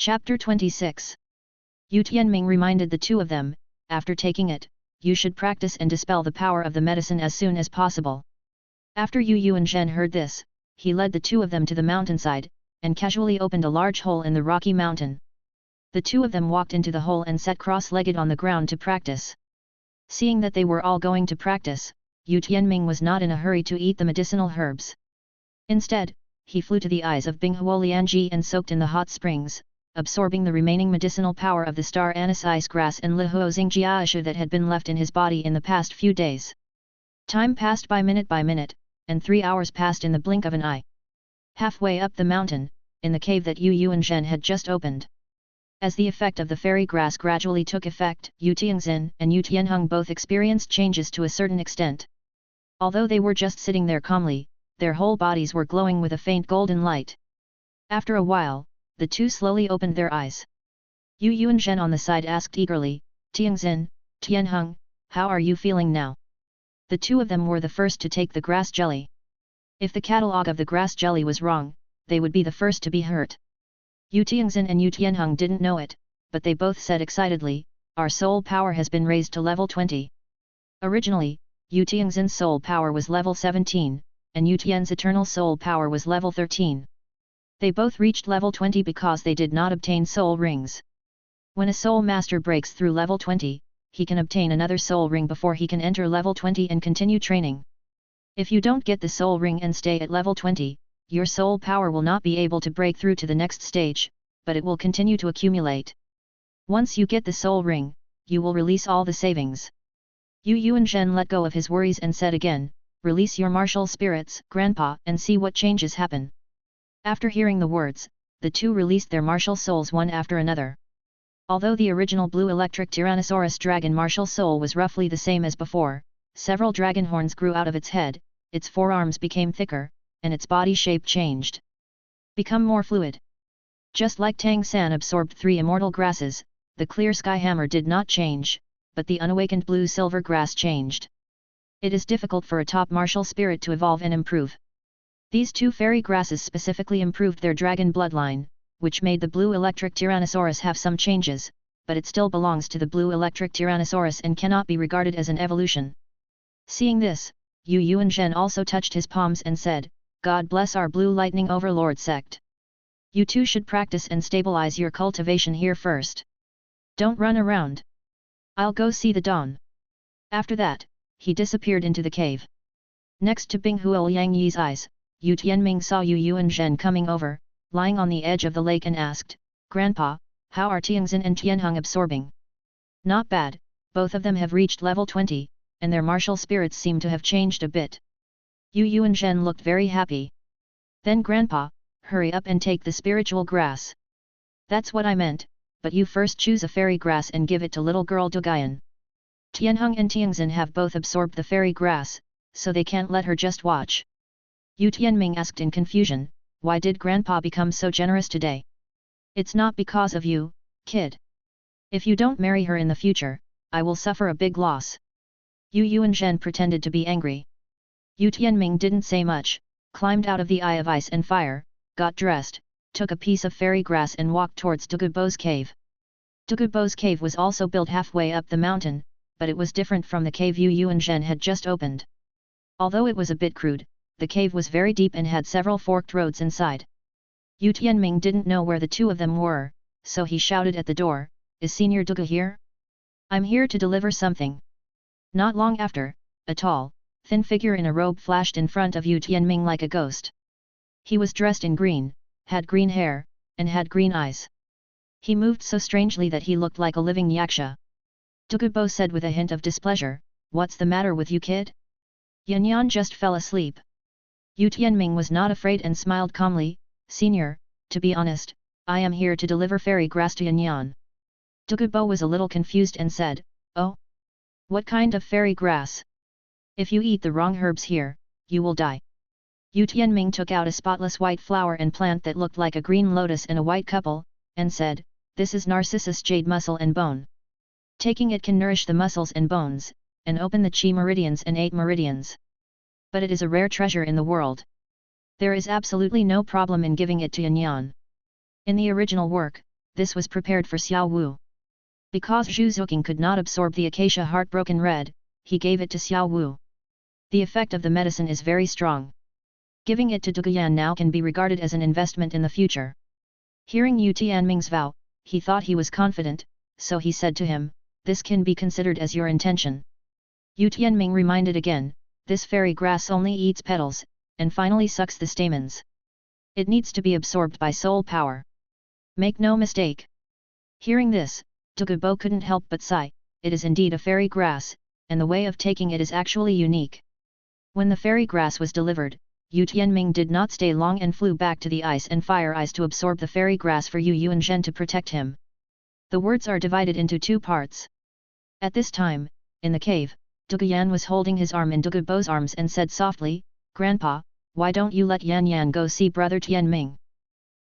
Chapter 26. Yu Tianming reminded the two of them, after taking it, you should practice and dispel the power of the medicine as soon as possible. After Yu Yuanzhen heard this, he led the two of them to the mountainside, and casually opened a large hole in the rocky mountain. The two of them walked into the hole and sat cross-legged on the ground to practice. Seeing that they were all going to practice, Yu Tianming was not in a hurry to eat the medicinal herbs. Instead, he flew to the eyes of Binghuo Lianji and soaked in the hot springs, absorbing the remaining medicinal power of the star anise ice grass and Lihuo Xingjiaishu that had been left in his body in the past few days. Time passed by minute, and 3 hours passed in the blink of an eye. Halfway up the mountain, in the cave that Yu Yuanzhen had just opened. As the effect of the fairy grass gradually took effect, Yu Tianxin and Yu Tianheng both experienced changes to a certain extent. Although they were just sitting there calmly, their whole bodies were glowing with a faint golden light. After a while, the two slowly opened their eyes. Yu Yuanzhen on the side asked eagerly, Tianxin, Tianheng, how are you feeling now? The two of them were the first to take the grass jelly. If the catalogue of the grass jelly was wrong, they would be the first to be hurt. Yu Tianxin and Yu Tianheng didn't know it, but they both said excitedly, our soul power has been raised to level 20. Originally, Yu Tianxin's soul power was level 17, and Yu Tian's eternal soul power was level 13. They both reached level 20 because they did not obtain soul rings. When a soul master breaks through level 20, he can obtain another soul ring before he can enter level 20 and continue training. If you don't get the soul ring and stay at level 20, your soul power will not be able to break through to the next stage, but it will continue to accumulate. Once you get the soul ring, you will release all the savings. Yu Yuanzhen let go of his worries and said again, release your martial spirits, Grandpa, and see what changes happen. After hearing the words, the two released their martial souls one after another. Although the original blue electric Tyrannosaurus dragon martial soul was roughly the same as before, several dragon horns grew out of its head, its forearms became thicker, and its body shape changed. Become more fluid. Just like Tang San absorbed 3 immortal grasses, the clear sky hammer did not change, but the unawakened blue-silver grass changed. It is difficult for a top martial spirit to evolve and improve. These 2 fairy grasses specifically improved their dragon bloodline, which made the blue electric Tyrannosaurus have some changes, but it still belongs to the blue electric Tyrannosaurus and cannot be regarded as an evolution. Seeing this, Yu Yuanzhen also touched his palms and said, God bless our Blue Lightning Overlord sect. You two should practice and stabilize your cultivation here first. Don't run around. I'll go see the dawn. After that, he disappeared into the cave. Next to Binghuo Liangyi's eyes, Yu Tianming saw Yu Yuanzhen coming over, lying on the edge of the lake and asked, Grandpa, how are Tianxin and Tianheng absorbing? Not bad, both of them have reached level 20, and their martial spirits seem to have changed a bit. Yu Yuanzhen looked very happy. Then Grandpa, hurry up and take the spiritual grass. That's what I meant, but you first choose a fairy grass and give it to little girl Dugayan. Tianheng and Tianxin have both absorbed the fairy grass, so they can't let her just watch. Yu Tianming asked in confusion, why did Grandpa become so generous today? It's not because of you, kid. If you don't marry her in the future, I will suffer a big loss. Yu Yuanzhen pretended to be angry. Yu Tianming didn't say much, climbed out of the eye of ice and fire, got dressed, took a piece of fairy grass and walked towards Dugubo's cave. Dugubo's cave was also built halfway up the mountain, but it was different from the cave Yu Yuanzhen had just opened. Although it was a bit crude, the cave was very deep and had several forked roads inside. Yu Tianming didn't know where the two of them were, so he shouted at the door, is Senior Dugu here? I'm here to deliver something. Not long after, a tall, thin figure in a robe flashed in front of Yu Tianming like a ghost. He was dressed in green, had green hair, and had green eyes. He moved so strangely that he looked like a living yaksha. Dugubo said with a hint of displeasure, what's the matter with you, kid? Yanyan just fell asleep. Yu Tianming was not afraid and smiled calmly, Senior, to be honest, I am here to deliver fairy grass to Yanyan. Dugubo was a little confused and said, oh? What kind of fairy grass? If you eat the wrong herbs here, you will die. Yu Tianming took out a spotless white flower and plant that looked like a green lotus in a white couple, and said, this is Narcissus jade muscle and bone. Taking it can nourish the muscles and bones, and open the chi meridians and 8 meridians. But it is a rare treasure in the world. There is absolutely no problem in giving it to Yanyan. In the original work, this was prepared for Xiao Wu. Because Zhu Zuqing could not absorb the acacia heartbroken red, he gave it to Xiao Wu. The effect of the medicine is very strong. Giving it to Duguyan now can be regarded as an investment in the future. Hearing Yu Tianming's vow, he thought he was confident, so he said to him, this can be considered as your intention. Yu Tianming reminded again, this fairy grass only eats petals, and finally sucks the stamens. It needs to be absorbed by soul power. Make no mistake. Hearing this, Dugubo couldn't help but sigh, it is indeed a fairy grass, and the way of taking it is actually unique. When the fairy grass was delivered, Yu Tianming did not stay long and flew back to the ice and fire eyes to absorb the fairy grass for Yu Yuanzhen to protect him. The words are divided into two parts. At this time, in the cave, Duguyan was holding his arm in Dugubo's arms and said softly, Grandpa, why don't you let Yan Yan go see brother Tianming?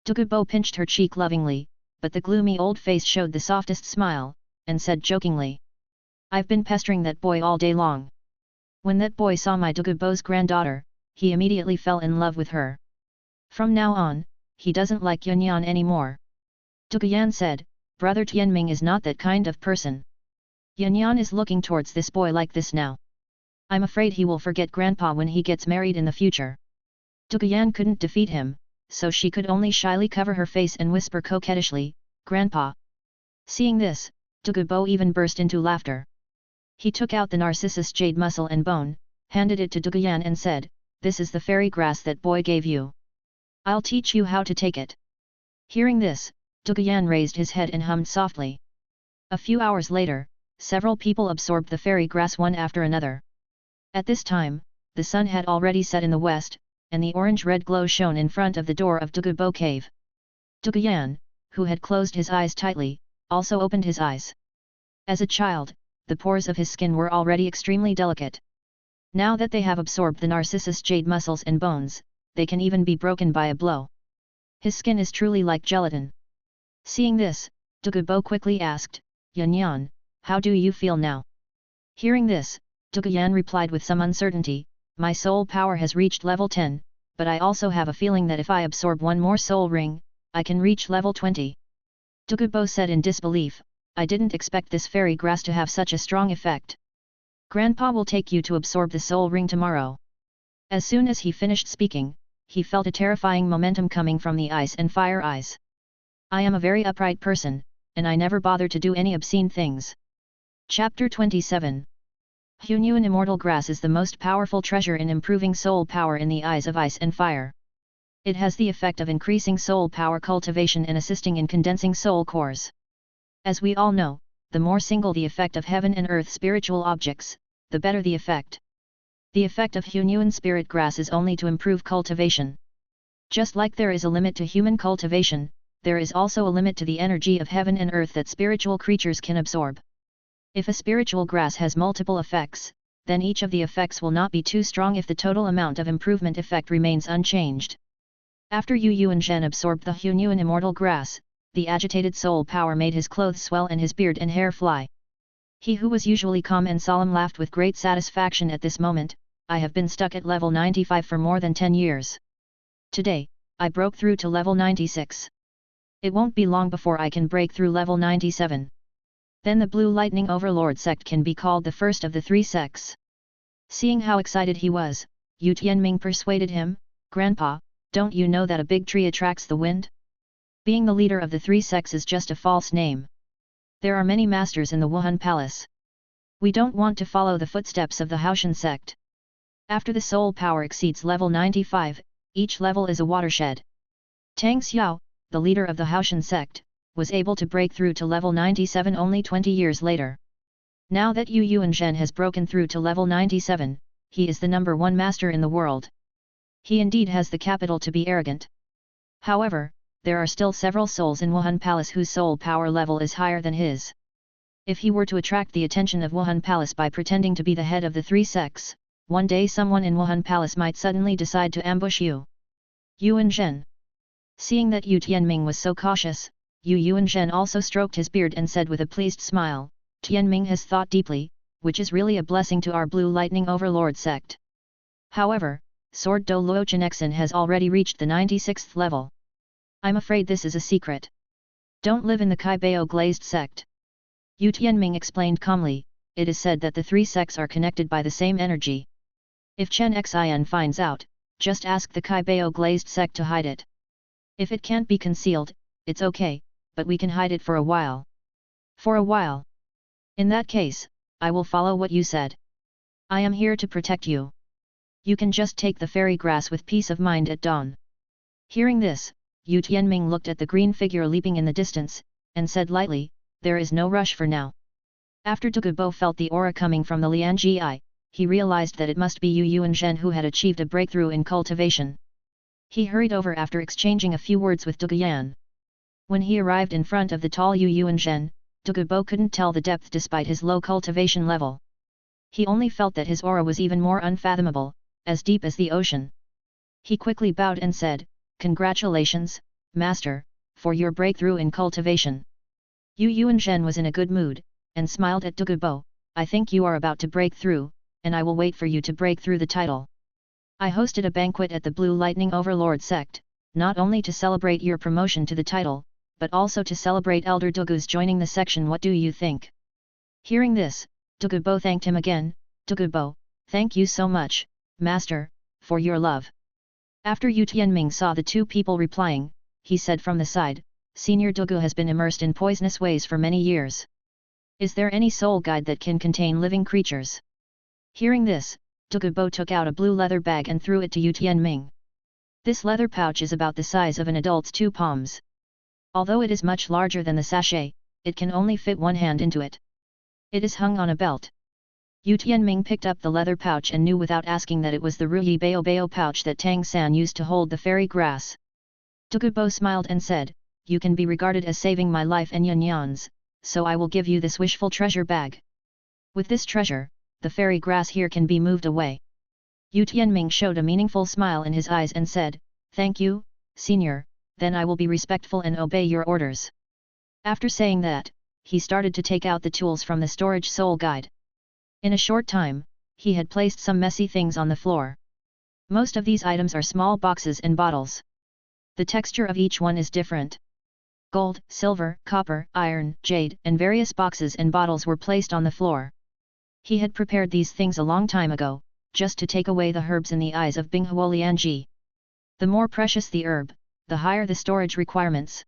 Dugubo pinched her cheek lovingly, but the gloomy old face showed the softest smile, and said jokingly, I've been pestering that boy all day long. When that boy saw my Dugubo's granddaughter, he immediately fell in love with her. From now on, he doesn't like Yan Yan anymore. Duguyan said, brother Tianming is not that kind of person. Yan Yan is looking towards this boy like this now. I'm afraid he will forget grandpa when he gets married in the future. Duguyan couldn't defeat him, so she could only shyly cover her face and whisper coquettishly, Grandpa. Seeing this, Dugubo even burst into laughter. He took out the narcissus jade muscle and bone, handed it to Duguyan and said, this is the fairy grass that boy gave you. I'll teach you how to take it. Hearing this, Duguyan raised his head and hummed softly. A few hours later, several people absorbed the fairy grass one after another. At this time, the sun had already set in the west, and the orange-red glow shone in front of the door of Dugubo cave. Duguyan, who had closed his eyes tightly, also opened his eyes. As a child, the pores of his skin were already extremely delicate. Now that they have absorbed the narcissus jade muscles and bones, they can even be broken by a blow. His skin is truly like gelatin. Seeing this, Dugubo quickly asked, Yan Yan, how do you feel now? Hearing this, Duguyan replied with some uncertainty, my soul power has reached level 10, but I also have a feeling that if I absorb one more soul ring, I can reach level 20. Dugubo said in disbelief, I didn't expect this fairy grass to have such a strong effect. Grandpa will take you to absorb the soul ring tomorrow. As soon as he finished speaking, he felt a terrifying momentum coming from the ice and fire eyes. I am a very upright person, and I never bother to do any obscene things. Chapter 27. Hunyuan Immortal Grass is the most powerful treasure in improving soul power in the eyes of ice and fire. It has the effect of increasing soul power cultivation and assisting in condensing soul cores. As we all know, the more single the effect of heaven and earth spiritual objects, the better the effect. The effect of Hunyuan Spirit Grass is only to improve cultivation. Just like there is a limit to human cultivation, there is also a limit to the energy of heaven and earth that spiritual creatures can absorb. If a spiritual grass has multiple effects, then each of the effects will not be too strong if the total amount of improvement effect remains unchanged. After Yu Yuanzhen absorbed the Hunyuan Immortal Grass, the agitated soul power made his clothes swell and his beard and hair fly. He who was usually calm and solemn laughed with great satisfaction at this moment, I have been stuck at level 95 for more than 10 years. Today, I broke through to level 96. It won't be long before I can break through level 97. Then the Blue Lightning Overlord sect can be called the first of the three sects. Seeing how excited he was, Yu Tianming persuaded him, Grandpa, don't you know that a big tree attracts the wind? Being the leader of the three sects is just a false name. There are many masters in the Wuhan Palace. We don't want to follow the footsteps of the Haoshan sect. After the soul power exceeds level 95, each level is a watershed. Tang Xiao, the leader of the Haoshan sect, was able to break through to level 97 only 20 years later. Now that Yu Yuanzhen has broken through to level 97, he is the number one master in the world. He indeed has the capital to be arrogant. However, there are still several souls in Wuhan Palace whose soul power level is higher than his. If he were to attract the attention of Wuhan Palace by pretending to be the head of the three sects, one day someone in Wuhan Palace might suddenly decide to ambush Yu Yuanzhen. Seeing that Yu Tianming was so cautious, Yu Yuanzhen also stroked his beard and said with a pleased smile, Tianming has thought deeply, which is really a blessing to our Blue Lightning Overlord sect. However, Sword Douluo Chenexin has already reached the 96th level. I'm afraid this is a secret. Don't live in the Kaibao glazed sect. Yu Tianming explained calmly, it is said that the three sects are connected by the same energy. If Chen Xian finds out, just ask the Kaibao glazed sect to hide it. If it can't be concealed, it's okay, but we can hide it for a while. For a while. In that case, I will follow what you said. I am here to protect you. You can just take the fairy grass with peace of mind at dawn. Hearing this, Yu Tianming looked at the green figure leaping in the distance, and said lightly, there is no rush for now. After Douluo felt the aura coming from the Lianji eye, he realized that it must be Yu Yuanzhen who had achieved a breakthrough in cultivation. He hurried over after exchanging a few words with Douluo. When he arrived in front of the tall Yu Yuanzhen, Douluo couldn't tell the depth despite his low cultivation level. He only felt that his aura was even more unfathomable, as deep as the ocean. He quickly bowed and said, Congratulations, Master, for your breakthrough in cultivation. Yu Yuanzhen was in a good mood, and smiled at Douluo, I think you are about to break through, and I will wait for you to break through the title. I hosted a banquet at the Blue Lightning Overlord sect, not only to celebrate your promotion to the title, but also to celebrate Elder Douluo's joining the section. What do you think? Hearing this, Douluo thanked him again, Douluo, thank you so much, Master, for your love. After Yu Tianming saw the two people replying, he said from the side, Senior Douluo has been immersed in poisonous ways for many years. Is there any soul guide that can contain living creatures? Hearing this, Douluo took out a blue leather bag and threw it to Yu Tianming. This leather pouch is about the size of an adult's 2 palms. Although it is much larger than the sachet, it can only fit one hand into it. It is hung on a belt. Yu Tianming picked up the leather pouch and knew without asking that it was the Ruyi Bao pouch that Tang San used to hold the fairy grass. Douluo smiled and said, you can be regarded as saving my life and Yan Yan's, so I will give you this wishful treasure bag. With this treasure, the fairy grass here can be moved away. Yu Tianming showed a meaningful smile in his eyes and said, thank you, Senior, then I will be respectful and obey your orders. After saying that, he started to take out the tools from the storage soul guide. In a short time, he had placed some messy things on the floor. Most of these items are small boxes and bottles. The texture of each one is different. Gold, silver, copper, iron, jade, and various boxes and bottles were placed on the floor. He had prepared these things a long time ago, just to take away the herbs in the eyes of Binghuo Lianji. The more precious the herb, the higher the storage requirements.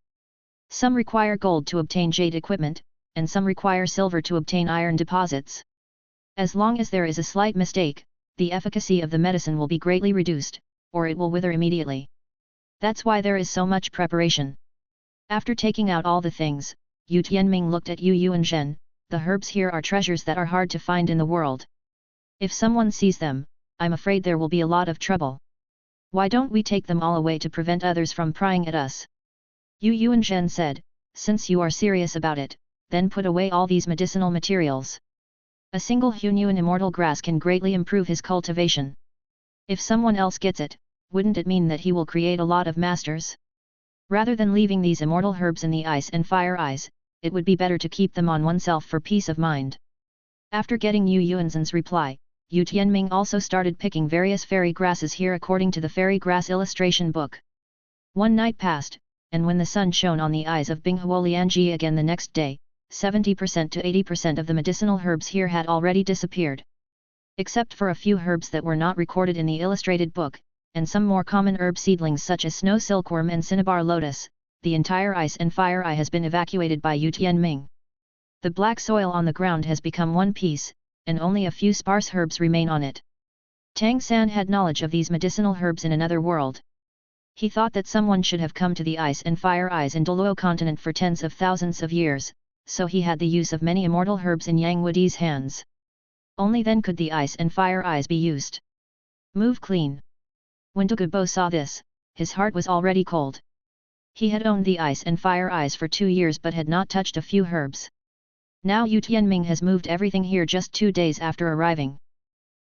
Some require gold to obtain jade equipment, and some require silver to obtain iron deposits. As long as there is a slight mistake, the efficacy of the medicine will be greatly reduced, or it will wither immediately. That's why there is so much preparation. After taking out all the things, Yu Tianming looked at Yu Yuanzhen, the herbs here are treasures that are hard to find in the world. If someone sees them, I'm afraid there will be a lot of trouble. Why don't we take them all away to prevent others from prying at us? Yu Yuanzhen said, since you are serious about it, then put away all these medicinal materials. A single Hunyuan immortal grass can greatly improve his cultivation. If someone else gets it, wouldn't it mean that he will create a lot of masters? Rather than leaving these immortal herbs in the ice and fire eyes, it would be better to keep them on oneself for peace of mind. After getting Yu Yuanzhen's reply, Yu Tianming also started picking various fairy grasses here according to the fairy grass illustration book. One night passed, and when the sun shone on the eyes of Binghuo Lianji again the next day, 70% to 80% of the medicinal herbs here had already disappeared. Except for a few herbs that were not recorded in the illustrated book, and some more common herb seedlings such as snow silkworm and cinnabar lotus, the entire ice and fire eye has been evacuated by Yu Tianming. The black soil on the ground has become one piece, and only a few sparse herbs remain on it. Tang San had knowledge of these medicinal herbs in another world. He thought that someone should have come to the ice and fire eyes in Douluo continent for tens of thousands of years, so he had the use of many immortal herbs in Yang Wudi's hands. Only then could the ice and fire eyes be used. Move clean. When Douluo saw this, his heart was already cold. He had owned the ice and fire eyes for 2 years but had not touched a few herbs. Now Yu Tianming has moved everything here just 2 days after arriving.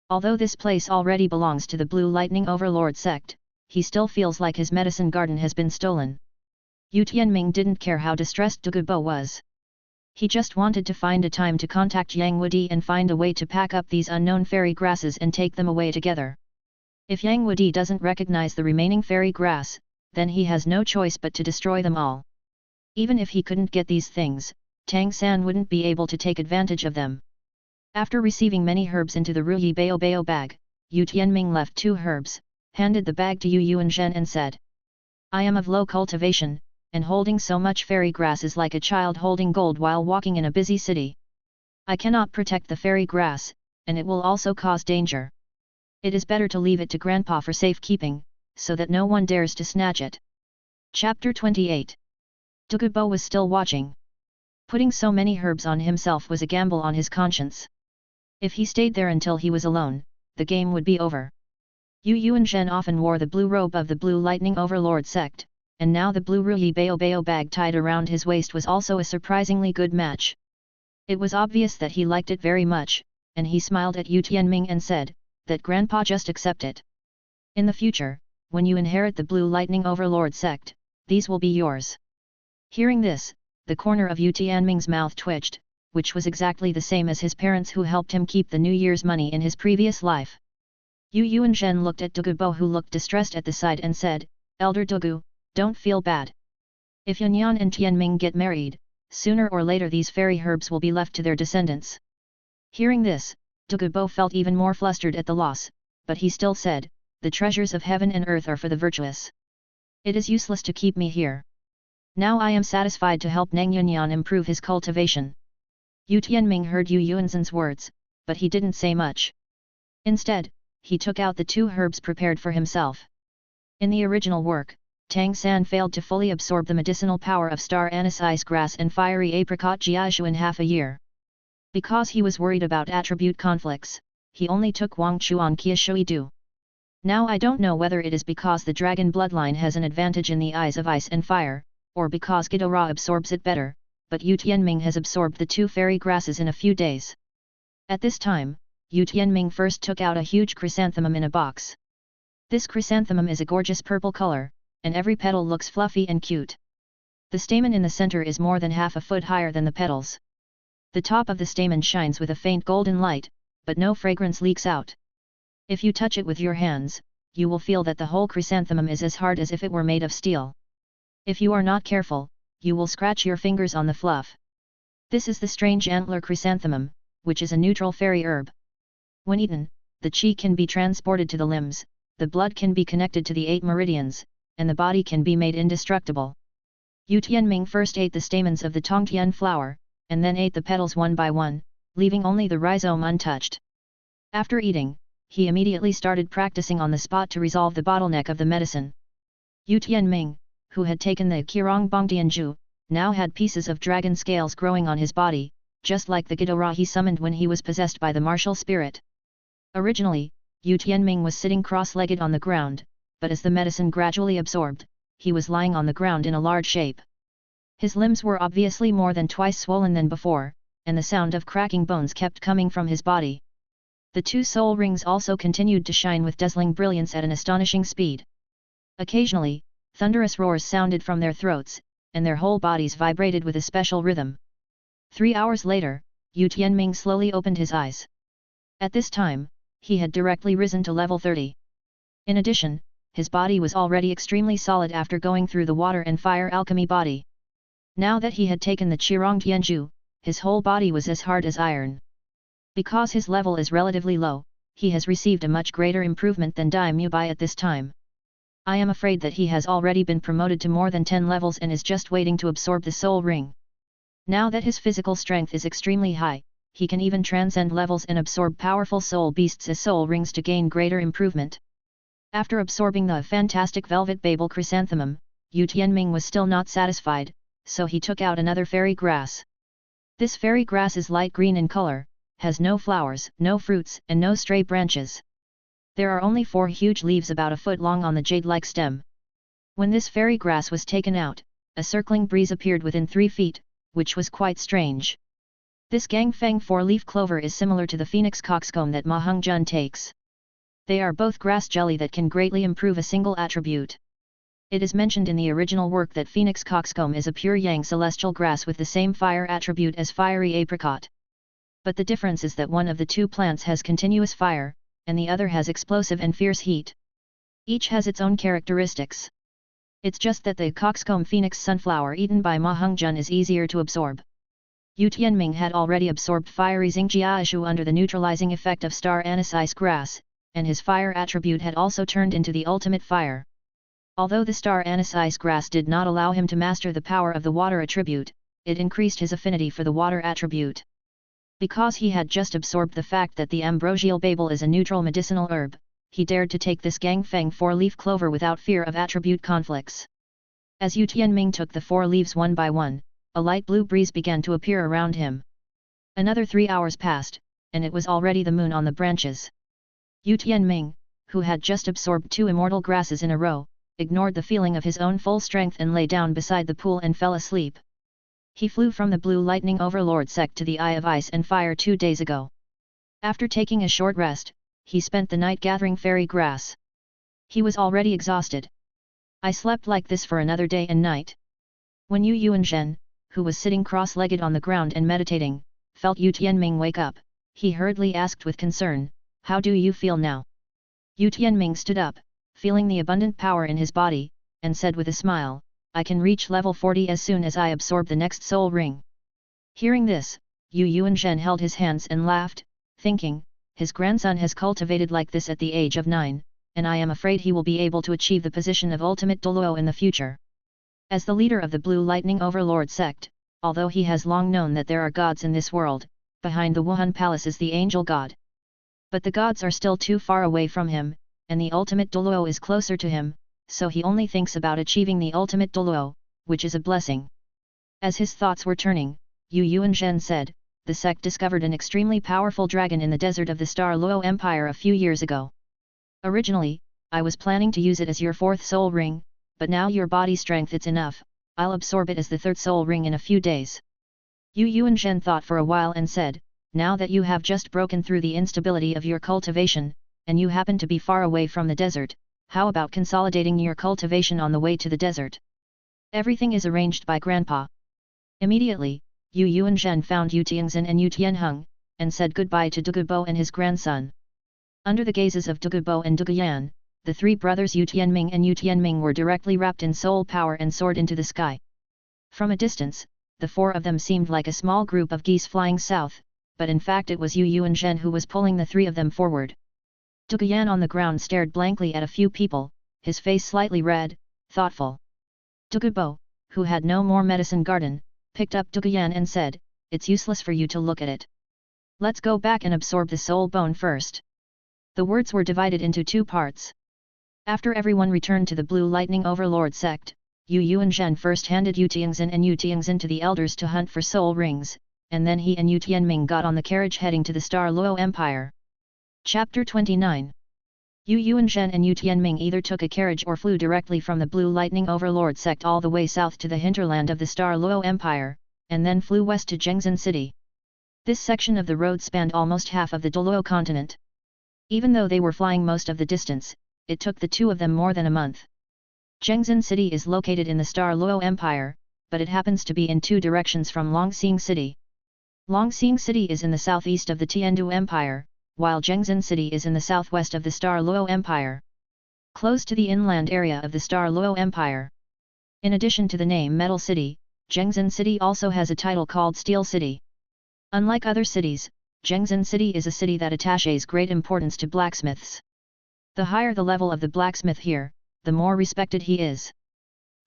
Although this place already belongs to the Blue Lightning Overlord sect, he still feels like his medicine garden has been stolen. Yu Tianming didn't care how distressed Douluo was. He just wanted to find a time to contact Yang Wudi and find a way to pack up these unknown fairy grasses and take them away together. If Yang Wudi doesn't recognize the remaining fairy grass, then he has no choice but to destroy them all. Even if he couldn't get these things, Tang San wouldn't be able to take advantage of them. After receiving many herbs into the Ruyi Bao Bao bag, Yu Tianming left 2 herbs, handed the bag to Yu Yuanzhen and said, I am of low cultivation, and holding so much fairy grass is like a child holding gold while walking in a busy city. I cannot protect the fairy grass, and it will also cause danger. It is better to leave it to Grandpa for safekeeping, so that no one dares to snatch it. Chapter 28. Douluo was still watching. Putting so many herbs on himself was a gamble on his conscience. If he stayed there until he was alone, the game would be over. Yu Yuanzhen often wore the blue robe of the Blue Lightning Overlord sect, and now the blue Ruyi Bao Bao bag tied around his waist was also a surprisingly good match. It was obvious that he liked it very much, and he smiled at Yu Tianming and said, that Grandpa just accept it. In the future, when you inherit the Blue Lightning Overlord sect, these will be yours. Hearing this, the corner of Yu Tianming's mouth twitched, which was exactly the same as his parents who helped him keep the New Year's money in his previous life. Yu Yuanzhen looked at Douluo who looked distressed at the sight and said, Elder Douluo, don't feel bad. If Yanyan and Tianming get married, sooner or later these fairy herbs will be left to their descendants. Hearing this, Douluo felt even more flustered at the loss, but he still said, the treasures of heaven and earth are for the virtuous. It is useless to keep me here. Now I am satisfied to help Neng Yanyan improve his cultivation. Yu Tianming heard Yu Yuanzhen's words, but he didn't say much. Instead, he took out the 2 herbs prepared for himself. In the original work, Tang San failed to fully absorb the medicinal power of star anise ice grass and fiery apricot jiaishu in half a year. Because he was worried about attribute conflicts, he only took Wang Chuan Kia Shui Du. Now I don't know whether it is because the dragon bloodline has an advantage in the eyes of ice and fire, or because Ghidorah absorbs it better, but Yu Tianming has absorbed the 2 fairy grasses in a few days. At this time, Yu Tianming first took out a huge chrysanthemum in a box. This chrysanthemum is a gorgeous purple color, and every petal looks fluffy and cute. The stamen in the center is more than half a foot higher than the petals. The top of the stamen shines with a faint golden light, but no fragrance leaks out. If you touch it with your hands, you will feel that the whole chrysanthemum is as hard as if it were made of steel. If you are not careful, you will scratch your fingers on the fluff. This is the strange antler chrysanthemum, which is a neutral fairy herb. When eaten, the qi can be transported to the limbs, the blood can be connected to the 8 meridians, and the body can be made indestructible. Yu Tianming first ate the stamens of the tongtian flower, and then ate the petals one by one, leaving only the rhizome untouched. After eating, he immediately started practicing on the spot to resolve the bottleneck of the medicine. Yu Tianming, who had taken the Qirong Bongdianju, now had pieces of dragon scales growing on his body, just like the Ghidorah he summoned when he was possessed by the martial spirit. Originally, Yu Tianming was sitting cross-legged on the ground, but as the medicine gradually absorbed, he was lying on the ground in a large shape. His limbs were obviously more than twice swollen than before, and the sound of cracking bones kept coming from his body. The 2 soul rings also continued to shine with dazzling brilliance at an astonishing speed. Occasionally, thunderous roars sounded from their throats, and their whole bodies vibrated with a special rhythm. 3 hours later, Yu Tianming slowly opened his eyes. At this time, he had directly risen to level 30. In addition, his body was already extremely solid after going through the water and fire alchemy body. Now that he had taken the Qirong Tianju, his whole body was as hard as iron. Because his level is relatively low, he has received a much greater improvement than Dai Mu Bai at this time. I am afraid that he has already been promoted to more than 10 levels and is just waiting to absorb the soul ring. Now that his physical strength is extremely high, he can even transcend levels and absorb powerful soul beasts as soul rings to gain greater improvement. After absorbing the fantastic velvet Babel chrysanthemum, Yu Tianming was still not satisfied, so he took out another fairy grass. This fairy grass is light green in color, has no flowers, no fruits, and no stray branches. There are only 4 huge leaves about a foot long on the jade-like stem. When this fairy grass was taken out, a circling breeze appeared within 3 feet, which was quite strange. This Gangfeng 4-leaf clover is similar to the phoenix coxcomb that Ma Hongjun takes. They are both grass jelly that can greatly improve a single attribute. It is mentioned in the original work that phoenix coxcomb is a pure yang celestial grass with the same fire attribute as fiery apricot. But the difference is that one of the 2 plants has continuous fire, and the other has explosive and fierce heat. Each has its own characteristics. It's just that the coxcomb phoenix sunflower eaten by Ma Hongjun is easier to absorb. Yu Tianming had already absorbed fiery Xingjiaishu under the neutralizing effect of star anise ice grass, and his fire attribute had also turned into the ultimate fire. Although the star anise ice grass did not allow him to master the power of the water attribute, it increased his affinity for the water attribute. Because he had just absorbed the fact that the ambrosial babel is a neutral medicinal herb, he dared to take this Gangfeng 4-leaf clover without fear of attribute conflicts. As Yu Tianming took the 4 leaves one by one, a light blue breeze began to appear around him. Another 3 hours passed, and it was already the moon on the branches. Yu Tianming, who had just absorbed 2 immortal grasses in a row, ignored the feeling of his own full strength and lay down beside the pool and fell asleep. He flew from the Blue Lightning Overlord sect to the Eye of Ice and Fire 2 days ago. After taking a short rest, he spent the night gathering fairy grass. He was already exhausted. I slept like this for another day and night. When Yu Yuanzhen, who was sitting cross-legged on the ground and meditating, felt Yu Tianming wake up, he hurriedly asked with concern, "How do you feel now?" Yu Tianming stood up, feeling the abundant power in his body, and said with a smile, "I can reach level 40 as soon as I absorb the next soul ring." Hearing this, Yu Yuanzhen held his hands and laughed, thinking, his grandson has cultivated like this at the age of 9, and I am afraid he will be able to achieve the position of ultimate Douluo in the future. As the leader of the Blue Lightning Overlord sect, although he has long known that there are gods in this world, behind the Wuhan Palace is the angel god. But the gods are still too far away from him, and the ultimate Douluo is closer to him, so he only thinks about achieving the ultimate Douluo, which is a blessing. As his thoughts were turning, Yu Yuanzhen said, "The sect discovered an extremely powerful dragon in the desert of the Star Luo Empire a few years ago. Originally, I was planning to use it as your 4th soul ring, but now your body strength it's enough, I'll absorb it as the 3rd soul ring in a few days." Yu Yuanzhen thought for a while and said, "Now that you have just broken through the instability of your cultivation, and you happen to be far away from the desert, how about consolidating your cultivation on the way to the desert? Everything is arranged by Grandpa." Immediately, Yu Yuanzhen found Yu Tianxin and Yu Tianheng, and said goodbye to Dugubo and his grandson. Under the gazes of Dugubo and Duguyan, the 3 brothers Yu Tianming and Yu Tianming were directly wrapped in soul power and soared into the sky. From a distance, the 4 of them seemed like a small group of geese flying south, but in fact it was Yu Yuanzhen who was pulling the 3 of them forward. Duguyan on the ground stared blankly at a few people, his face slightly red, thoughtful. Dugubo, who had no more medicine garden, picked up Duguyan and said, "It's useless for you to look at it. Let's go back and absorb the soul bone first." The words were divided into 2 parts. After everyone returned to the Blue Lightning Overlord sect, Yu Yuanzhen first handed Yu Tianxin and Yu Tianxin to the elders to hunt for soul rings, and then he and Yu Tianming got on the carriage heading to the Star Luo Empire. Chapter 29. Yu Yuanzhen and Yu Tianming either took a carriage or flew directly from the Blue Lightning Overlord sect all the way south to the hinterland of the Star Luo Empire, and then flew west to Zhengzhen City. This section of the road spanned almost half of the Douluo continent. Even though they were flying most of the distance, it took the 2 of them more than a month. Zhengzhen City is located in the Star Luo Empire, but it happens to be in 2 directions from Longxing City. Longxing City is in the southeast of the Tiandu Empire, while Zhengzhen City is in the southwest of the Star Luo Empire. Close to the inland area of the Star Luo Empire. In addition to the name Metal City, Zhengzhen City also has a title called Steel City. Unlike other cities, Zhengzhen City is a city that attaches great importance to blacksmiths. The higher the level of the blacksmith here, the more respected he is.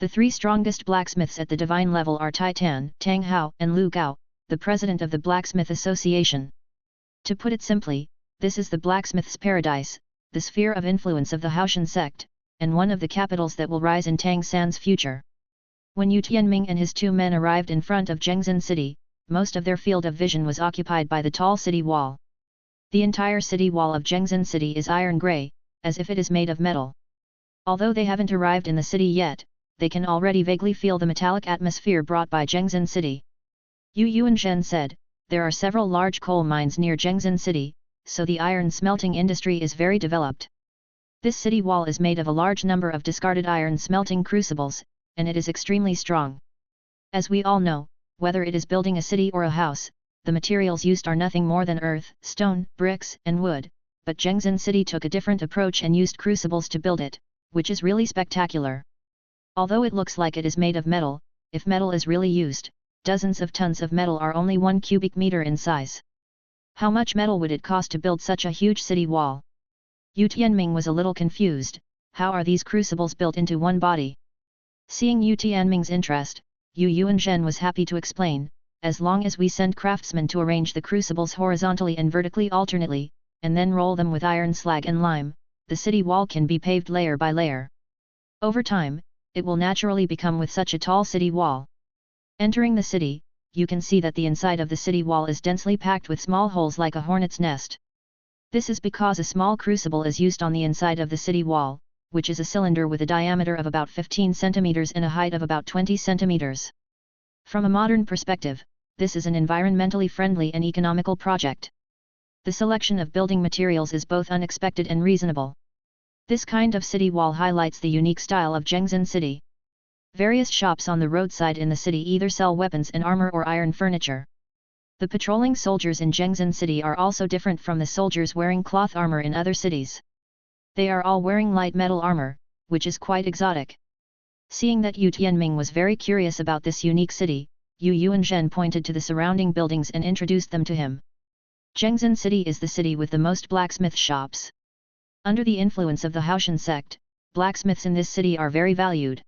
The 3 strongest blacksmiths at the divine level are Tai Tan, Tang Hao, and Lu Gao, the president of the Blacksmith Association. To put it simply, this is the blacksmith's paradise, the sphere of influence of the Haoshan sect, and one of the capitals that will rise in Tang San's future. When Yu Tianming and his 2 men arrived in front of Zhengzhen City, most of their field of vision was occupied by the tall city wall. The entire city wall of Zhengzhen City is iron grey, as if it is made of metal. Although they haven't arrived in the city yet, they can already vaguely feel the metallic atmosphere brought by Zhengzhen City. Yu Yuanzhen said, "There are several large coal mines near Zhengzhen City, so the iron smelting industry is very developed. This city wall is made of a large number of discarded iron smelting crucibles, and it is extremely strong. As we all know, whether it is building a city or a house, the materials used are nothing more than earth, stone, bricks, and wood, but Zhengzhen City took a different approach and used crucibles to build it, which is really spectacular. Although it looks like it is made of metal, if metal is really used, dozens of tons of metal are only 1 cubic meter in size. How much metal would it cost to build such a huge city wall? Yu Tianming was a little confused. How are these crucibles built into one body? Seeing Yu Tianming's interest, Yu Yuanzhen was happy to explain, as long as we send craftsmen to arrange the crucibles horizontally and vertically alternately, and then roll them with iron slag and lime, the city wall can be paved layer by layer. Over time, it will naturally become with such a tall city wall. Entering the city, you can see that the inside of the city wall is densely packed with small holes like a hornet's nest. This is because a small crucible is used on the inside of the city wall, which is a cylinder with a diameter of about 15 centimeters and a height of about 20 centimeters. From a modern perspective, this is an environmentally friendly and economical project. The selection of building materials is both unexpected and reasonable. This kind of city wall highlights the unique style of Zhengzhen City. Various shops on the roadside in the city either sell weapons and armor or iron furniture. The patrolling soldiers in Zhengzhen City are also different from the soldiers wearing cloth armor in other cities. They are all wearing light metal armor, which is quite exotic. Seeing that Yu Tianming was very curious about this unique city, Yu Yuanzhen pointed to the surrounding buildings and introduced them to him. Zhengzhen City is the city with the most blacksmith shops. Under the influence of the Haoshan sect, blacksmiths in this city are very valued.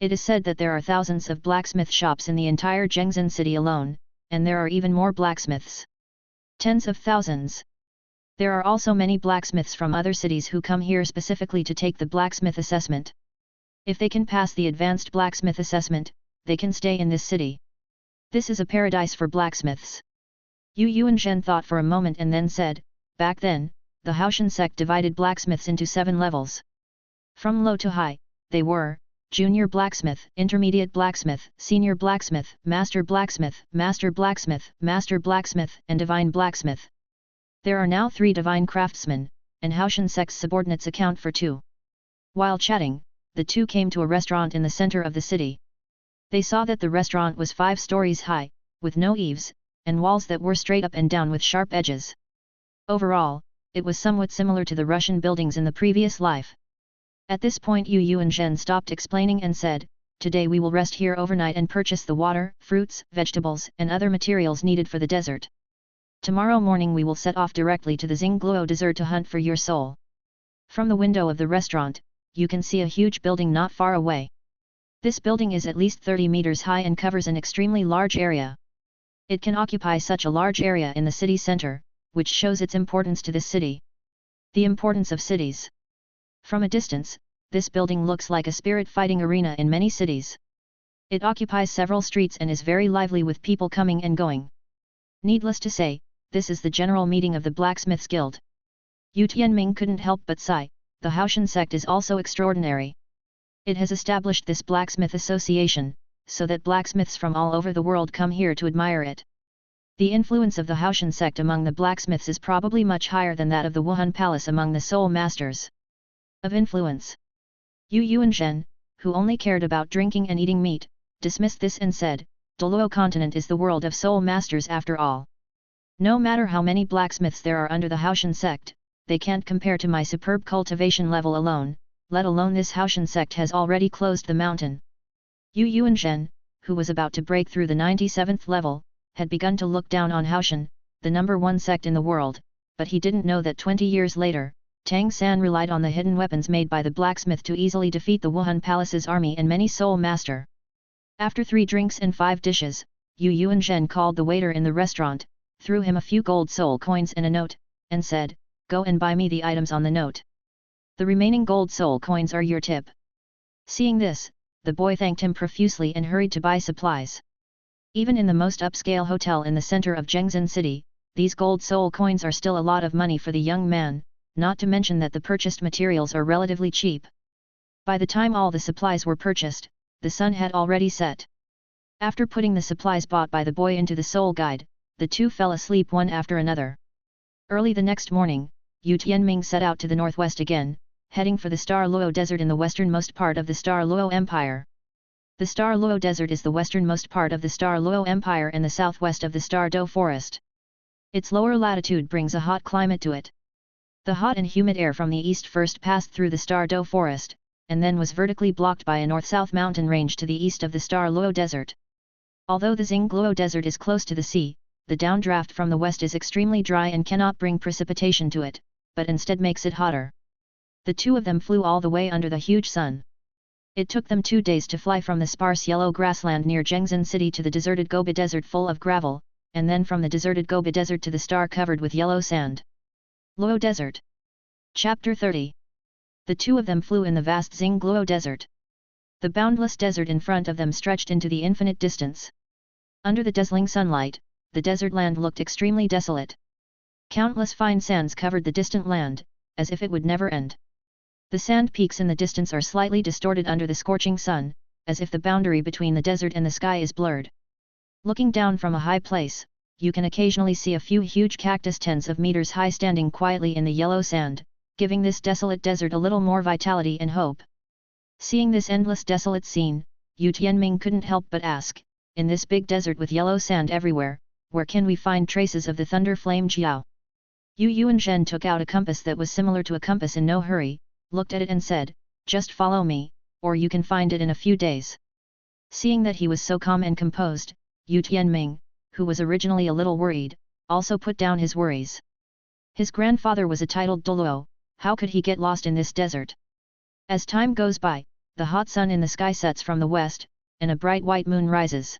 It is said that there are thousands of blacksmith shops in the entire Zhengzhen City alone, and there are even more blacksmiths. Tens of thousands. There are also many blacksmiths from other cities who come here specifically to take the blacksmith assessment. If they can pass the advanced blacksmith assessment, they can stay in this city. This is a paradise for blacksmiths. Yu Yuanzhen thought for a moment and then said, back then, the Haoshan sect divided blacksmiths into 7 levels. From low to high, they were junior blacksmith, intermediate blacksmith, senior blacksmith, master blacksmith, master blacksmith, master blacksmith, and divine blacksmith. There are now 3 divine craftsmen, and Haoshan sect's subordinates account for 2. While chatting, the two came to a restaurant in the center of the city. They saw that the restaurant was 5 stories high, with no eaves, and walls that were straight up and down with sharp edges. Overall, it was somewhat similar to the Russian buildings in the previous life. At this point Yu Yuanzhen stopped explaining and said, today we will rest here overnight and purchase the water, fruits, vegetables, and other materials needed for the desert. Tomorrow morning we will set off directly to the Xingluo desert to hunt for your soul. From the window of the restaurant, you can see a huge building not far away. This building is at least 30 meters high and covers an extremely large area. It can occupy such a large area in the city center, which shows its importance to this city. The importance of cities. From a distance, this building looks like a spirit fighting arena in many cities. It occupies several streets and is very lively with people coming and going. Needless to say, this is the general meeting of the Blacksmiths Guild. Yu Tianming couldn't help but sigh, the Haoshan sect is also extraordinary. It has established this blacksmith association, so that blacksmiths from all over the world come here to admire it. The influence of the Haoshan sect among the blacksmiths is probably much higher than that of the Wuhan Palace among the Soul Masters. Of influence. Yu Yuanzhen, who only cared about drinking and eating meat, dismissed this and said, Douluo continent is the world of Soul Masters after all. No matter how many blacksmiths there are under the Haoshan sect, they can't compare to my superb cultivation level alone, let alone this Haoshan sect has already closed the mountain. Yu Yuanzhen, who was about to break through the 97th level, had begun to look down on Haoshan, the number 1 sect in the world, but he didn't know that 20 years later, Tang San relied on the hidden weapons made by the blacksmith to easily defeat the Wuhan Palace's army and many soul master. After 3 drinks and 5 dishes, Yu Yuanzhen called the waiter in the restaurant, threw him a few gold soul coins and a note, and said, go and buy me the items on the note. The remaining gold soul coins are your tip. Seeing this, the boy thanked him profusely and hurried to buy supplies. Even in the most upscale hotel in the center of Zhengzhen City, these gold soul coins are still a lot of money for the young man, not to mention that the purchased materials are relatively cheap. By the time all the supplies were purchased, the sun had already set. After putting the supplies bought by the boy into the soul guide, the two fell asleep one after another. Early the next morning, Yu Tianming set out to the northwest again, heading for the Star Luo Desert in the westernmost part of the Star Luo Empire. The Star Luo Desert is the westernmost part of the Star Luo Empire and the southwest of the Star Do Forest. Its lower latitude brings a hot climate to it. The hot and humid air from the east first passed through the Star Do Forest, and then was vertically blocked by a north-south mountain range to the east of the Douluo Desert. Although the Douluo Desert is close to the sea, the downdraft from the west is extremely dry and cannot bring precipitation to it, but instead makes it hotter. The two of them flew all the way under the huge sun. It took them 2 days to fly from the sparse yellow grassland near Zhengzhen city to the deserted Gobi Desert full of gravel, and then from the deserted Gobi Desert to the star-covered with yellow sand. Luo Desert. Chapter 30. The two of them flew in the vast Douluo Desert. The boundless desert in front of them stretched into the infinite distance. Under the dazzling sunlight, the desert land looked extremely desolate. Countless fine sands covered the distant land, as if it would never end. The sand peaks in the distance are slightly distorted under the scorching sun, as if the boundary between the desert and the sky is blurred. Looking down from a high place, you can occasionally see a few huge cactus tens of meters high standing quietly in the yellow sand, giving this desolate desert a little more vitality and hope. Seeing this endless desolate scene, Yu Tianming couldn't help but ask, in this big desert with yellow sand everywhere, where can we find traces of the thunder flame Jiao? Yu Yuanzhen took out a compass that was similar to a compass in no hurry, looked at it and said, just follow me, or you can find it in a few days. Seeing that he was so calm and composed, Yu Tianming, who was originally a little worried, also put down his worries. His grandfather was a titled Douluo, how could he get lost in this desert? As time goes by, the hot sun in the sky sets from the west, and a bright white moon rises.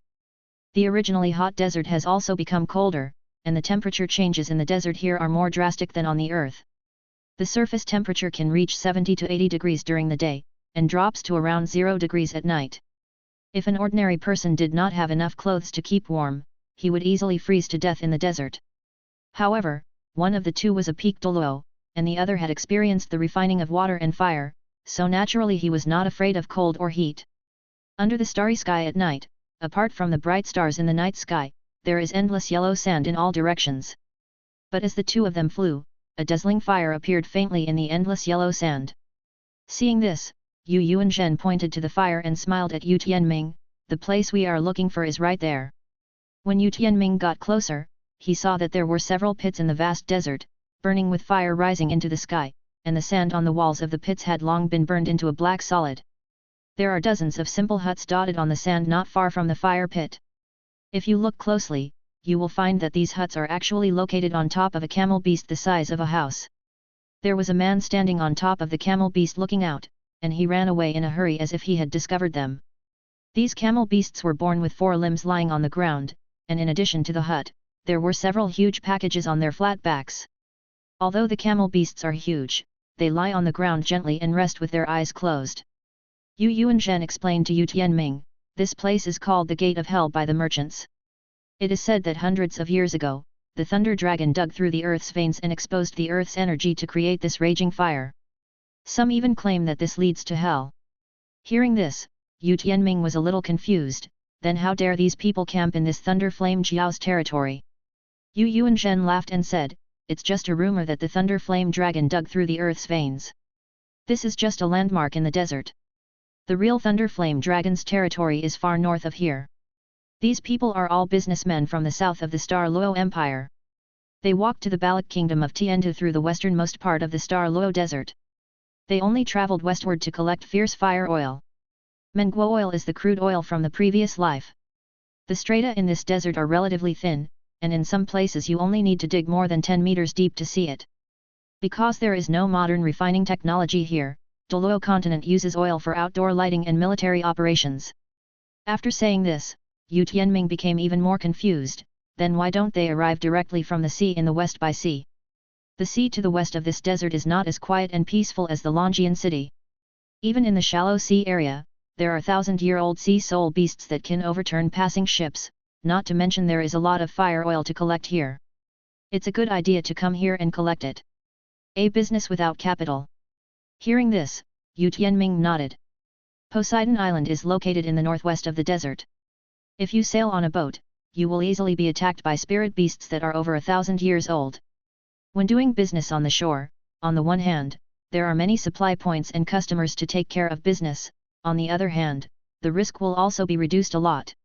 The originally hot desert has also become colder, and the temperature changes in the desert here are more drastic than on the earth. The surface temperature can reach 70 to 80 degrees during the day, and drops to around 0 degrees at night. If an ordinary person did not have enough clothes to keep warm, he would easily freeze to death in the desert. However, one of the two was a peak Douluo, and the other had experienced the refining of water and fire, so naturally he was not afraid of cold or heat. Under the starry sky at night, apart from the bright stars in the night sky, there is endless yellow sand in all directions. But as the two of them flew, a dazzling fire appeared faintly in the endless yellow sand. Seeing this, Yu Yuanzhen pointed to the fire and smiled at Yu Tianming, the place we are looking for is right there. When Yu Tianming got closer, he saw that there were several pits in the vast desert, burning with fire rising into the sky, and the sand on the walls of the pits had long been burned into a black solid. There are dozens of simple huts dotted on the sand not far from the fire pit. If you look closely, you will find that these huts are actually located on top of a camel beast the size of a house. There was a man standing on top of the camel beast looking out, and he ran away in a hurry as if he had discovered them. These camel beasts were born with 4 limbs lying on the ground, and in addition to the hut, there were several huge packages on their flat backs. Although the camel beasts are huge, they lie on the ground gently and rest with their eyes closed. Yu Yuanzhen explained to Yu Tianming, this place is called the Gate of Hell by the merchants. It is said that hundreds of years ago, the thunder dragon dug through the earth's veins and exposed the earth's energy to create this raging fire. Some even claim that this leads to hell. Hearing this, Yu Tianming was a little confused, then how dare these people camp in this thunder flame Jiao's territory? Yu Yuanzhen laughed and said, it's just a rumor that the thunder flame dragon dug through the earth's veins. This is just a landmark in the desert. The real thunder flame dragon's territory is far north of here. These people are all businessmen from the south of the Douluo Empire. They walked to the Balak kingdom of Tiandu through the westernmost part of the Douluo Desert. They only traveled westward to collect fierce fire oil. Menguo oil is the crude oil from the previous life. The strata in this desert are relatively thin, and in some places you only need to dig more than 10 meters deep to see it. Because there is no modern refining technology here, Douluo continent uses oil for outdoor lighting and military operations. After saying this, Yu Tianming became even more confused, then why don't they arrive directly from the sea in the west by sea? The sea to the west of this desert is not as quiet and peaceful as the Longjian city. Even in the shallow sea area, there are 1,000-year-old sea soul beasts that can overturn passing ships, not to mention there is a lot of fire oil to collect here. It's a good idea to come here and collect it. A business without capital. Hearing this, Yu Tianming nodded. Poseidon Island is located in the northwest of the desert. If you sail on a boat, you will easily be attacked by spirit beasts that are over 1,000 years old. When doing business on the shore, on the one hand, there are many supply points and customers to take care of business, on the other hand, the risk will also be reduced a lot.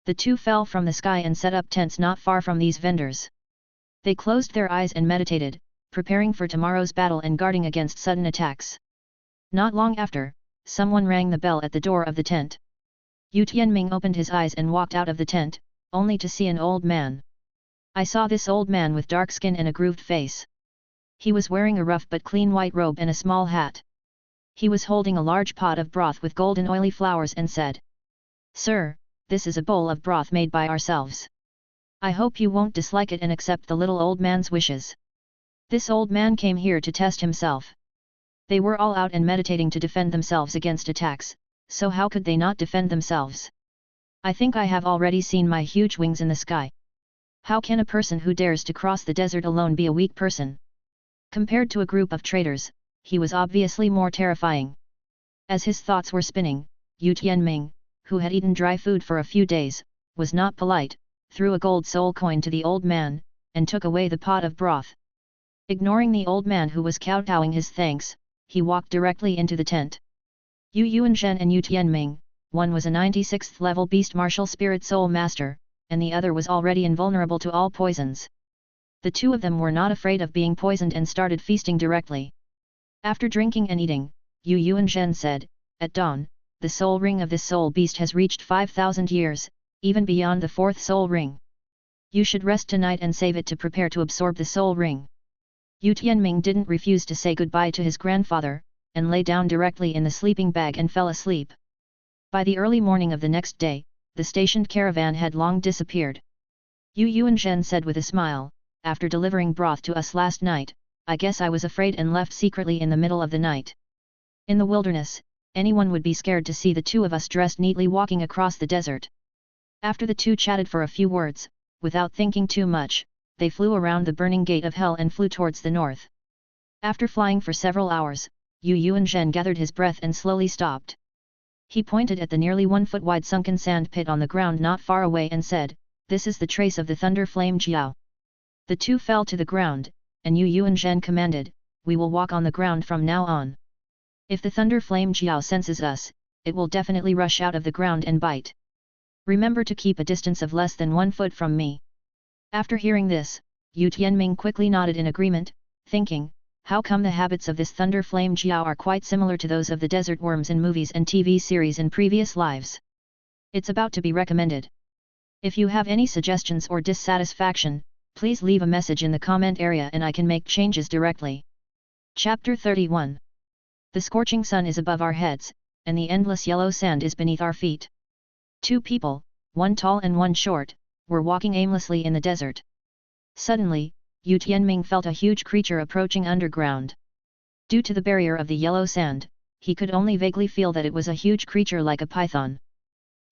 The two fell from the sky and set up tents not far from these vendors. They closed their eyes and meditated, preparing for tomorrow's battle and guarding against sudden attacks. Not long after, someone rang the bell at the door of the tent. Yu Tianming opened his eyes and walked out of the tent, only to see an old man. I saw this old man with dark skin and a grooved face. He was wearing a rough but clean white robe and a small hat. He was holding a large pot of broth with golden oily flowers and said, "Sir, this is a bowl of broth made by ourselves. I hope you won't dislike it and accept the little old man's wishes." This old man came here to test himself. They were all out and meditating to defend themselves against attacks, so how could they not defend themselves? I think I have already seen my huge wings in the sky. How can a person who dares to cross the desert alone be a weak person? Compared to a group of traitors, he was obviously more terrifying. As his thoughts were spinning, Yu Tianming, who had eaten dry food for a few days, was not polite, threw a gold soul coin to the old man, and took away the pot of broth. Ignoring the old man who was kowtowing his thanks, he walked directly into the tent. Yu Yuanzhen and Yu Tianming, one was a 96th level beast martial spirit soul master, and the other was already invulnerable to all poisons. The two of them were not afraid of being poisoned and started feasting directly. After drinking and eating, Yu Yuanzhen said, "At dawn, the soul ring of this soul beast has reached 5,000 years, even beyond the fourth soul ring. You should rest tonight and save it to prepare to absorb the soul ring." Yu Tianming didn't refuse to say goodbye to his grandfather, and lay down directly in the sleeping bag and fell asleep. By the early morning of the next day, the stationed caravan had long disappeared. Yu Yuanzhen said with a smile, "After delivering broth to us last night, I guess I was afraid and left secretly in the middle of the night. In the wilderness, anyone would be scared to see the two of us dressed neatly walking across the desert." After the two chatted for a few words, without thinking too much, they flew around the burning gate of hell and flew towards the north. After flying for several hours, Yu Yuanzhen gathered his breath and slowly stopped. He pointed at the nearly 1 foot wide sunken sand pit on the ground not far away and said, "This is the trace of the thunder flame Jiao." The two fell to the ground, and Yu Yuanzhen commanded, "We will walk on the ground from now on. If the thunder flame Jiao senses us, it will definitely rush out of the ground and bite. Remember to keep a distance of less than 1 foot from me." After hearing this, Yu Tianming quickly nodded in agreement, thinking, how come the habits of this thunder flame Jiao are quite similar to those of the desert worms in movies and TV series in previous lives? It's about to be recommended. If you have any suggestions or dissatisfaction, please leave a message in the comment area and I can make changes directly. Chapter 31. The scorching sun is above our heads, and the endless yellow sand is beneath our feet. Two people, one tall and one short, were walking aimlessly in the desert. Suddenly, Yu Tianming felt a huge creature approaching underground. Due to the barrier of the yellow sand, he could only vaguely feel that it was a huge creature like a python.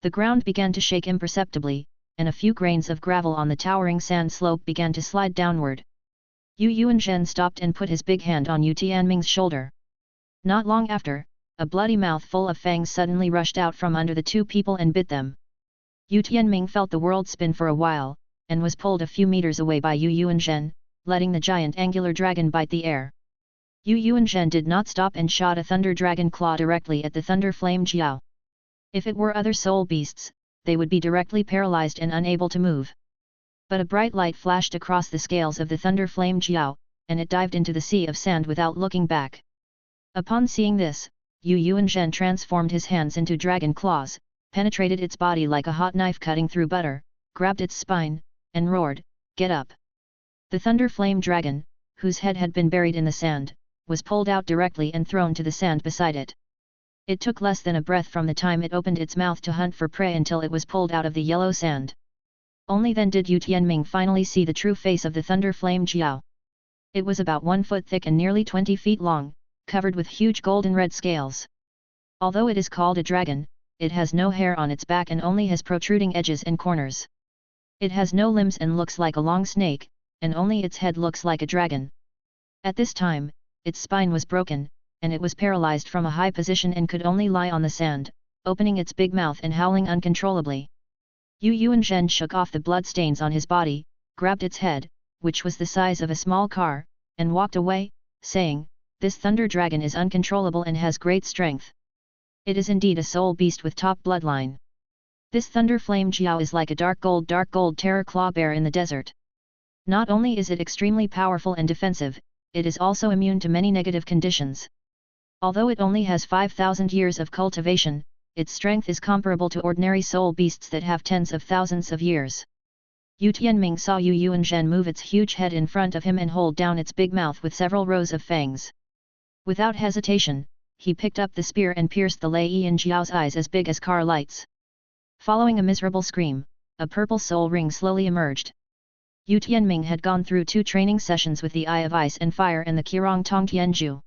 The ground began to shake imperceptibly, and a few grains of gravel on the towering sand slope began to slide downward. Yu Yuanzhen stopped and put his big hand on Yu Tianming's shoulder. Not long after, a bloody mouth full of fangs suddenly rushed out from under the two people and bit them. Yu Tianming felt the world spin for a while, and was pulled a few meters away by Yu Yuanzhen, letting the giant angular dragon bite the air. Yu Yuanzhen did not stop and shot a thunder dragon claw directly at the thunder flame Jiao. If it were other soul beasts, they would be directly paralyzed and unable to move. But a bright light flashed across the scales of the thunder flame Jiao, and it dived into the sea of sand without looking back. Upon seeing this, Yu Yuanzhen transformed his hands into dragon claws, penetrated its body like a hot knife cutting through butter, grabbed its spine, and roared, "Get up!" The thunder flame dragon, whose head had been buried in the sand, was pulled out directly and thrown to the sand beside it. It took less than a breath from the time it opened its mouth to hunt for prey until it was pulled out of the yellow sand. Only then did Yu Tianming finally see the true face of the thunder flame Jiao. It was about 1 foot thick and nearly 20 feet long, covered with huge golden red scales. Although it is called a dragon, it has no hair on its back and only has protruding edges and corners. It has no limbs and looks like a long snake, and only its head looks like a dragon. At this time, its spine was broken, and it was paralyzed from a high position and could only lie on the sand, opening its big mouth and howling uncontrollably. Yu Yuanzhen shook off the blood stains on his body, grabbed its head, which was the size of a small car, and walked away, saying, "This thunder dragon is uncontrollable and has great strength. It is indeed a soul beast with top bloodline. This thunder flame Jiao is like a dark gold terror claw bear in the desert. Not only is it extremely powerful and defensive, it is also immune to many negative conditions. Although it only has 5,000 years of cultivation, its strength is comparable to ordinary soul beasts that have tens of thousands of years. Yu Tianming saw Yu Yuanzhen move its huge head in front of him and hold down its big mouth with several rows of fangs. Without hesitation, he picked up the spear and pierced the Lei Yin Jiao's eyes as big as car lights. Following a miserable scream, a purple soul ring slowly emerged. Yu Tianming had gone through 2 training sessions with the Eye of Ice and Fire and the Qirong Tong Tianju.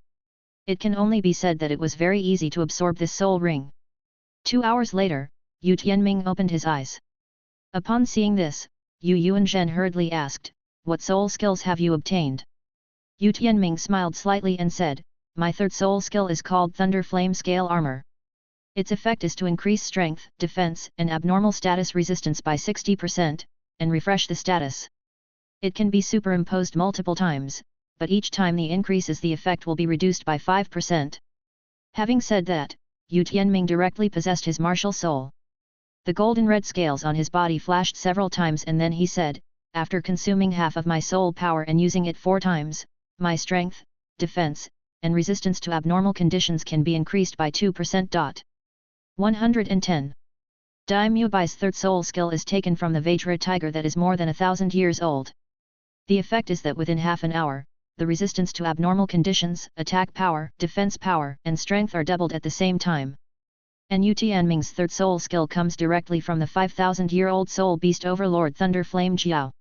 It can only be said that it was very easy to absorb this soul ring. 2 hours later, Yu Tianming opened his eyes. Upon seeing this, Yu Yuanzhen hurriedly asked, "What soul skills have you obtained?" Yu Tianming smiled slightly and said, "My third soul skill is called Thunder Flame Scale Armor. Its effect is to increase strength, defense, and abnormal status resistance by 60%, and refresh the status. It can be superimposed multiple times, but each time the increases the effect will be reduced by 5%. Having said that, Yu Tianming directly possessed his martial soul. The golden red scales on his body flashed several times and then he said, "After consuming half of my soul power and using it 4 times, my strength, defense, and resistance to abnormal conditions can be increased by 2%. 110. Dai Mubai's third soul skill is taken from the Vajra tiger that is more than 1,000 years old. The effect is that within half an hour, the resistance to abnormal conditions, attack power, defense power, and strength are doubled at the same time. And Yu Tianming's third soul skill comes directly from the 5,000-year-old soul beast overlord Thunder Flame Jiao.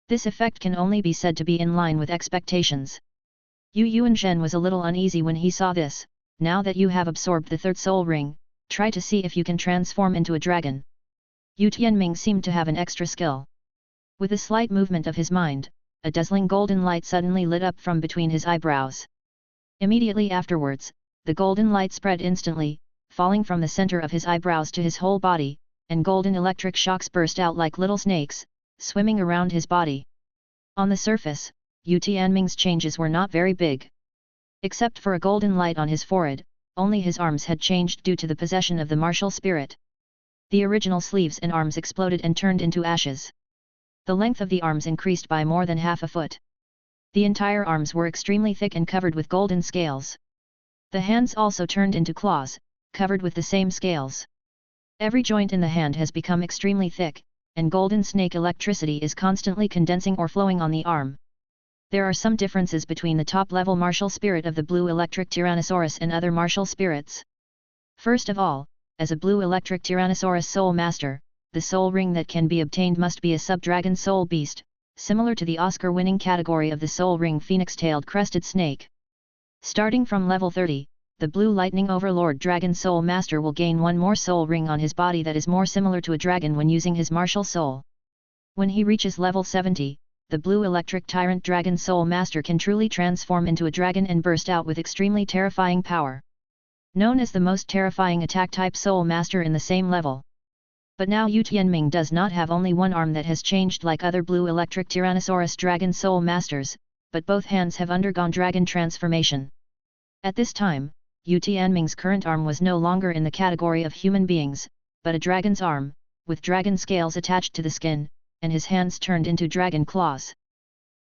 This effect can only be said to be in line with expectations." Yu Yuanzhen was a little uneasy when he saw this. "Now that you have absorbed the third soul ring, try to see if you can transform into a dragon." Yu Tianming seemed to have an extra skill. With a slight movement of his mind, a dazzling golden light suddenly lit up from between his eyebrows. Immediately afterwards, the golden light spread instantly, falling from the center of his eyebrows to his whole body, and golden electric shocks burst out like little snakes, swimming around his body. On the surface, Yu Tianming's changes were not very big. Except for a golden light on his forehead, only his arms had changed due to the possession of the martial spirit. The original sleeves and arms exploded and turned into ashes. The length of the arms increased by more than half a foot. The entire arms were extremely thick and covered with golden scales. The hands also turned into claws, covered with the same scales. Every joint in the hand has become extremely thick, and golden snake electricity is constantly condensing or flowing on the arm. There are some differences between the top-level martial spirit of the blue electric Tyrannosaurus and other martial spirits. First of all, as a blue electric Tyrannosaurus soul master, the soul ring that can be obtained must be a sub-dragon soul beast, similar to the Oscar-winning category of the soul ring phoenix-tailed crested snake. Starting from level 30, the Blue Lightning Overlord Dragon Soul Master will gain 1 more soul ring on his body that is more similar to a dragon when using his martial soul. When he reaches level 70, the Blue Electric Tyrant Dragon Soul Master can truly transform into a dragon and burst out with extremely terrifying power. Known as the most terrifying attack-type Soul Master in the same level. But now Yu Tianming does not have only one arm that has changed like other Blue Electric Tyrannosaurus Dragon Soul Masters, but both hands have undergone dragon transformation. At this time, Yu Tianming's current arm was no longer in the category of human beings, but a dragon's arm, with dragon scales attached to the skin, and his hands turned into dragon claws.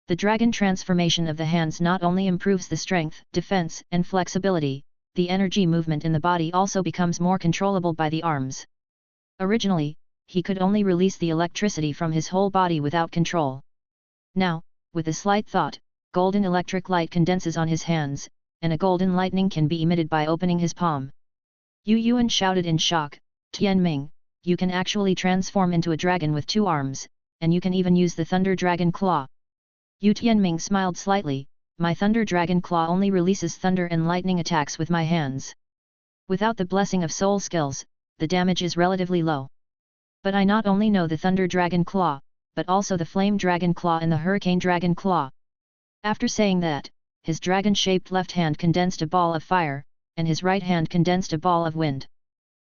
The dragon transformation of the hands not only improves the strength, defense, and flexibility, the energy movement in the body also becomes more controllable by the arms. Originally, he could only release the electricity from his whole body without control. Now, with a slight thought, golden electric light condenses on his hands, and a golden lightning can be emitted by opening his palm. Yu Yuan shouted in shock, "Tianming, you can actually transform into a dragon with 2 arms, and you can even use the Thunder Dragon Claw." Yu Tianming smiled slightly, "My Thunder Dragon Claw only releases thunder and lightning attacks with my hands. Without the blessing of soul skills, the damage is relatively low. But I not only know the Thunder Dragon Claw, but also the Flame Dragon Claw and the Hurricane Dragon Claw." After saying that, his dragon-shaped left hand condensed a ball of fire, and his right hand condensed a ball of wind.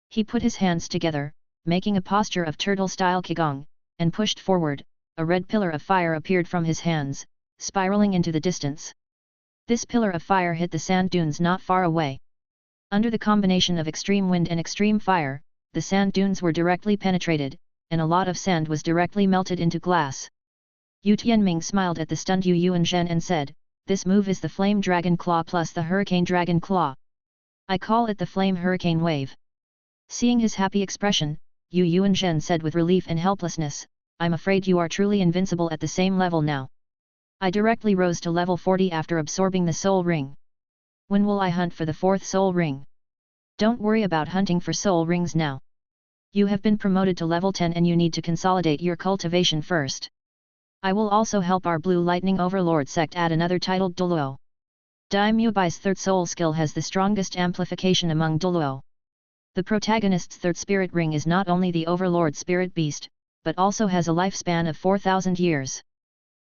He put his hands together, making a posture of turtle-style qigong, and pushed forward. A red pillar of fire appeared from his hands, spiraling into the distance. This pillar of fire hit the sand dunes not far away. Under the combination of extreme wind and extreme fire, the sand dunes were directly penetrated, and a lot of sand was directly melted into glass. Yu Tianming smiled at the stunned Yu Yuanzhen and said, "This move is the Flame Dragon Claw plus the Hurricane Dragon Claw. I call it the flame hurricane wave. Seeing his happy expression, Yu Yuanzhen said with relief and helplessness, I'm afraid you are truly invincible at the same level now. I directly rose to level 40 after absorbing the soul ring. When will I hunt for the fourth soul ring? Don't worry about hunting for soul rings now. You have been promoted to level 10 and you need to consolidate your cultivation first. I will also help our Blue Lightning Overlord sect add another titled Douluo. Daimyo Bai's third soul skill has the strongest amplification among Douluo. The protagonist's third spirit ring is not only the Overlord spirit beast, but also has a lifespan of 4,000 years.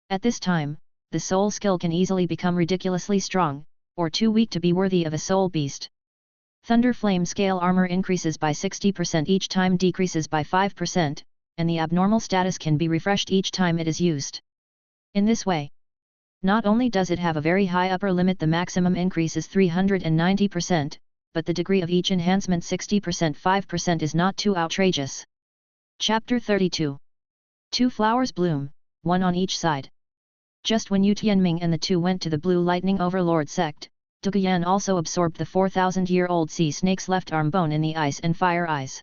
At this time, the soul skill can easily become ridiculously strong, or too weak to be worthy of a soul beast. Thunder Flame scale armor increases by 60% each time, decreases by 5%, and the abnormal status can be refreshed each time it is used. In this way, not only does it have a very high upper limit, the maximum increase is 390%, but the degree of each enhancement 60%, 5% is not too outrageous. Chapter 32. Two flowers bloom, one on each side. Just when Yu Tianming and the two went to the Blue Lightning Overlord sect, Duguyan also absorbed the 4,000-year-old sea snake's left arm bone in the ice and fire eyes.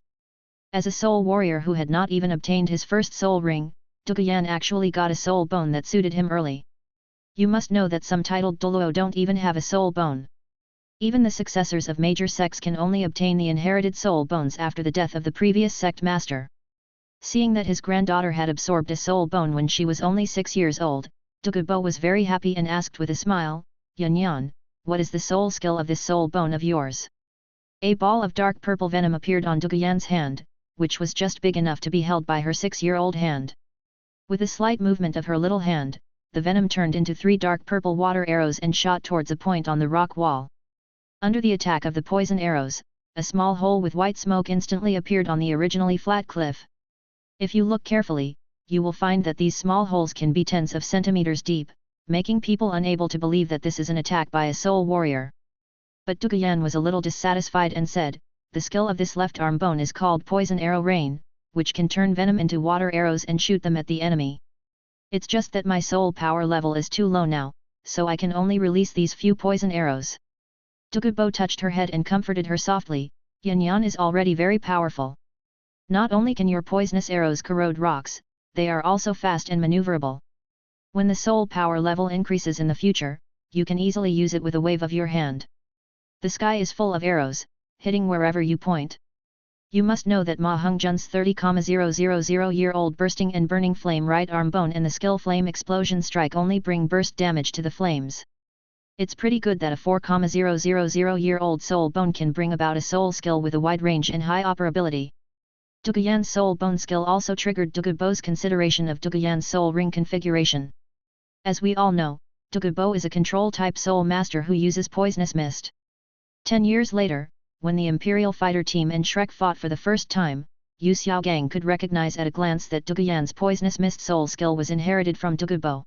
As a soul warrior who had not even obtained his first soul ring, Duguyan actually got a soul bone that suited him early. You must know that some titled Douluo don't even have a soul bone. Even the successors of major sects can only obtain the inherited soul bones after the death of the previous sect master. Seeing that his granddaughter had absorbed a soul bone when she was only 6 years old, Dugubo was very happy and asked with a smile, Yan, what is the soul skill of this soul bone of yours? A ball of dark purple venom appeared on Duguyan's hand, which was just big enough to be held by her 6-year-old hand. With a slight movement of her little hand, the venom turned into 3 dark purple water arrows and shot towards a point on the rock wall. Under the attack of the poison arrows, a small hole with white smoke instantly appeared on the originally flat cliff. If you look carefully, you will find that these small holes can be tens of centimeters deep, making people unable to believe that this is an attack by a soul warrior. But Duguyan was a little dissatisfied and said, the skill of this left arm bone is called Poison Arrow Rain, which can turn venom into water arrows and shoot them at the enemy. It's just that my soul power level is too low now, so I can only release these few poison arrows. Dugubo touched her head and comforted her softly, Yan is already very powerful. Not only can your poisonous arrows corrode rocks, they are also fast and maneuverable. When the soul power level increases in the future, you can easily use it with a wave of your hand. The sky is full of arrows, hitting wherever you point. You must know that Ma Hongjun's 30,000-year-old bursting and burning flame right arm bone and the skill flame explosion strike only bring burst damage to the flames. It's pretty good that a 4,000-year-old soul bone can bring about a soul skill with a wide range and high operability. Duguyan's soul bone skill also triggered Dugubo's consideration of Duguyan's soul ring configuration. As we all know, Dugubo is a control-type soul master who uses poisonous mist. 10 years later, when the Imperial Fighter Team and Shrek fought for the first time, Yu Xiaogang could recognize at a glance that Duguyan's poisonous mist soul skill was inherited from Dugubo.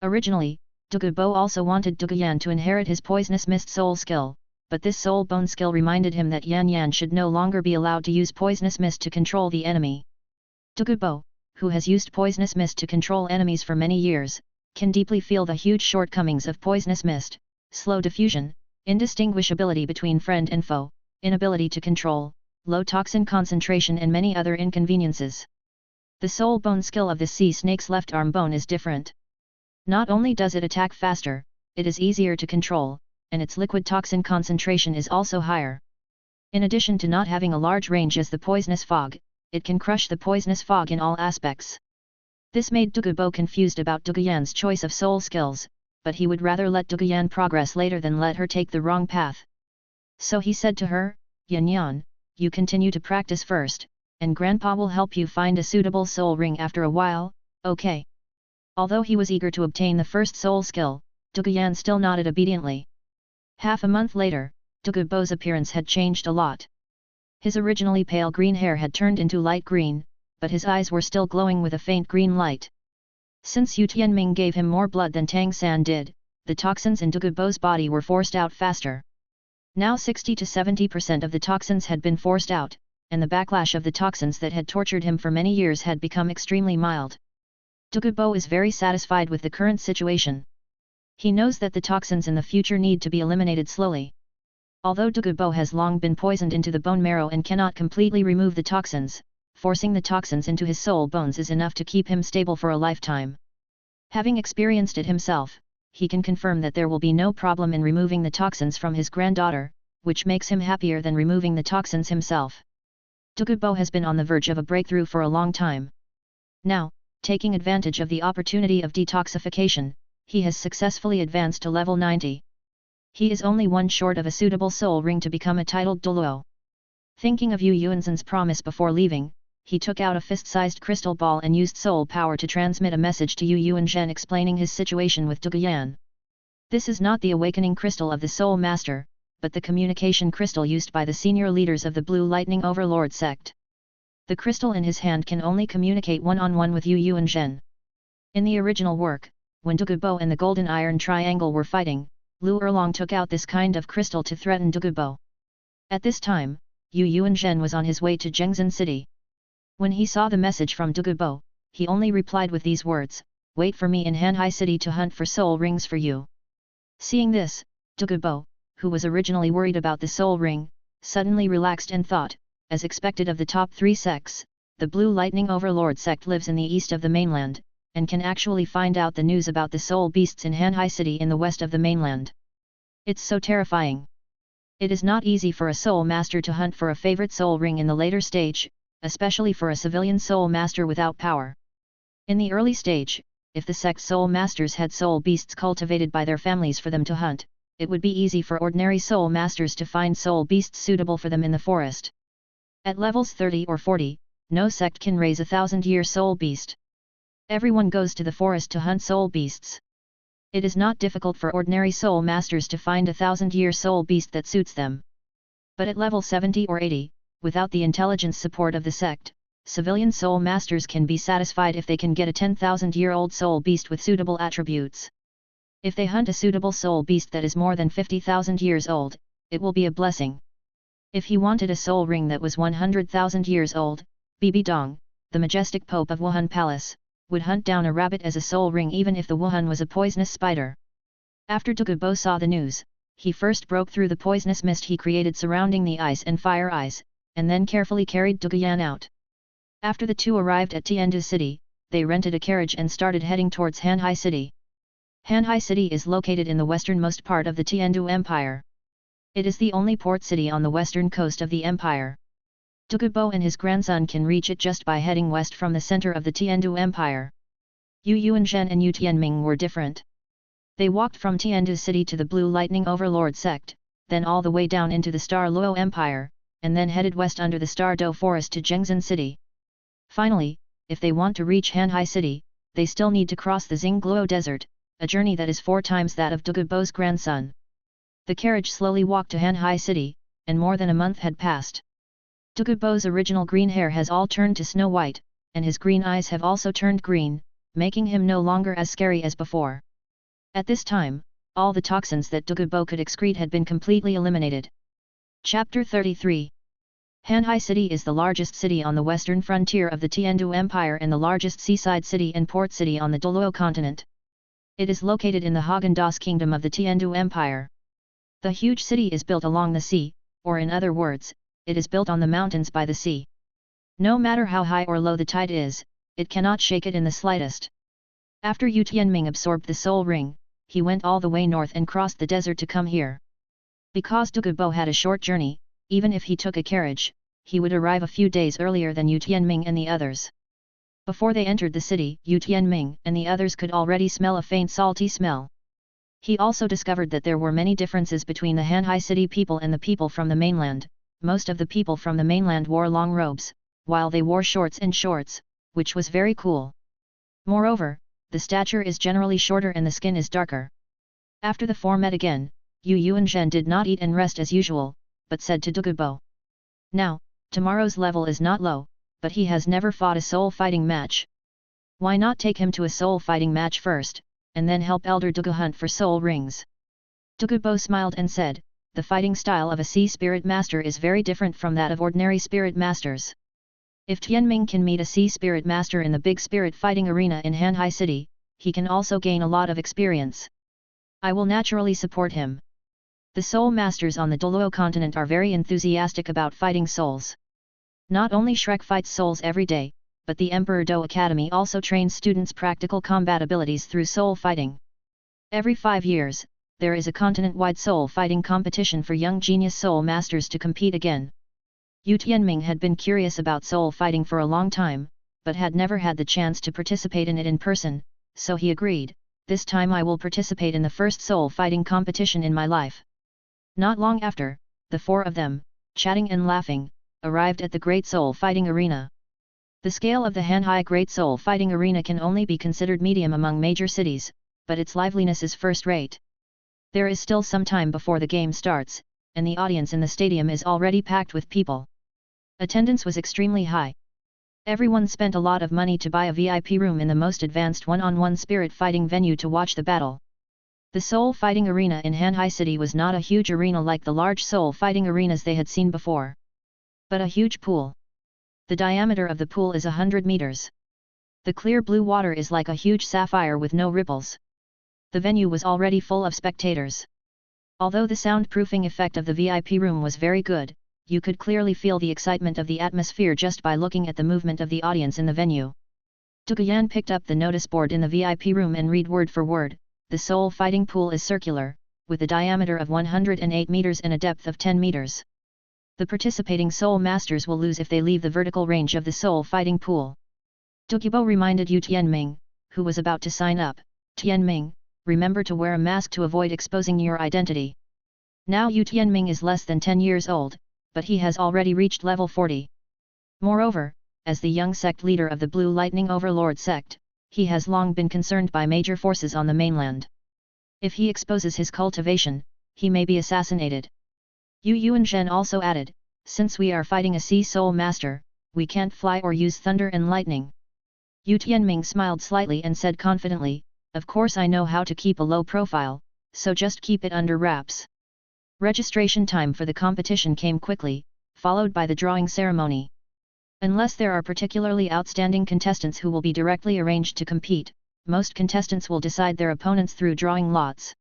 Originally, Dugubo also wanted Duguyan to inherit his poisonous mist soul skill, but this soul bone skill reminded him that Yan should no longer be allowed to use poisonous mist to control the enemy. Dugubo, who has used poisonous mist to control enemies for many years, can deeply feel the huge shortcomings of poisonous mist, slow diffusion, indistinguishability between friend and foe, inability to control, low toxin concentration and many other inconveniences. The soul bone skill of the sea snake's left arm bone is different. Not only does it attack faster, it is easier to control, and its liquid toxin concentration is also higher. In addition to not having a large range as the poisonous fog, it can crush the poisonous fog in all aspects. This made Dugubo confused about Duguyan's choice of soul skills, but he would rather let Duguyan progress later than let her take the wrong path. So he said to her, Yan, you continue to practice first, and Grandpa will help you find a suitable soul ring after a while, okay? Although he was eager to obtain the first soul skill, Duguyan still nodded obediently. Half a month later, Dugubo's appearance had changed a lot. His originally pale green hair had turned into light green, but his eyes were still glowing with a faint green light. Since Yu Tianming gave him more blood than Tang San did, the toxins in Dugubo's body were forced out faster. Now 60 to 70% of the toxins had been forced out, and the backlash of the toxins that had tortured him for many years had become extremely mild. Dugubo is very satisfied with the current situation. He knows that the toxins in the future need to be eliminated slowly. Although Douluo has long been poisoned into the bone marrow and cannot completely remove the toxins, forcing the toxins into his soul bones is enough to keep him stable for a lifetime. Having experienced it himself, he can confirm that there will be no problem in removing the toxins from his granddaughter, which makes him happier than removing the toxins himself. Douluo has been on the verge of a breakthrough for a long time. Now, taking advantage of the opportunity of detoxification, he has successfully advanced to level 90. He is only one short of a suitable soul ring to become a titled Douluo. Thinking of Yu Yuanzhen's promise before leaving, he took out a fist-sized crystal ball and used soul power to transmit a message to Yu Yuanzhen explaining his situation with Douluo. This is not the awakening crystal of the Soul Master, but the communication crystal used by the senior leaders of the Blue Lightning Overlord sect. The crystal in his hand can only communicate one-on-one with Yu Yuanzhen. In the original work, when Douluo and the Golden Iron Triangle were fighting, Lu Erlong took out this kind of crystal to threaten Douluo. At this time, Yu Yuanzhen was on his way to Zhengzhen City. When he saw the message from Douluo, he only replied with these words, "Wait for me in Hanhai City to hunt for soul rings for you." Seeing this, Douluo, who was originally worried about the soul ring, suddenly relaxed and thought, as expected of the top 3 sects, the Blue Lightning Overlord sect lives in the east of the mainland, and can actually find out the news about the soul beasts in Hanhai City in the west of the mainland. It's so terrifying. It is not easy for a soul master to hunt for a favorite soul ring in the later stage, especially for a civilian soul master without power. In the early stage, if the sect soul masters had soul beasts cultivated by their families for them to hunt, it would be easy for ordinary soul masters to find soul beasts suitable for them in the forest. At levels 30 or 40, no sect can raise a 1,000-year soul beast. Everyone goes to the forest to hunt soul beasts. It is not difficult for ordinary soul masters to find a 1,000-year soul beast that suits them. But at level 70 or 80, without the intelligence support of the sect, civilian soul masters can be satisfied if they can get a 10,000-year-old soul beast with suitable attributes. If they hunt a suitable soul beast that is more than 50,000 years old, it will be a blessing. If he wanted a soul ring that was 100,000 years old, Bibi Dong, the majestic Pope of Wuhan Palace, would hunt down a rabbit as a soul ring even if the Wuhan was a poisonous spider. After Douluo saw the news, he first broke through the poisonous mist he created surrounding the ice and fire eyes, and then carefully carried Douluo out. After the two arrived at Tiandu City, they rented a carriage and started heading towards Hanhai City. Hanhai City is located in the westernmost part of the Tiandu Empire. It is the only port city on the western coast of the empire. Douluo and his grandson can reach it just by heading west from the center of the Tiandu Empire. Yu Yuanzhen and Yu Tianming were different. They walked from Tiandu City to the Blue Lightning Overlord sect, then all the way down into the Star Luo Empire, and then headed west under the Star Do Forest to Zhengzhen City. Finally, if they want to reach Hanhai City, they still need to cross the Xingluo Desert, a journey that is 4 times that of Douluo's grandson. The carriage slowly walked to Hanhai City, and more than a month had passed. Douluo's original green hair has all turned to snow white, and his green eyes have also turned green, making him no longer as scary as before. At this time, all the toxins that Douluo could excrete had been completely eliminated. Chapter 33. Hanhai City is the largest city on the western frontier of the Tiandu Empire and the largest seaside city and port city on the Douluo continent. It is located in the Haagen-Dazs Kingdom of the Tiandu Empire. The huge city is built along the sea, or in other words, it is built on the mountains by the sea. No matter how high or low the tide is, it cannot shake it in the slightest. After Yu Tianming absorbed the soul ring, he went all the way north and crossed the desert to come here. Because Douluo had a short journey, even if he took a carriage, he would arrive a few days earlier than Yu Tianming and the others. Before they entered the city, Yu Tianming and the others could already smell a faint salty smell. He also discovered that there were many differences between the Hanhai City people and the people from the mainland. Most of the people from the mainland wore long robes, while they wore shorts, which was very cool. Moreover, the stature is generally shorter and the skin is darker. After the four met again, Yu Yuanzhen did not eat and rest as usual, but said to Douluo, "Now, tomorrow's level is not low, but he has never fought a soul fighting match. Why not take him to a soul fighting match first, and then help Elder Douluo hunt for soul rings?" Douluo smiled and said, "The fighting style of a sea spirit master is very different from that of ordinary spirit masters. If Tianming can meet a sea spirit master in the big spirit fighting arena in Hanhai City, he can also gain a lot of experience. I will naturally support him." The soul masters on the Douluo continent are very enthusiastic about fighting souls. Not only Shrek fights souls every day, but the Emperor Do Academy also trains students practical combat abilities through soul fighting. Every 5 years, there is a continent-wide soul fighting competition for young genius soul masters to compete again. Yu Tianming had been curious about soul fighting for a long time, but had never had the chance to participate in it in person, so he agreed, "This time I will participate in the first soul fighting competition in my life." Not long after, the four of them, chatting and laughing, arrived at the Great Soul Fighting Arena. The scale of the Hanhai Great Soul Fighting Arena can only be considered medium among major cities, but its liveliness is first-rate. There is still some time before the game starts, and the audience in the stadium is already packed with people. Attendance was extremely high. Everyone spent a lot of money to buy a VIP room in the most advanced one-on-one spirit fighting venue to watch the battle. The Soul Fighting Arena in Hanhai City was not a huge arena like the large soul fighting arenas they had seen before, but a huge pool. The diameter of the pool is 100 meters. The clear blue water is like a huge sapphire with no ripples. The venue was already full of spectators. Although the soundproofing effect of the VIP room was very good, you could clearly feel the excitement of the atmosphere just by looking at the movement of the audience in the venue. Tukayan picked up the notice board in the VIP room and read word for word, "The soul fighting pool is circular, with a diameter of 108 meters and a depth of 10 meters. The participating soul masters will lose if they leave the vertical range of the soul fighting pool." Tokibo reminded Yu Tianming, who was about to sign up, "Tianming, remember to wear a mask to avoid exposing your identity." Now Yu Tianming is less than 10 years old, but he has already reached level 40. Moreover, as the young sect leader of the Blue Lightning Overlord sect, he has long been concerned by major forces on the mainland. If he exposes his cultivation, he may be assassinated. Yu Yuanzhen also added, "Since we are fighting a sea soul master, we can't fly or use thunder and lightning." Yu Tianming smiled slightly and said confidently, "Of course I know how to keep a low profile, so just keep it under wraps." Registration time for the competition came quickly, followed by the drawing ceremony. Unless there are particularly outstanding contestants who will be directly arranged to compete, most contestants will decide their opponents through drawing lots.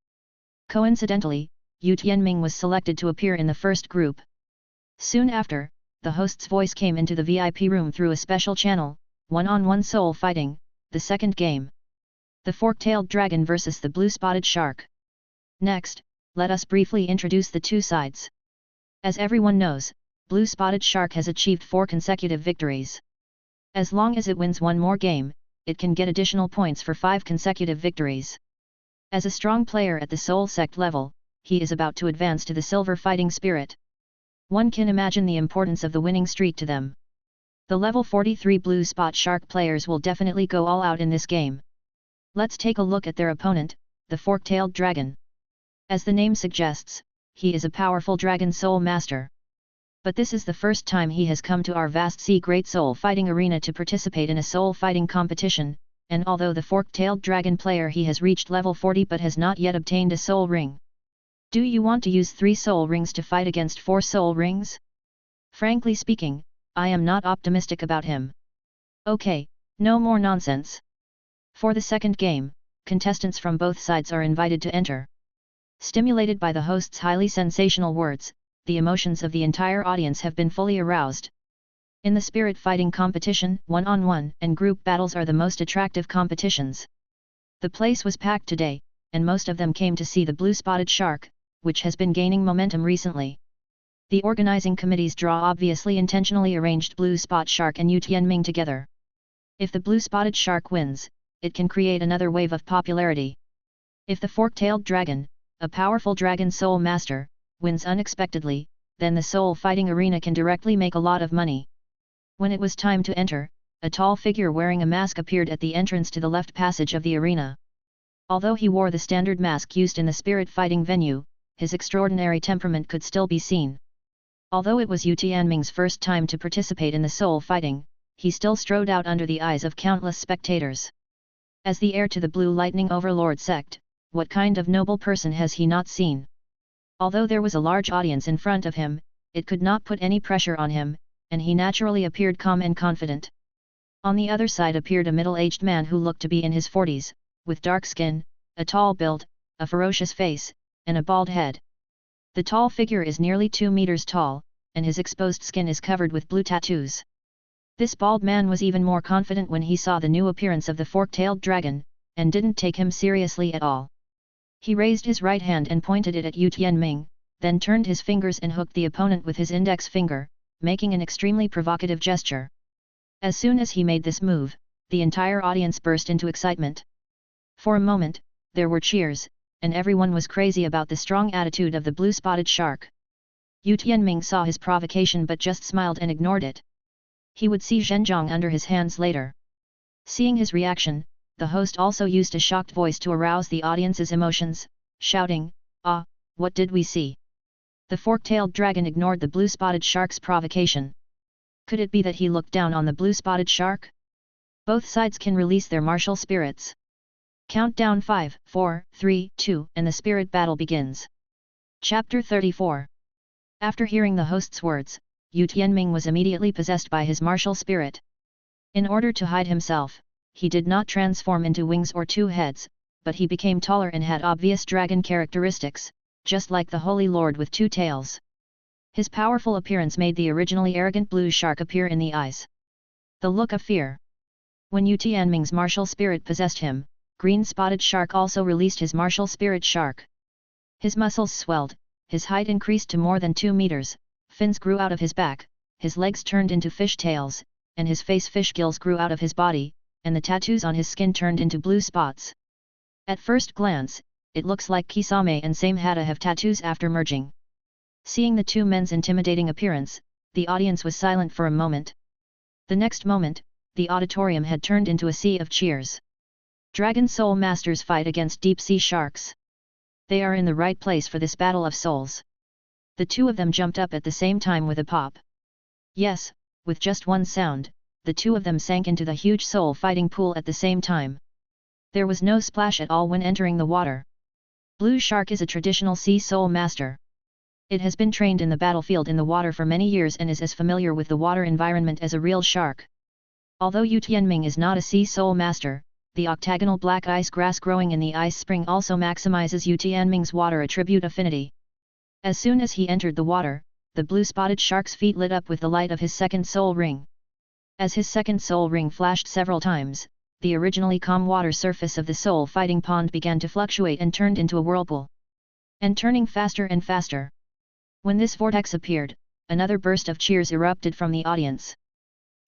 Coincidentally, Yu Tianming was selected to appear in the first group. Soon after, the host's voice came into the VIP room through a special channel, "One-on-one soul fighting, the second game. The fork-tailed dragon versus the blue-spotted shark. Next, let us briefly introduce the two sides. As everyone knows, blue-spotted shark has achieved 4 consecutive victories. As long as it wins one more game, it can get additional points for 5 consecutive victories. As a strong player at the soul sect level, he is about to advance to the silver fighting spirit. One can imagine the importance of the winning streak to them. The level 43 blue spot shark players will definitely go all out in this game. Let's take a look at their opponent, the fork-tailed dragon. As the name suggests, he is a powerful dragon soul master. But this is the first time he has come to our vast sea great soul fighting arena to participate in a soul fighting competition, and although the fork-tailed dragon player he has reached level 40 but has not yet obtained a soul ring. Do you want to use 3 soul rings to fight against 4 soul rings? Frankly speaking, I am not optimistic about him. Okay, no more nonsense. For the second game, contestants from both sides are invited to enter. Stimulated by the host's highly sensational words, the emotions of the entire audience have been fully aroused. In the spirit fighting competition, one-on-one and group battles are the most attractive competitions. The place was packed today, and most of them came to see the blue-spotted shark, which has been gaining momentum recently. The organizing committee's draw obviously intentionally arranged Blue Spot Shark and Yu Tianming together. If the blue-spotted shark wins, it can create another wave of popularity. If the fork-tailed dragon, a powerful dragon soul master, wins unexpectedly, then the soul fighting arena can directly make a lot of money. When it was time to enter, a tall figure wearing a mask appeared at the entrance to the left passage of the arena. Although he wore the standard mask used in the spirit fighting venue, his extraordinary temperament could still be seen. Although it was Yu Tianming's first time to participate in the soul fighting, he still strode out under the eyes of countless spectators. As the heir to the Blue Lightning Overlord sect, what kind of noble person has he not seen? Although there was a large audience in front of him, it could not put any pressure on him, and he naturally appeared calm and confident. On the other side appeared a middle-aged man who looked to be in his 40s, with dark skin, a tall build, a ferocious face, and a bald head. The tall figure is nearly 2 meters tall, and his exposed skin is covered with blue tattoos. This bald man was even more confident when he saw the new appearance of the fork-tailed dragon, and didn't take him seriously at all. He raised his right hand and pointed it at Yu Tianming, then turned his fingers and hooked the opponent with his index finger, making an extremely provocative gesture. As soon as he made this move, the entire audience burst into excitement. For a moment, there were cheers, and everyone was crazy about the strong attitude of the blue-spotted shark. Yu Tianming saw his provocation but just smiled and ignored it. He would see Zhenjiang under his hands later. Seeing his reaction, the host also used a shocked voice to arouse the audience's emotions, shouting, "Ah, what did we see?" The fork-tailed dragon ignored the blue-spotted shark's provocation. Could it be that he looked down on the blue-spotted shark? Both sides can release their martial spirits. Countdown 5, 4, 3, 2, and the spirit battle begins. Chapter 34. After hearing the host's words, Yu Tianming was immediately possessed by his martial spirit. In order to hide himself, he did not transform into wings or two heads, but he became taller and had obvious dragon characteristics, just like the Holy Lord with two tails. His powerful appearance made the originally arrogant blue shark appear in the eyes. The look of fear. When Yu Tianming's martial spirit possessed him, green-spotted shark also released his martial spirit shark. His muscles swelled, his height increased to more than 2 meters, fins grew out of his back, his legs turned into fish tails, and his face fish gills grew out of his body, and the tattoos on his skin turned into blue spots. At first glance, it looks like Kisame and Samehada have tattoos after merging. Seeing the two men's intimidating appearance, the audience was silent for a moment. The next moment, the auditorium had turned into a sea of cheers. Dragon Soul Masters fight against deep-sea sharks. They are in the right place for this battle of souls. The two of them jumped up at the same time with a pop. Yes, with just one sound, the two of them sank into the huge soul fighting pool at the same time. There was no splash at all when entering the water. Blue Shark is a traditional sea soul master. It has been trained in the battlefield in the water for many years and is as familiar with the water environment as a real shark. Although Yu Tianming is not a sea soul master, the octagonal black ice grass growing in the ice spring also maximizes Yu Tianming's water attribute affinity. As soon as he entered the water, the blue-spotted shark's feet lit up with the light of his second soul ring. As his second soul ring flashed several times, the originally calm water surface of the soul fighting pond began to fluctuate and turned into a whirlpool. And turning faster and faster. When this vortex appeared, another burst of cheers erupted from the audience.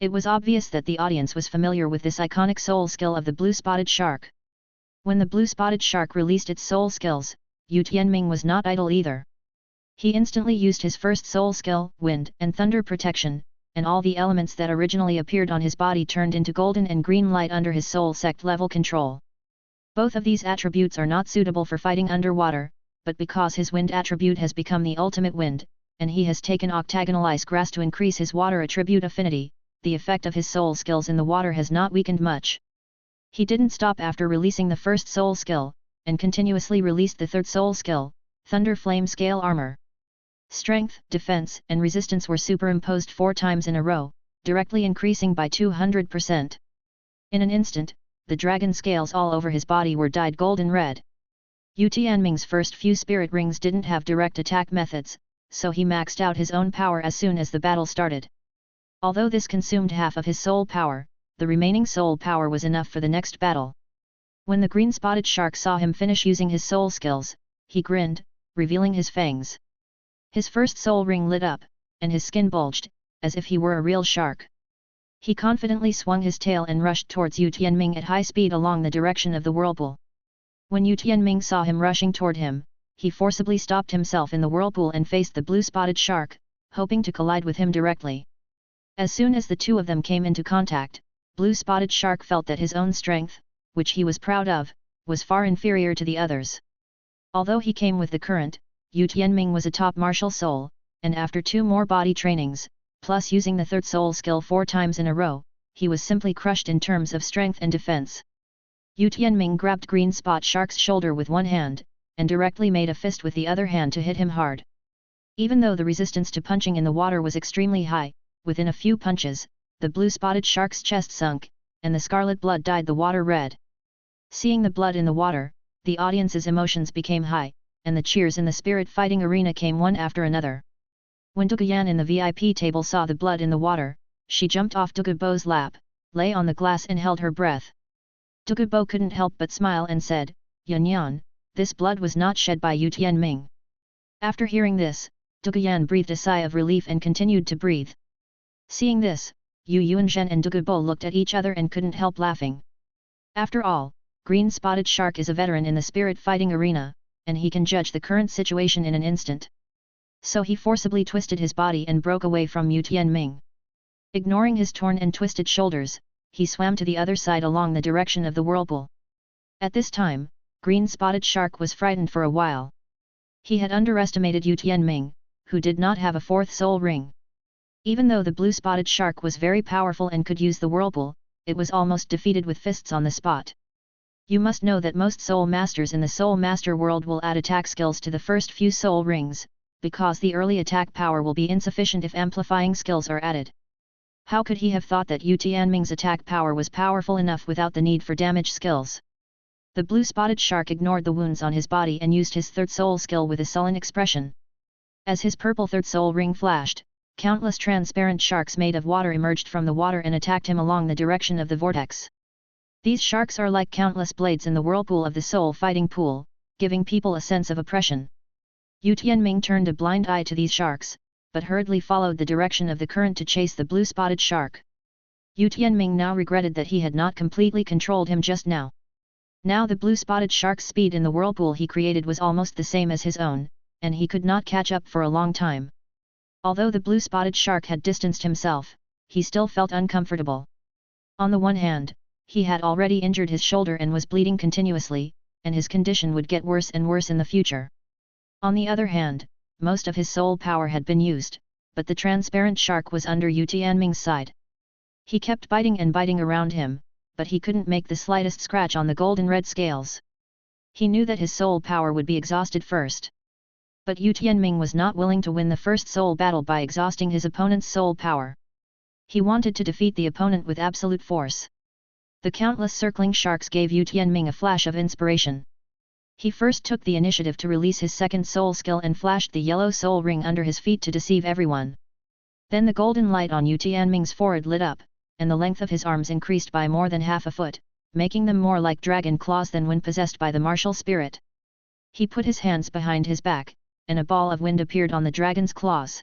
It was obvious that the audience was familiar with this iconic soul skill of the blue-spotted shark. When the blue-spotted shark released its soul skills, Yu Tianming was not idle either. He instantly used his first soul skill, wind and thunder protection, and all the elements that originally appeared on his body turned into golden and green light under his soul sect level control. Both of these attributes are not suitable for fighting underwater, but because his wind attribute has become the ultimate wind, and he has taken octagonal ice grass to increase his water attribute affinity, the effect of his soul skills in the water has not weakened much. He didn't stop after releasing the first soul skill, and continuously released the third soul skill, Thunder Flame Scale Armor. Strength, defense, and resistance were superimposed 4 times in a row, directly increasing by 200%. In an instant, the dragon scales all over his body were dyed golden red. Yu Tianming's first few spirit rings didn't have direct attack methods, so he maxed out his own power as soon as the battle started. Although this consumed half of his soul power, the remaining soul power was enough for the next battle. When the green-spotted shark saw him finish using his soul skills, he grinned, revealing his fangs. His first soul ring lit up, and his skin bulged, as if he were a real shark. He confidently swung his tail and rushed towards Yu Tianming at high speed along the direction of the whirlpool. When Yu Tianming saw him rushing toward him, he forcibly stopped himself in the whirlpool and faced the blue-spotted shark, hoping to collide with him directly. As soon as the two of them came into contact, blue-spotted shark felt that his own strength, which he was proud of, was far inferior to the others. Although he came with the current, Yu Tianming was a top martial soul, and after 2 more body trainings, plus using the third soul skill 4 times in a row, he was simply crushed in terms of strength and defense. Yu Tianming grabbed Green Spot Shark's shoulder with one hand, and directly made a fist with the other hand to hit him hard. Even though the resistance to punching in the water was extremely high, within a few punches, the blue-spotted shark's chest sunk, and the scarlet blood dyed the water red. Seeing the blood in the water, the audience's emotions became high, and the cheers in the spirit fighting arena came one after another. When Douluo in the VIP table saw the blood in the water, she jumped off Douluo's lap, lay on the glass and held her breath. Douluo couldn't help but smile and said, "Yan, this blood was not shed by Yu Tianming." After hearing this, Douluo breathed a sigh of relief and continued to breathe. Seeing this, Yu Yuanzhen and Douluo looked at each other and couldn't help laughing. After all, Green Spotted Shark is a veteran in the spirit fighting arena, and he can judge the current situation in an instant. So he forcibly twisted his body and broke away from Yu Tianming. Ignoring his torn and twisted shoulders, he swam to the other side along the direction of the whirlpool. At this time, Green Spotted Shark was frightened for a while. He had underestimated Yu Tianming, who did not have a fourth soul ring. Even though the Blue Spotted Shark was very powerful and could use the whirlpool, it was almost defeated with fists on the spot. You must know that most soul masters in the Soul Master world will add attack skills to the first few soul rings, because the early attack power will be insufficient if amplifying skills are added. How could he have thought that Yu Tianming's attack power was powerful enough without the need for damage skills? The Blue Spotted Shark ignored the wounds on his body and used his third soul skill with a sullen expression. As his purple third soul ring flashed, countless transparent sharks made of water emerged from the water and attacked him along the direction of the vortex. These sharks are like countless blades in the whirlpool of the soul fighting pool, giving people a sense of oppression. Yu Tianming turned a blind eye to these sharks, but hurriedly followed the direction of the current to chase the Blue Spotted Shark. Yu Tianming now regretted that he had not completely controlled him just now. Now the Blue Spotted Shark's speed in the whirlpool he created was almost the same as his own, and he could not catch up for a long time. Although the Blue Spotted Shark had distanced himself, he still felt uncomfortable. On the one hand, he had already injured his shoulder and was bleeding continuously, and his condition would get worse and worse in the future. On the other hand, most of his soul power had been used, but the transparent shark was under Yu Tianming's side. He kept biting and biting around him, but he couldn't make the slightest scratch on the golden red scales. He knew that his soul power would be exhausted first. But Yu Tianming was not willing to win the first soul battle by exhausting his opponent's soul power. He wanted to defeat the opponent with absolute force. The countless circling sharks gave Yu Tianming a flash of inspiration. He first took the initiative to release his second soul skill and flashed the yellow soul ring under his feet to deceive everyone. Then the golden light on Yu Tianming's forehead lit up, and the length of his arms increased by more than half a foot, making them more like dragon claws than when possessed by the martial spirit. He put his hands behind his back, and a ball of wind appeared on the dragon's claws.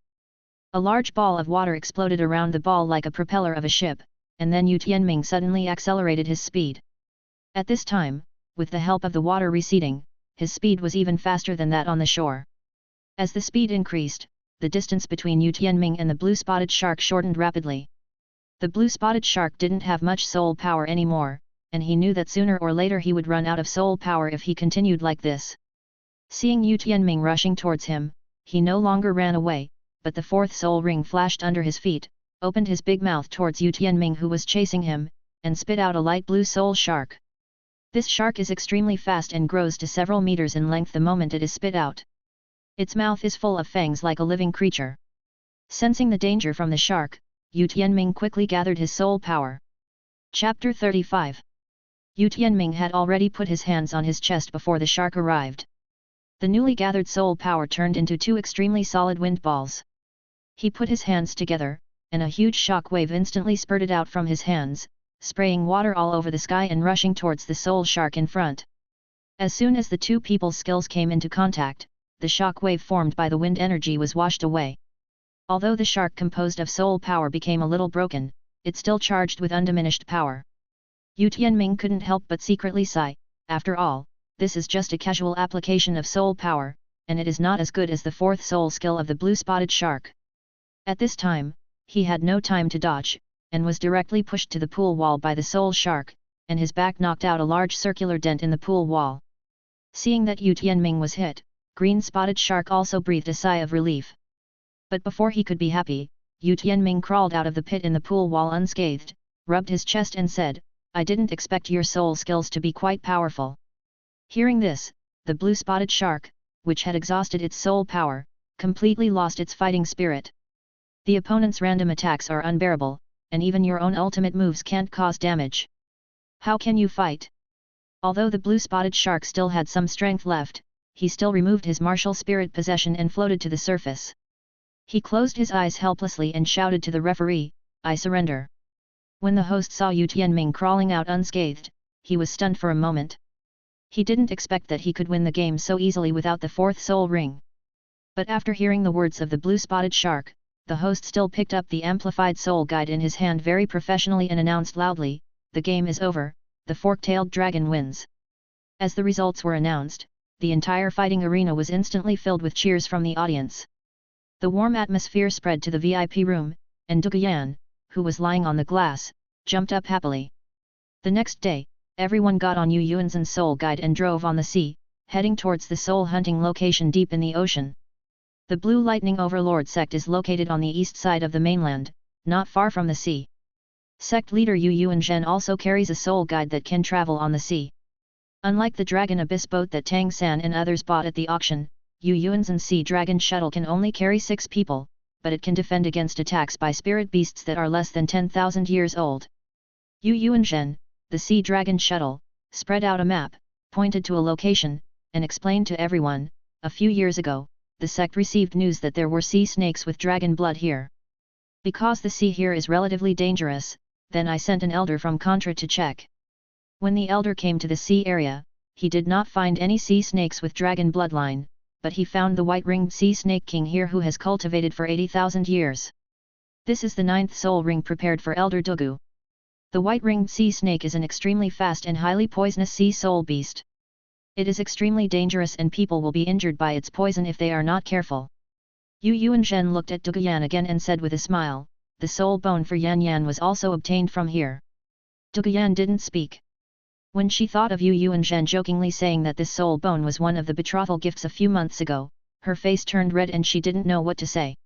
A large ball of water exploded around the ball like a propeller of a ship, and then Yu Tianming suddenly accelerated his speed. At this time, with the help of the water receding, his speed was even faster than that on the shore. As the speed increased, the distance between Yu Tianming and the Blue Spotted Shark shortened rapidly. The Blue Spotted Shark didn't have much soul power anymore, and he knew that sooner or later he would run out of soul power if he continued like this. Seeing Yu Tianming rushing towards him, he no longer ran away, but the fourth soul ring flashed under his feet, opened his big mouth towards Yu Tianming who was chasing him, and spit out a light blue soul shark. This shark is extremely fast and grows to several meters in length the moment it is spit out. Its mouth is full of fangs like a living creature. Sensing the danger from the shark, Yu Tianming quickly gathered his soul power. Chapter 35. Yu Tianming had already put his hands on his chest before the shark arrived. The newly gathered soul power turned into two extremely solid wind balls. He put his hands together, and a huge shock wave instantly spurted out from his hands, spraying water all over the sky and rushing towards the soul shark in front. As soon as the two people's skills came into contact, the shock wave formed by the wind energy was washed away. Although the shark composed of soul power became a little broken, it still charged with undiminished power. Yu Tianming couldn't help but secretly sigh. After all, this is just a casual application of soul power, and it is not as good as the fourth soul skill of the Blue Spotted Shark. At this time, he had no time to dodge, and was directly pushed to the pool wall by the soul shark, and his back knocked out a large circular dent in the pool wall. Seeing that Yu Tianming was hit, Green Spotted Shark also breathed a sigh of relief. But before he could be happy, Yu Tianming crawled out of the pit in the pool wall unscathed, rubbed his chest and said, "I didn't expect your soul skills to be quite powerful." Hearing this, the Blue Spotted Shark, which had exhausted its soul power, completely lost its fighting spirit. The opponent's random attacks are unbearable, and even your own ultimate moves can't cause damage. How can you fight? Although the Blue Spotted Shark still had some strength left, he still removed his martial spirit possession and floated to the surface. He closed his eyes helplessly and shouted to the referee, "I surrender." When the host saw Yu Tianming crawling out unscathed, he was stunned for a moment. He didn't expect that he could win the game so easily without the fourth soul ring. But after hearing the words of the blue-spotted shark, the host still picked up the amplified soul guide in his hand very professionally and announced loudly, "The game is over, the fork-tailed dragon wins." As the results were announced, the entire fighting arena was instantly filled with cheers from the audience. The warm atmosphere spread to the VIP room, and Duguyan, who was lying on the glass, jumped up happily. The next day, everyone got on Yu Yuanzhen's soul guide and drove on the sea, heading towards the soul hunting location deep in the ocean. The Blue Lightning Overlord sect is located on the east side of the mainland, not far from the sea. Sect leader Yu Yuanzhen also carries a soul guide that can travel on the sea. Unlike the Dragon Abyss boat that Tang San and others bought at the auction, Yu Yuanzhen's Sea Dragon shuttle can only carry 6 people, but it can defend against attacks by spirit beasts that are less than 10,000 years old. Yu Yuanzhen, the Sea Dragon shuttle, spread out a map, pointed to a location, and explained to everyone, "A few years ago, the sect received news that there were sea snakes with dragon blood here. Because the sea here is relatively dangerous, then I sent an elder from Contra to check. When the elder came to the sea area, he did not find any sea snakes with dragon bloodline, but he found the white-ringed sea snake king here who has cultivated for 80,000 years. This is the 9th soul ring prepared for Elder Dugu. The white-ringed sea snake is an extremely fast and highly poisonous sea soul beast. It is extremely dangerous and people will be injured by its poison if they are not careful." Yu Yuanzhen looked at Duguyan again and said with a smile, "The soul bone for Yan Yan was also obtained from here." Duguyan didn't speak. When she thought of Yu Yuanzhen jokingly saying that this soul bone was one of the betrothal gifts a few months ago, her face turned red and she didn't know what to say.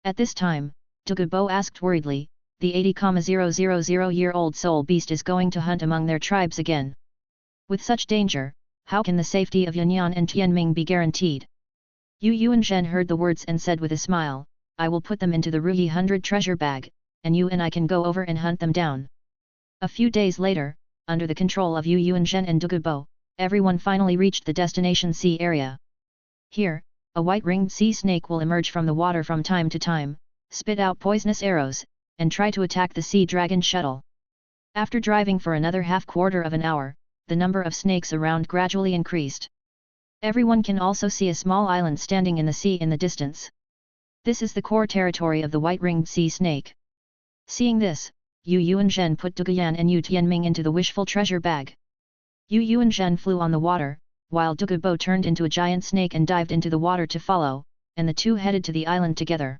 At this time, Dugubo asked worriedly, "The 80,000-year-old soul beast is going to hunt among their tribes again. With such danger, how can the safety of Yanyan and Tianming be guaranteed?" Yu Yuanzhen heard the words and said with a smile, "I will put them into the Ruyi 100 treasure bag, and you and I can go over and hunt them down." A few days later, under the control of Yu Yuanzhen and Dugubo, everyone finally reached the destination sea area. Here, a white-ringed sea snake will emerge from the water from time to time, spit out poisonous arrows, and try to attack the sea dragon shuttle. After driving for another half-quarter of an hour, the number of snakes around gradually increased. Everyone can also see a small island standing in the sea in the distance. This is the core territory of the white-ringed sea snake. Seeing this, Yu Yuanzhen put Duguyan and Yu Tianming into the wishful treasure bag. Yu Yuanzhen flew on the water, while Dugubo turned into a giant snake and dived into the water to follow, and the two headed to the island together.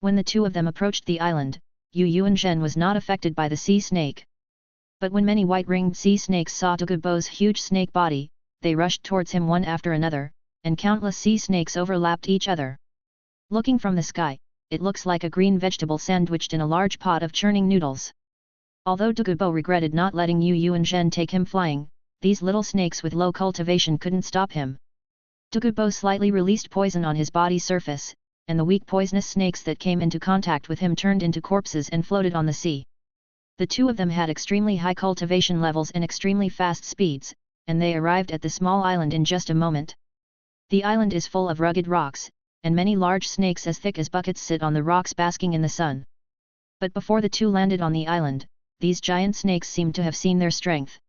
When the two of them approached the island, Yu Yuanzhen was not affected by the sea snake. But when many white-ringed sea snakes saw Dugubo's huge snake body, they rushed towards him one after another, and countless sea snakes overlapped each other. Looking from the sky, it looks like a green vegetable sandwiched in a large pot of churning noodles. Although Dugubo regretted not letting Yu Yuanzhen take him flying, these little snakes with low cultivation couldn't stop him. Dugubo slightly released poison on his body surface, and the weak poisonous snakes that came into contact with him turned into corpses and floated on the sea. The two of them had extremely high cultivation levels and extremely fast speeds, and they arrived at the small island in just a moment. The island is full of rugged rocks, and many large snakes as thick as buckets sit on the rocks basking in the sun. But before the two landed on the island, these giant snakes seemed to have seen their strength.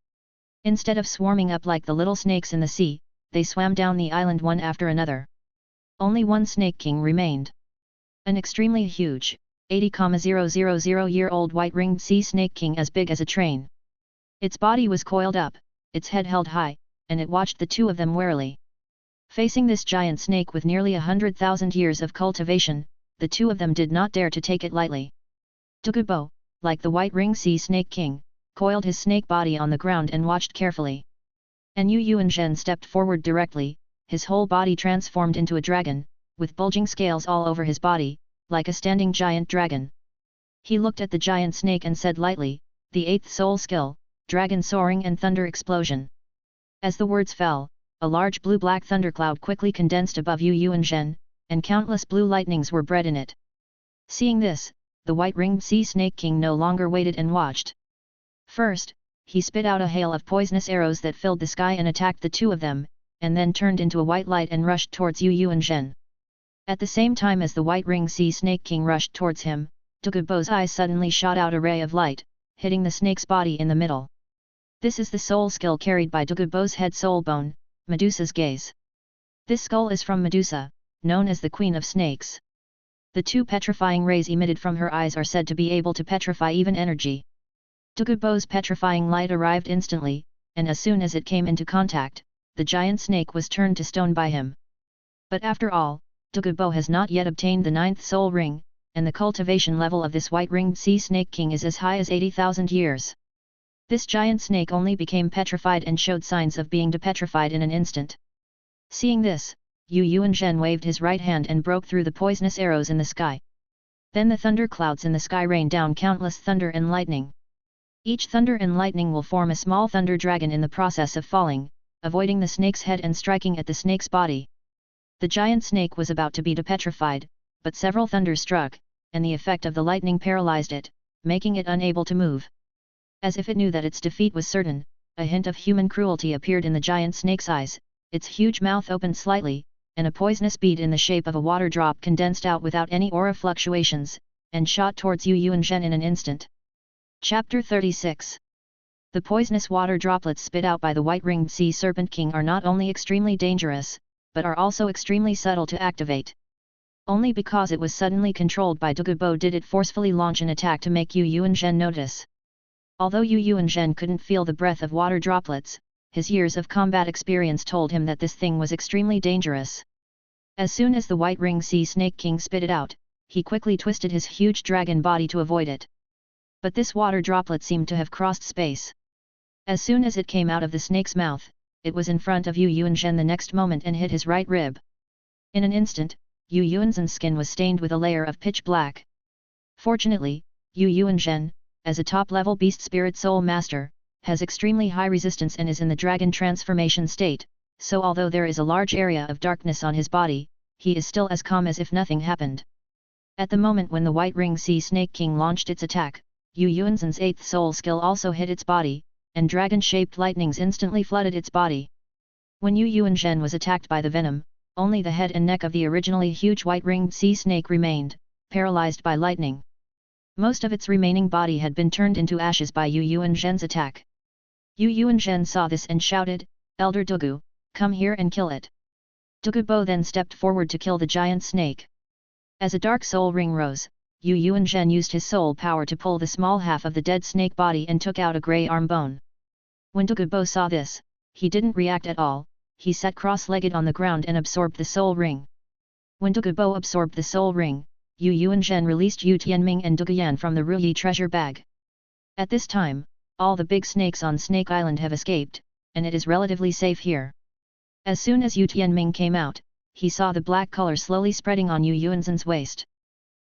Instead of swarming up like the little snakes in the sea, they swam down the island one after another. Only one snake king remained. An extremely huge, 80,000-year-old white-ringed sea snake king as big as a train. Its body was coiled up, its head held high, and it watched the two of them warily. Facing this giant snake with nearly 100,000 years of cultivation, the two of them did not dare to take it lightly. Dugubo, like the white-ringed sea snake king, coiled his snake body on the ground and watched carefully. And Yu Yuanzhen stepped forward directly, his whole body transformed into a dragon, with bulging scales all over his body, like a standing giant dragon. He looked at the giant snake and said lightly, "The 8th soul skill, dragon soaring and thunder explosion." As the words fell, a large blue-black thundercloud quickly condensed above Yu Yuanzhen, and countless blue lightnings were bred in it. Seeing this, the white-ringed sea snake king no longer waited and watched. First, he spit out a hail of poisonous arrows that filled the sky and attacked the two of them, and then turned into a white light and rushed towards Yu and Zhen. At the same time as the white ring sea snake king rushed towards him, Douluo's eyes suddenly shot out a ray of light, hitting the snake's body in the middle. This is the soul skill carried by Douluo's head soul bone, Medusa's gaze. This skull is from Medusa, known as the Queen of Snakes. The two petrifying rays emitted from her eyes are said to be able to petrify even energy. Douluo's petrifying light arrived instantly, and as soon as it came into contact, the giant snake was turned to stone by him. But after all, Douluo has not yet obtained the 9th soul ring, and the cultivation level of this white-ringed sea snake king is as high as 80,000 years. This giant snake only became petrified and showed signs of being depetrified in an instant. Seeing this, Yu and Zhen waved his right hand and broke through the poisonous arrows in the sky. Then the thunder clouds in the sky rained down countless thunder and lightning. Each thunder and lightning will form a small thunder dragon in the process of falling, avoiding the snake's head and striking at the snake's body. The giant snake was about to be depetrified, but several thunders struck, and the effect of the lightning paralyzed it, making it unable to move. As if it knew that its defeat was certain, a hint of human cruelty appeared in the giant snake's eyes, its huge mouth opened slightly, and a poisonous bead in the shape of a water drop condensed out without any aura fluctuations, and shot towards Yu and Zhen in an instant. Chapter 36. The poisonous water droplets spit out by the white-ringed sea serpent king are not only extremely dangerous, but are also extremely subtle to activate. Only because it was suddenly controlled by Douluo did it forcefully launch an attack to make Yu and Zhen notice. Although Yu and Zhen couldn't feel the breath of water droplets, his years of combat experience told him that this thing was extremely dangerous. As soon as the white-ringed sea snake king spit it out, he quickly twisted his huge dragon body to avoid it. But this water droplet seemed to have crossed space. As soon as it came out of the snake's mouth, it was in front of Yu and Zhen the next moment and hit his right rib. In an instant, Yu and Zhen's skin was stained with a layer of pitch black. Fortunately, Yu and Zhen, as a top-level beast spirit soul master, has extremely high resistance and is in the dragon transformation state, so although there is a large area of darkness on his body, he is still as calm as if nothing happened. At the moment when the white-ringed sea snake king launched its attack, Yu and Zhen's 8th soul skill also hit its body, and dragon-shaped lightnings instantly flooded its body. When Yu and Zhen was attacked by the venom, only the head and neck of the originally huge white-ringed sea snake remained, paralyzed by lightning. Most of its remaining body had been turned into ashes by Yu and Zhen's attack. Yu and Zhen saw this and shouted, "Elder Douluo, come here and kill it." Douluo then stepped forward to kill the giant snake. As a dark soul ring rose, Yu and Zhen used his soul power to pull the small half of the dead snake body and took out a grey arm bone. When Douluo saw this, he didn't react at all, he sat cross-legged on the ground and absorbed the soul ring. When Douluo absorbed the soul ring, Yu and Zhen released Yu Tianming and Douyan from the Ruyi treasure bag. At this time, all the big snakes on Snake Island have escaped, and it is relatively safe here. As soon as Yu Tianming came out, he saw the black color slowly spreading on Yu and Zhen's waist.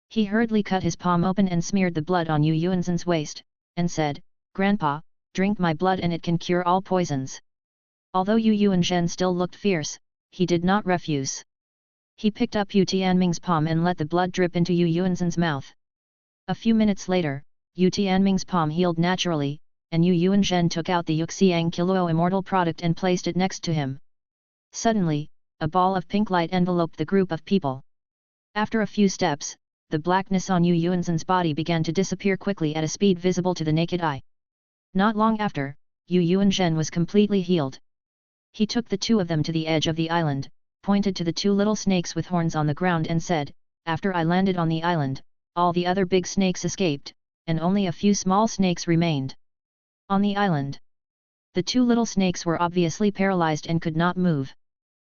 He hurriedly cut his palm open and smeared the blood on Yu and Zhen's waist, and said, "Grandpa, drink my blood and it can cure all poisons." Although Yu and Zhen still looked fierce, he did not refuse. He picked up Yu Tianming's palm and let the blood drip into Yu and Zhen's mouth. A few minutes later, Yu Tianming's palm healed naturally, and Yu and Zhen took out the Yuxiang Kiluo immortal product and placed it next to him. Suddenly, a ball of pink light enveloped the group of people. After a few steps, the blackness on Yu and Zhen's body began to disappear quickly at a speed visible to the naked eye. Not long after, Yu and Zhen was completely healed. He took the two of them to the edge of the island, pointed to the two little snakes with horns on the ground and said, "After I landed on the island, all the other big snakes escaped, and only a few small snakes remained." On the island, the two little snakes were obviously paralyzed and could not move.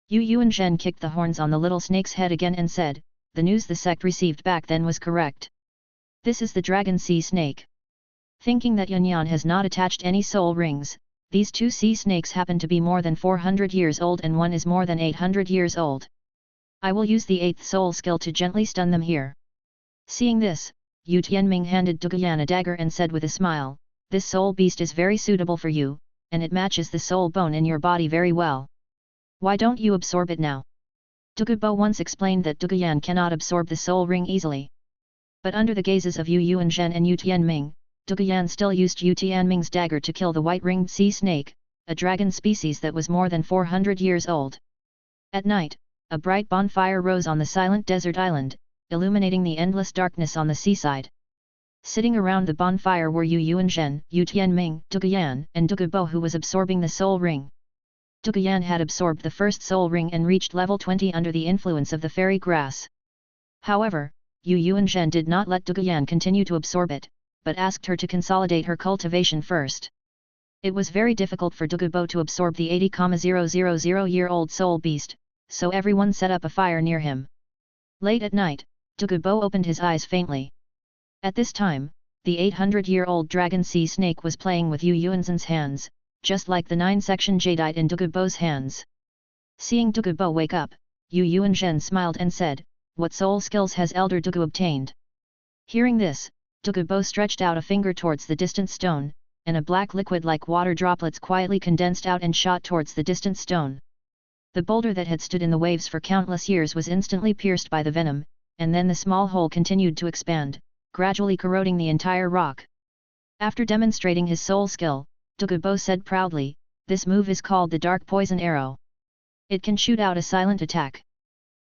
Yu and Zhen kicked the horns on the little snake's head again and said, "The news the sect received back then was correct. This is the dragon sea snake." Thinking that Yanyan has not attached any soul rings, these two sea snakes happen to be more than 400 years old and one is more than 800 years old. I will use the 8th soul skill to gently stun them here. Seeing this, Yu Tianming handed Douyan a dagger and said with a smile, "This soul beast is very suitable for you, and it matches the soul bone in your body very well. Why don't you absorb it now?" Douluo once explained that Douyan cannot absorb the soul ring easily. But under the gazes of Yu and Zhen and Yu Tianming, Douyan still used Yu Tianming's dagger to kill the white-ringed sea snake, a dragon species that was more than 400 years old. At night, a bright bonfire rose on the silent desert island, illuminating the endless darkness on the seaside. Sitting around the bonfire were Yu Yuanzhen, Yu Tianming, Duguyan, and Dugubo, who was absorbing the soul ring. Duguyan had absorbed the first soul ring and reached level 20 under the influence of the fairy grass. However, Yu Yuanzhen did not let Duguyan continue to absorb it, but asked her to consolidate her cultivation first. It was very difficult for Dugubo to absorb the 80,000-year-old soul beast, so everyone set up a fire near him. Late at night, Dugubo opened his eyes faintly. At this time, the 800-year-old dragon sea snake was playing with Yu Yuanzhen's hands, just like the 9-section jadeite in Dugubo's hands. Seeing Dugubo wake up, Yu Yuanzhen smiled and said, "What soul skills has Elder Dugu obtained?" Hearing this, Dugubo stretched out a finger towards the distant stone, and a black liquid like water droplets quietly condensed out and shot towards the distant stone. The boulder that had stood in the waves for countless years was instantly pierced by the venom, and then the small hole continued to expand, gradually corroding the entire rock. After demonstrating his soul skill, Dugubo said proudly, "This move is called the Dark Poison Arrow. It can shoot out a silent attack.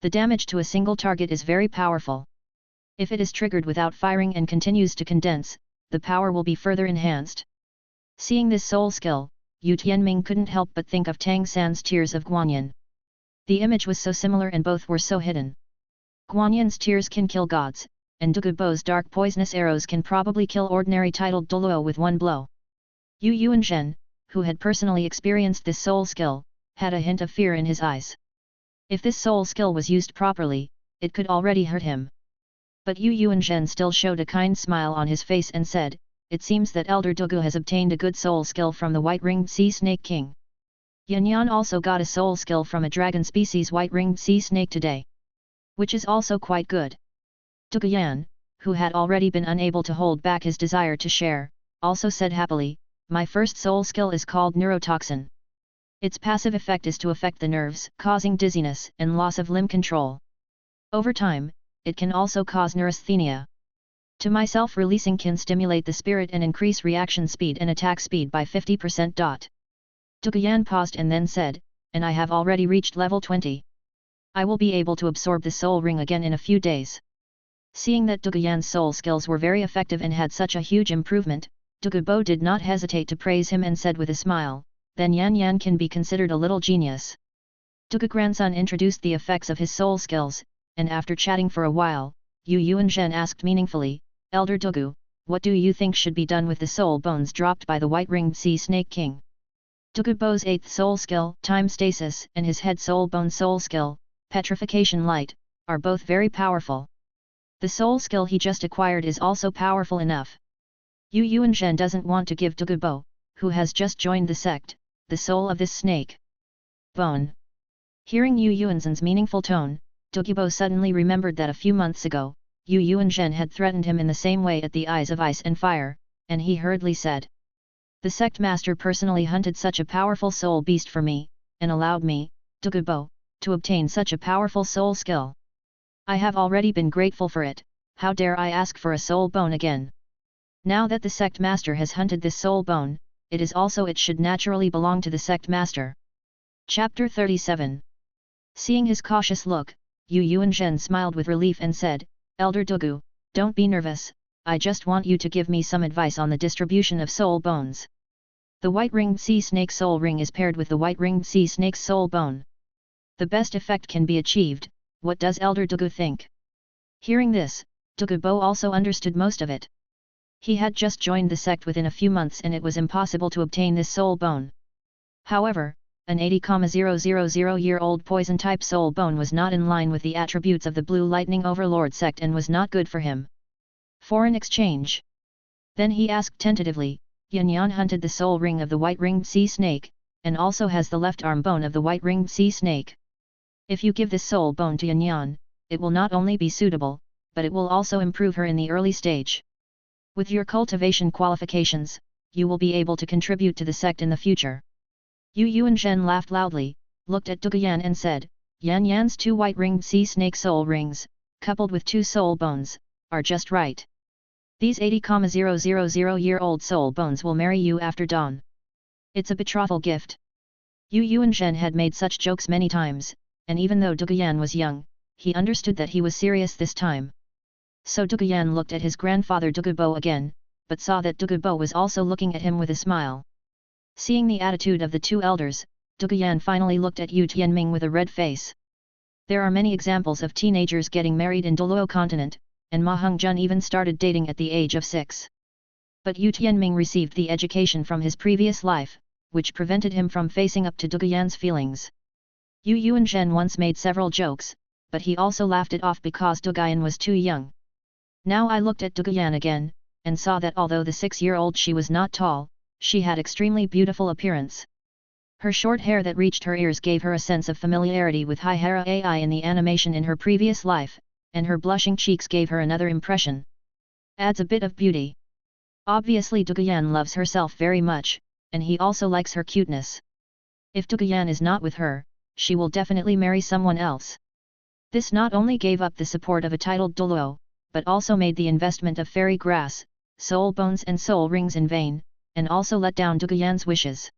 The damage to a single target is very powerful. If it is triggered without firing and continues to condense, the power will be further enhanced." Seeing this soul skill, Yu Tianming couldn't help but think of Tang San's Tears of Guanyin. The image was so similar and both were so hidden. Guanyin's tears can kill gods, and Dugubo's dark poisonous arrows can probably kill ordinary titled Douluo with one blow. Yu Yuanzhen, who had personally experienced this soul skill, had a hint of fear in his eyes. If this soul skill was used properly, it could already hurt him. But Yu Yuanzhen still showed a kind smile on his face and said, "It seems that Elder Dugu has obtained a good soul skill from the white-ringed sea snake king. Yanyan also got a soul skill from a dragon species white-ringed sea snake today, which is also quite good." Duguyan, who had already been unable to hold back his desire to share, also said happily, "My first soul skill is called neurotoxin. Its passive effect is to affect the nerves, causing dizziness and loss of limb control. Over time, it can also cause neurasthenia. To myself, releasing can stimulate the spirit and increase reaction speed and attack speed by 50%. Duguyan paused and then said, "And I have already reached level 20. I will be able to absorb the soul ring again in a few days." Seeing that Duguyan's soul skills were very effective and had such a huge improvement, Dugubo did not hesitate to praise him and said with a smile, "Then Yan Yan can be considered a little genius." Dugu grandson introduced the effects of his soul skills, and after chatting for a while, Yu Yuanzhen asked meaningfully, "Elder Dugu, what do you think should be done with the soul bones dropped by the white-ringed sea snake king?" Dugubo's 8th soul skill, time stasis, and his head soul bone soul skill, petrification light, are both very powerful. The soul skill he just acquired is also powerful enough. Yu Yuanzhen doesn't want to give Dugubo, who has just joined the sect, the soul of this snake bone. Hearing Yu Yuanzhen's meaningful tone, Dugubo suddenly remembered that a few months ago, Yu Yuanzhen had threatened him in the same way at the Eyes of Ice and Fire, and he hurriedly said, "The sect master personally hunted such a powerful soul beast for me, and allowed me, Dugubo, to obtain such a powerful soul skill. I have already been grateful for it, how dare I ask for a soul bone again? Now that the sect master has hunted this soul bone, it should naturally belong to the sect master." Chapter 37. Seeing his cautious look, Yu Yuanzhen smiled with relief and said, "Elder Dugu, don't be nervous, I just want you to give me some advice on the distribution of soul bones. The white-ringed sea snake soul ring is paired with the white-ringed sea snake's soul bone. The best effect can be achieved. What does Elder Dugu think?" Hearing this, Dugubo also understood most of it. He had just joined the sect within a few months and it was impossible to obtain this soul bone. However, an 80,000-year-old poison-type soul bone was not in line with the attributes of the Blue Lightning Overlord sect and was not good for him. Foreign exchange. Then he asked tentatively, "Yan Yan hunted the soul ring of the white-ringed sea snake, and also has the left arm bone of the white-ringed sea snake. If you give this soul bone to Yan Yan, it will not only be suitable, but it will also improve her in the early stage. With your cultivation qualifications, you will be able to contribute to the sect in the future." Yu Yuanzhen laughed loudly, looked at Duguyan and said, "Yan Yan's 2 white-ringed sea snake soul rings, coupled with 2 soul bones, are just right. These 80,000-year-old soul bones will marry you after dawn." It's a betrothal gift. Yu Yuanzhen had made such jokes many times, and even though Duguyan was young, he understood that he was serious this time. So Duguyan looked at his grandfather Dugubo again, but saw that Dugubo was also looking at him with a smile. Seeing the attitude of the two elders, Duguyan finally looked at Yu Tianming with a red face. There are many examples of teenagers getting married in Douluo continent, and Ma Hongjun even started dating at the age of 6. But Yu Tianming received the education from his previous life, which prevented him from facing up to Duguyan's feelings. Yu Yuanzhen once made several jokes, but he also laughed it off because Duguyan was too young. Now I looked at Duguyan again, and saw that although the 6-year-old she was not tall, she had extremely beautiful appearance. Her short hair that reached her ears gave her a sense of familiarity with Haihara Ai in the animation in her previous life, and her blushing cheeks gave her another impression. Adds a bit of beauty. Obviously Duguyan loves herself very much, and he also likes her cuteness. If Duguyan is not with her, she will definitely marry someone else. This not only gave up the support of a titled Douluo, but also made the investment of fairy grass, soul bones and soul rings in vain, and also let down Duguyan's wishes.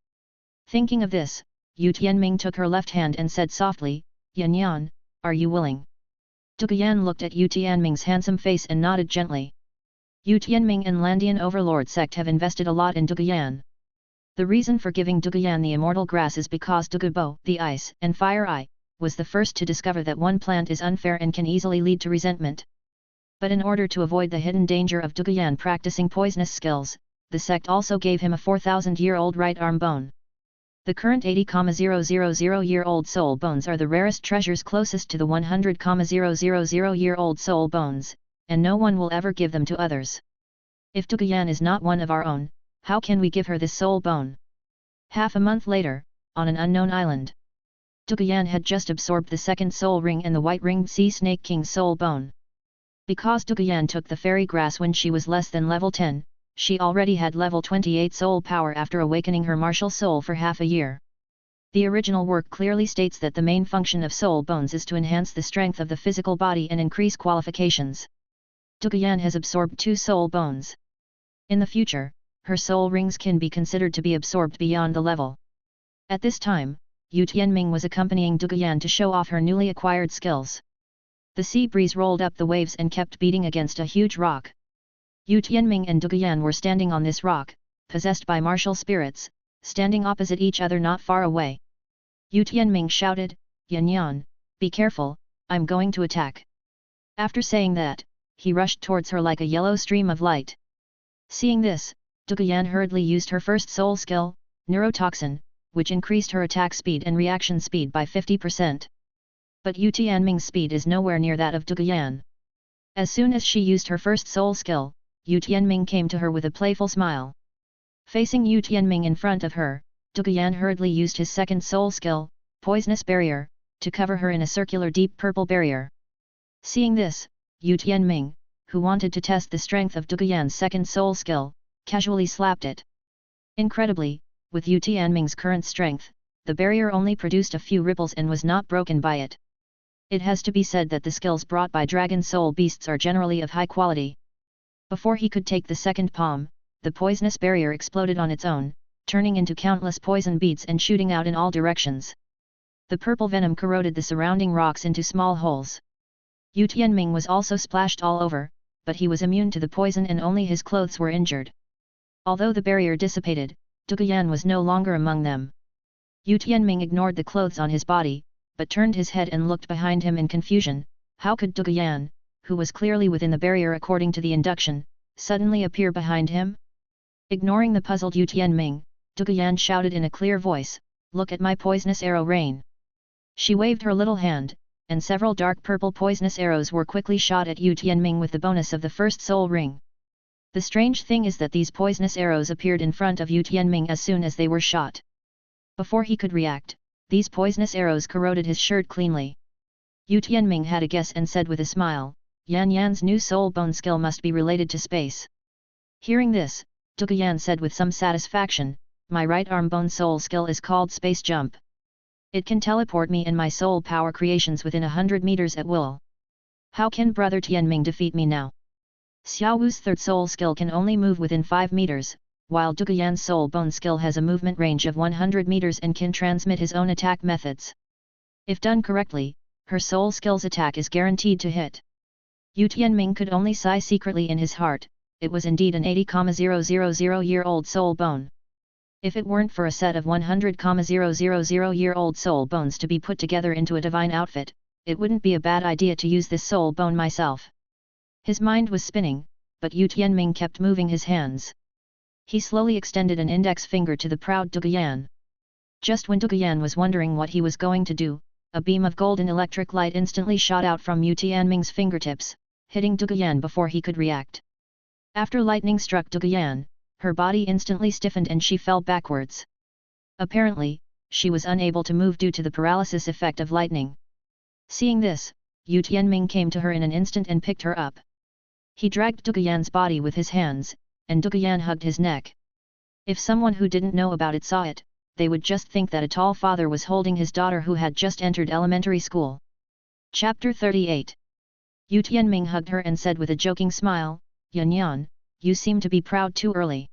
Thinking of this, Yu Tianming took her left hand and said softly, "Yan Yan, are you willing?" Duguyan looked at Yu Tianming's handsome face and nodded gently. Yu Tianming and Landian Overlord sect have invested a lot in Duguyan. The reason for giving Duguyan the immortal grass is because Dugubo, the ice and fire eye, was the first to discover that one plant is unfair and can easily lead to resentment. But in order to avoid the hidden danger of Duguyan practicing poisonous skills, the sect also gave him a 4,000-year-old right arm bone. The current 80,000-year-old soul bones are the rarest treasures closest to the 100,000-year-old soul bones, and no one will ever give them to others. If Duguyan is not one of our own, how can we give her this soul bone? Half a month later, on an unknown island, Duguyan had just absorbed the second soul ring and the white-ringed sea snake king's soul bone. Because Duguyan took the fairy grass when she was less than level 10, she already had level 28 soul power after awakening her martial soul for half a year. The original work clearly states that the main function of soul bones is to enhance the strength of the physical body and increase qualifications. Duguyan has absorbed 2 soul bones. In the future, her soul rings can be considered to be absorbed beyond the level. At this time, Yu Tianming was accompanying Duguyan to show off her newly acquired skills. The sea breeze rolled up the waves and kept beating against a huge rock. Yu Tianming and Duguyan were standing on this rock, possessed by martial spirits, standing opposite each other not far away. Yu Tianming shouted, "Yan Yan, be careful, I'm going to attack." After saying that, he rushed towards her like a yellow stream of light. Seeing this, Duguyan hurriedly used her first soul skill, Neurotoxin, which increased her attack speed and reaction speed by 50%. But Yu Tianming's speed is nowhere near that of Duguyan. As soon as she used her first soul skill, Yu Tianming came to her with a playful smile. Facing Yu Tianming in front of her, Duguyan hurriedly used his second soul skill, Poisonous Barrier, to cover her in a circular deep purple barrier. Seeing this, Yu Tianming, who wanted to test the strength of Duguyan's second soul skill, casually slapped it. Incredibly, with Yu Tianming's current strength, the barrier only produced a few ripples and was not broken by it. It has to be said that the skills brought by dragon soul beasts are generally of high quality. Before he could take the second palm, the poisonous barrier exploded on its own, turning into countless poison beads and shooting out in all directions. The purple venom corroded the surrounding rocks into small holes. Yu Tianming was also splashed all over, but he was immune to the poison and only his clothes were injured. Although the barrier dissipated, Duguyan was no longer among them. Yu Tianming ignored the clothes on his body, but turned his head and looked behind him in confusion. How could Duguyan, who was clearly within the barrier according to the induction, suddenly appear behind him? Ignoring the puzzled Yu Tianming, Duguyan shouted in a clear voice, "Look at my poisonous arrow rain." She waved her little hand, and several dark purple poisonous arrows were quickly shot at Yu Tianming with the bonus of the first soul ring. The strange thing is that these poisonous arrows appeared in front of Yu Tianming as soon as they were shot. Before he could react, these poisonous arrows corroded his shirt cleanly. Yu Tianming had a guess and said with a smile, "Yan Yan's new soul bone skill must be related to space." Hearing this, Duguyan said with some satisfaction, "My right arm bone soul skill is called Space Jump. It can teleport me and my soul power creations within 100 meters at will. How can brother Tianming defeat me now? Xiao Wu's third soul skill can only move within 5 meters, while Duguyan's soul bone skill has a movement range of 100 meters and can transmit his own attack methods. If done correctly, her soul skill's attack is guaranteed to hit. Yu Tianming could only sigh secretly in his heart, it was indeed an 80,000-year-old soul bone. If it weren't for a set of 100,000-year-old soul bones to be put together into a divine outfit, it wouldn't be a bad idea to use this soul bone myself. His mind was spinning, but Yu Tianming kept moving his hands. He slowly extended an index finger to the proud Duguyan. Just when Duguyan was wondering what he was going to do, a beam of golden electric light instantly shot out from Yu Tianming's fingertips, hitting Duguyan before he could react. After lightning struck Duguyan, her body instantly stiffened and she fell backwards. Apparently, she was unable to move due to the paralysis effect of lightning. Seeing this, Yu Tianming came to her in an instant and picked her up. He dragged Duguyan's body with his hands, and Duguyan hugged his neck. If someone who didn't know about it saw it, they would just think that a tall father was holding his daughter who had just entered elementary school. Chapter 38. Yu Tianming hugged her and said with a joking smile, "Yan Yan, you seem to be proud too early."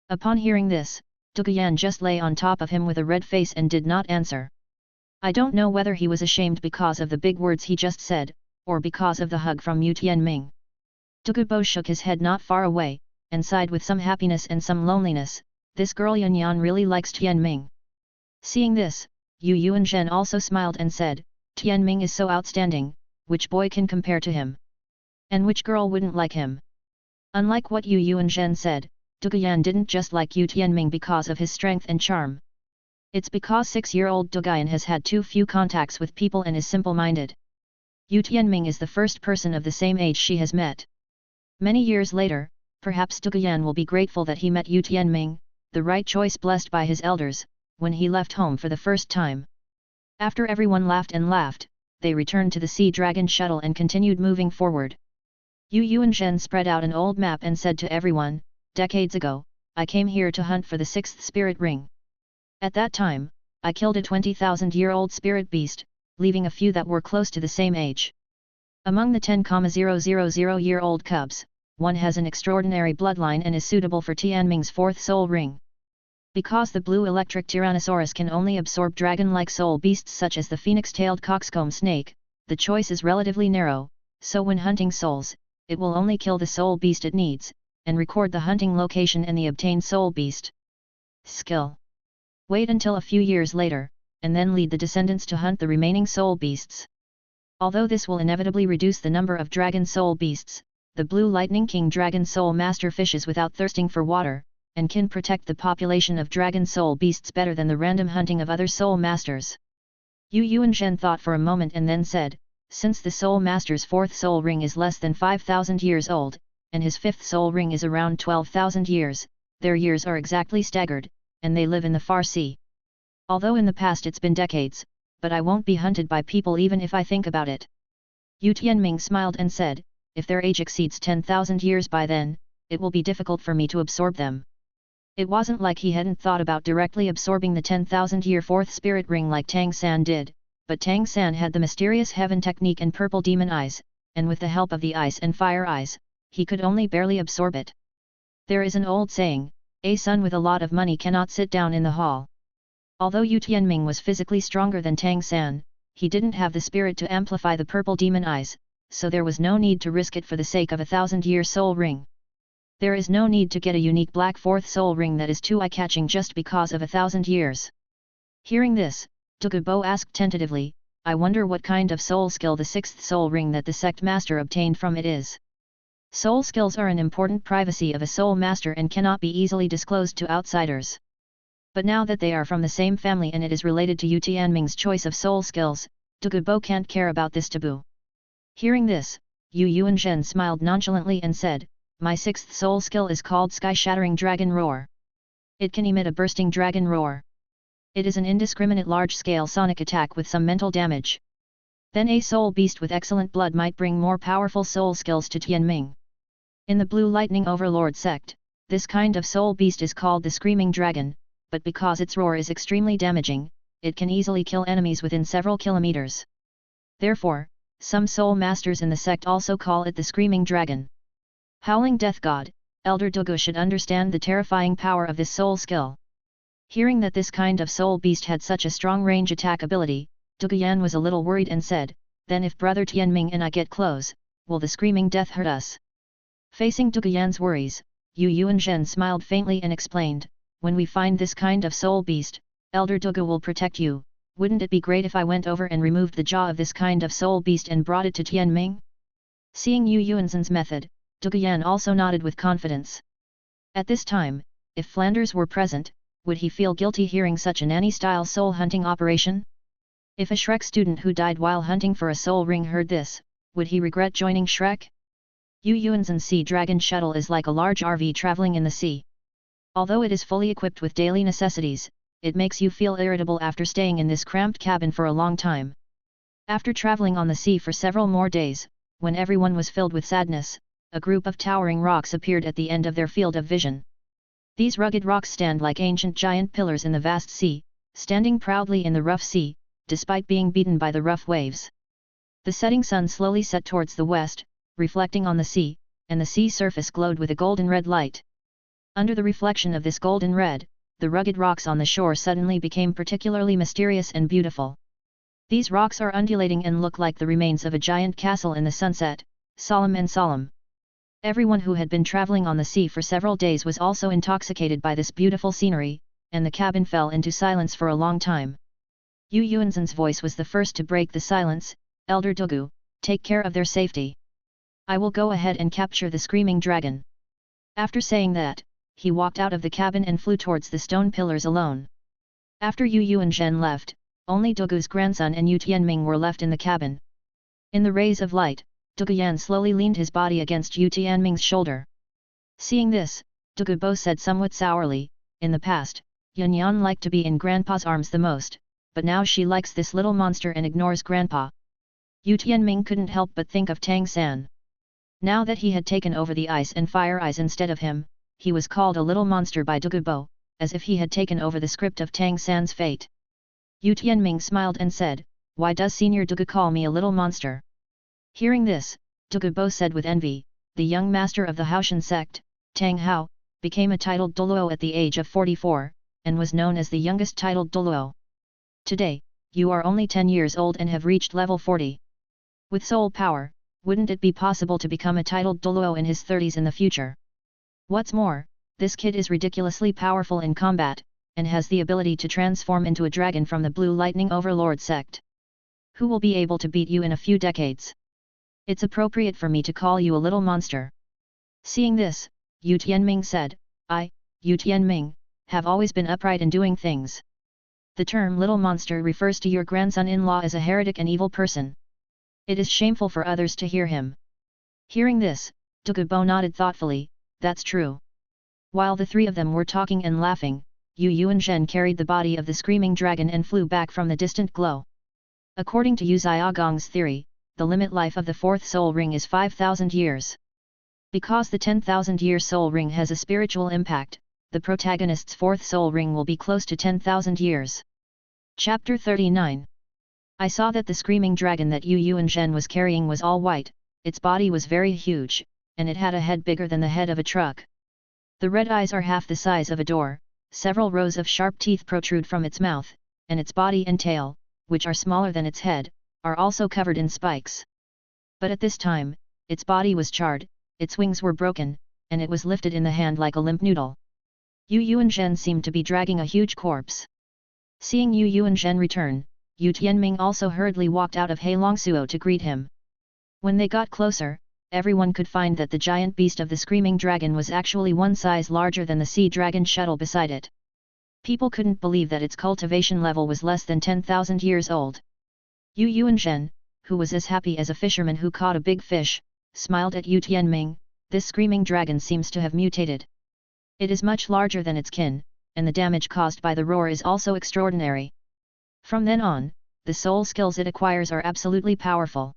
Upon hearing this, Duguyan just lay on top of him with a red face and did not answer. I don't know whether he was ashamed because of the big words he just said, or because of the hug from Yu Tianming. Dugubo shook his head not far away, and sighed with some happiness and some loneliness. This girl Yan Yan really likes Tianming. Seeing this, Yu Yuanzhen also smiled and said, "Tianming is so outstanding, which boy can compare to him? And which girl wouldn't like him?" Unlike what Yu Yuanzhen said, Duguyan didn't just like Yu Tianming because of his strength and charm. It's because 6-year-old Duguyan has had too few contacts with people and is simple-minded. Yu Tianming is the first person of the same age she has met. Many years later, perhaps Duguyan will be grateful that he met Yu Tianming, the right choice blessed by his elders, when he left home for the first time. After everyone laughed and laughed, they returned to the Sea Dragon shuttle and continued moving forward. Yu Yuanzhen spread out an old map and said to everyone, "Decades ago, I came here to hunt for the 6th spirit ring. At that time, I killed a 20,000-year-old spirit beast, leaving a few that were close to the same age. Among the 10,000-year-old cubs, one has an extraordinary bloodline and is suitable for Tianming's 4th soul ring. Because the blue electric Tyrannosaurus can only absorb dragon-like soul beasts such as the phoenix-tailed coxcomb snake, the choice is relatively narrow, so when hunting souls, it will only kill the soul beast it needs, and record the hunting location and the obtained soul beast. Skill. Wait until a few years later, and then lead the descendants to hunt the remaining soul beasts. Although this will inevitably reduce the number of dragon soul beasts, the Blue Lightning King Dragon Soul Master fishes without thirsting for water, and can protect the population of dragon soul beasts better than the random hunting of other soul masters." Yu Yuanzhen thought for a moment and then said, "Since the soul master's 4th soul ring is less than 5,000 years old, and his 5th soul ring is around 12,000 years, their years are exactly staggered, and they live in the far sea. Although in the past it's been decades, but I won't be hunted by people even if I think about it." Yu Tianming smiled and said, "If their age exceeds 10,000 years by then, it will be difficult for me to absorb them." It wasn't like he hadn't thought about directly absorbing the 10,000-year 4th spirit ring like Tang San did, but Tang San had the mysterious heaven technique and purple demon eyes, and with the help of the ice and fire eyes, he could only barely absorb it. There is an old saying, "A son with a lot of money cannot sit down in the hall." Although Yu Tianming was physically stronger than Tang San, he didn't have the spirit to amplify the purple demon eyes, so there was no need to risk it for the sake of a 1,000-year soul ring. There is no need to get a unique black 4th soul ring that is too eye-catching just because of 1,000 years. Hearing this, Dugubo asked tentatively, "I wonder what kind of soul skill the 6th soul ring that the sect master obtained from it is." Soul skills are an important privacy of a soul master and cannot be easily disclosed to outsiders. But now that they are from the same family and it is related to Yu Tianming's choice of soul skills, Dugubo can't care about this taboo. Hearing this, Yu Yuanzhen smiled nonchalantly and said, "My 6th soul skill is called Sky-Shattering Dragon Roar. It can emit a bursting dragon roar. It is an indiscriminate large-scale sonic attack with some mental damage. Then a soul beast with excellent blood might bring more powerful soul skills to Tianming. In the Blue Lightning Overlord sect, this kind of soul beast is called the Screaming Dragon, but because its roar is extremely damaging, it can easily kill enemies within several kilometers. Therefore, some soul masters in the sect also call it the Screaming Dragon. Howling Death God, Elder Douluo should understand the terrifying power of this soul skill. Hearing that this kind of soul beast had such a strong range attack ability, Douluo Yan was a little worried and said, "Then if Brother Tianming and I get close, will the screaming death hurt us?" Facing Douluo Yan's worries, Yu Yuanzhen smiled faintly and explained, "When we find this kind of soul beast, Elder Douluo will protect you. Wouldn't it be great if I went over and removed the jaw of this kind of soul beast and brought it to Tianming?" Seeing Yu Yuanzhen's method, Douluo Yan also nodded with confidence. At this time, if Flanders were present, would he feel guilty hearing such an Annie-style soul hunting operation? If a Shrek student who died while hunting for a soul ring heard this, would he regret joining Shrek? Yu Yuanzhen's sea dragon shuttle is like a large RV traveling in the sea. Although it is fully equipped with daily necessities, it makes you feel irritable after staying in this cramped cabin for a long time. After traveling on the sea for several more days, when everyone was filled with sadness, a group of towering rocks appeared at the end of their field of vision. These rugged rocks stand like ancient giant pillars in the vast sea, standing proudly in the rough sea, despite being beaten by the rough waves. The setting sun slowly set towards the west, reflecting on the sea, and the sea surface glowed with a golden red light. Under the reflection of this golden red, the rugged rocks on the shore suddenly became particularly mysterious and beautiful. These rocks are undulating and look like the remains of a giant castle in the sunset, solemn and solemn. Everyone who had been traveling on the sea for several days was also intoxicated by this beautiful scenery, and the cabin fell into silence for a long time. Yu Yuanzhen's voice was the first to break the silence, "Elder Douluo, take care of their safety. I will go ahead and capture the screaming dragon." After saying that, he walked out of the cabin and flew towards the stone pillars alone. After Yu Yuanzhen left, only Douluo's grandson and Yu Tianming were left in the cabin. In the rays of light, Douluo Yan slowly leaned his body against Yu Tianming's shoulder. Seeing this, Douluo said somewhat sourly, "In the past, Yan Yan liked to be in Grandpa's arms the most, but now she likes this little monster and ignores Grandpa." Yu Tianming couldn't help but think of Tang San. Now that he had taken over the ice and fire eyes instead of him, he was called a little monster by Douluo, as if he had taken over the script of Tang San's fate. Yu Tianming smiled and said, "Why does Senior Douluo call me a little monster?" Hearing this, Douluo said with envy, "The young master of the Haoshan sect, Tang Hao, became a titled Douluo at the age of 44, and was known as the youngest titled Douluo. Today, you are only 10 years old and have reached level 40. With soul power, wouldn't it be possible to become a titled Douluo in his 30s in the future? What's more, this kid is ridiculously powerful in combat, and has the ability to transform into a dragon from the Blue Lightning Overlord sect. Who will be able to beat you in a few decades? It's appropriate for me to call you a little monster." Seeing this, Yu Tianming said, "I, Yu Tianming, have always been upright in doing things. The term little monster refers to your grandson-in-law as a heretic and evil person. It is shameful for others to hear him." Hearing this, Douluo nodded thoughtfully, "That's true." While the three of them were talking and laughing, Yu Yuanzhen carried the body of the screaming dragon and flew back from the distant glow. According to Yu Xiaogong's theory, the limit life of the fourth soul ring is 5,000 years. Because the 10,000-year soul ring has a spiritual impact, the protagonist's fourth soul ring will be close to 10,000 years. Chapter 39. I saw that the screaming dragon that Yu Yuanzhen was carrying was all white, its body was very huge, and it had a head bigger than the head of a truck. The red eyes are half the size of a door, several rows of sharp teeth protrude from its mouth, and its body and tail, which are smaller than its head, are also covered in spikes. But at this time, its body was charred, its wings were broken, and it was lifted in the hand like a limp noodle. Yu Yuanzhen seemed to be dragging a huge corpse. Seeing Yu Yuanzhen return, Yu Tianming also hurriedly walked out of Heilongsuo to greet him. When they got closer, everyone could find that the giant beast of the screaming dragon was actually one size larger than the sea dragon shuttle beside it. People couldn't believe that its cultivation level was less than 10,000 years old. Yu Yuanzhen, who was as happy as a fisherman who caught a big fish, smiled at Yu Tianming. "This screaming dragon seems to have mutated. It is much larger than its kin, and the damage caused by the roar is also extraordinary. From then on, the soul skills it acquires are absolutely powerful."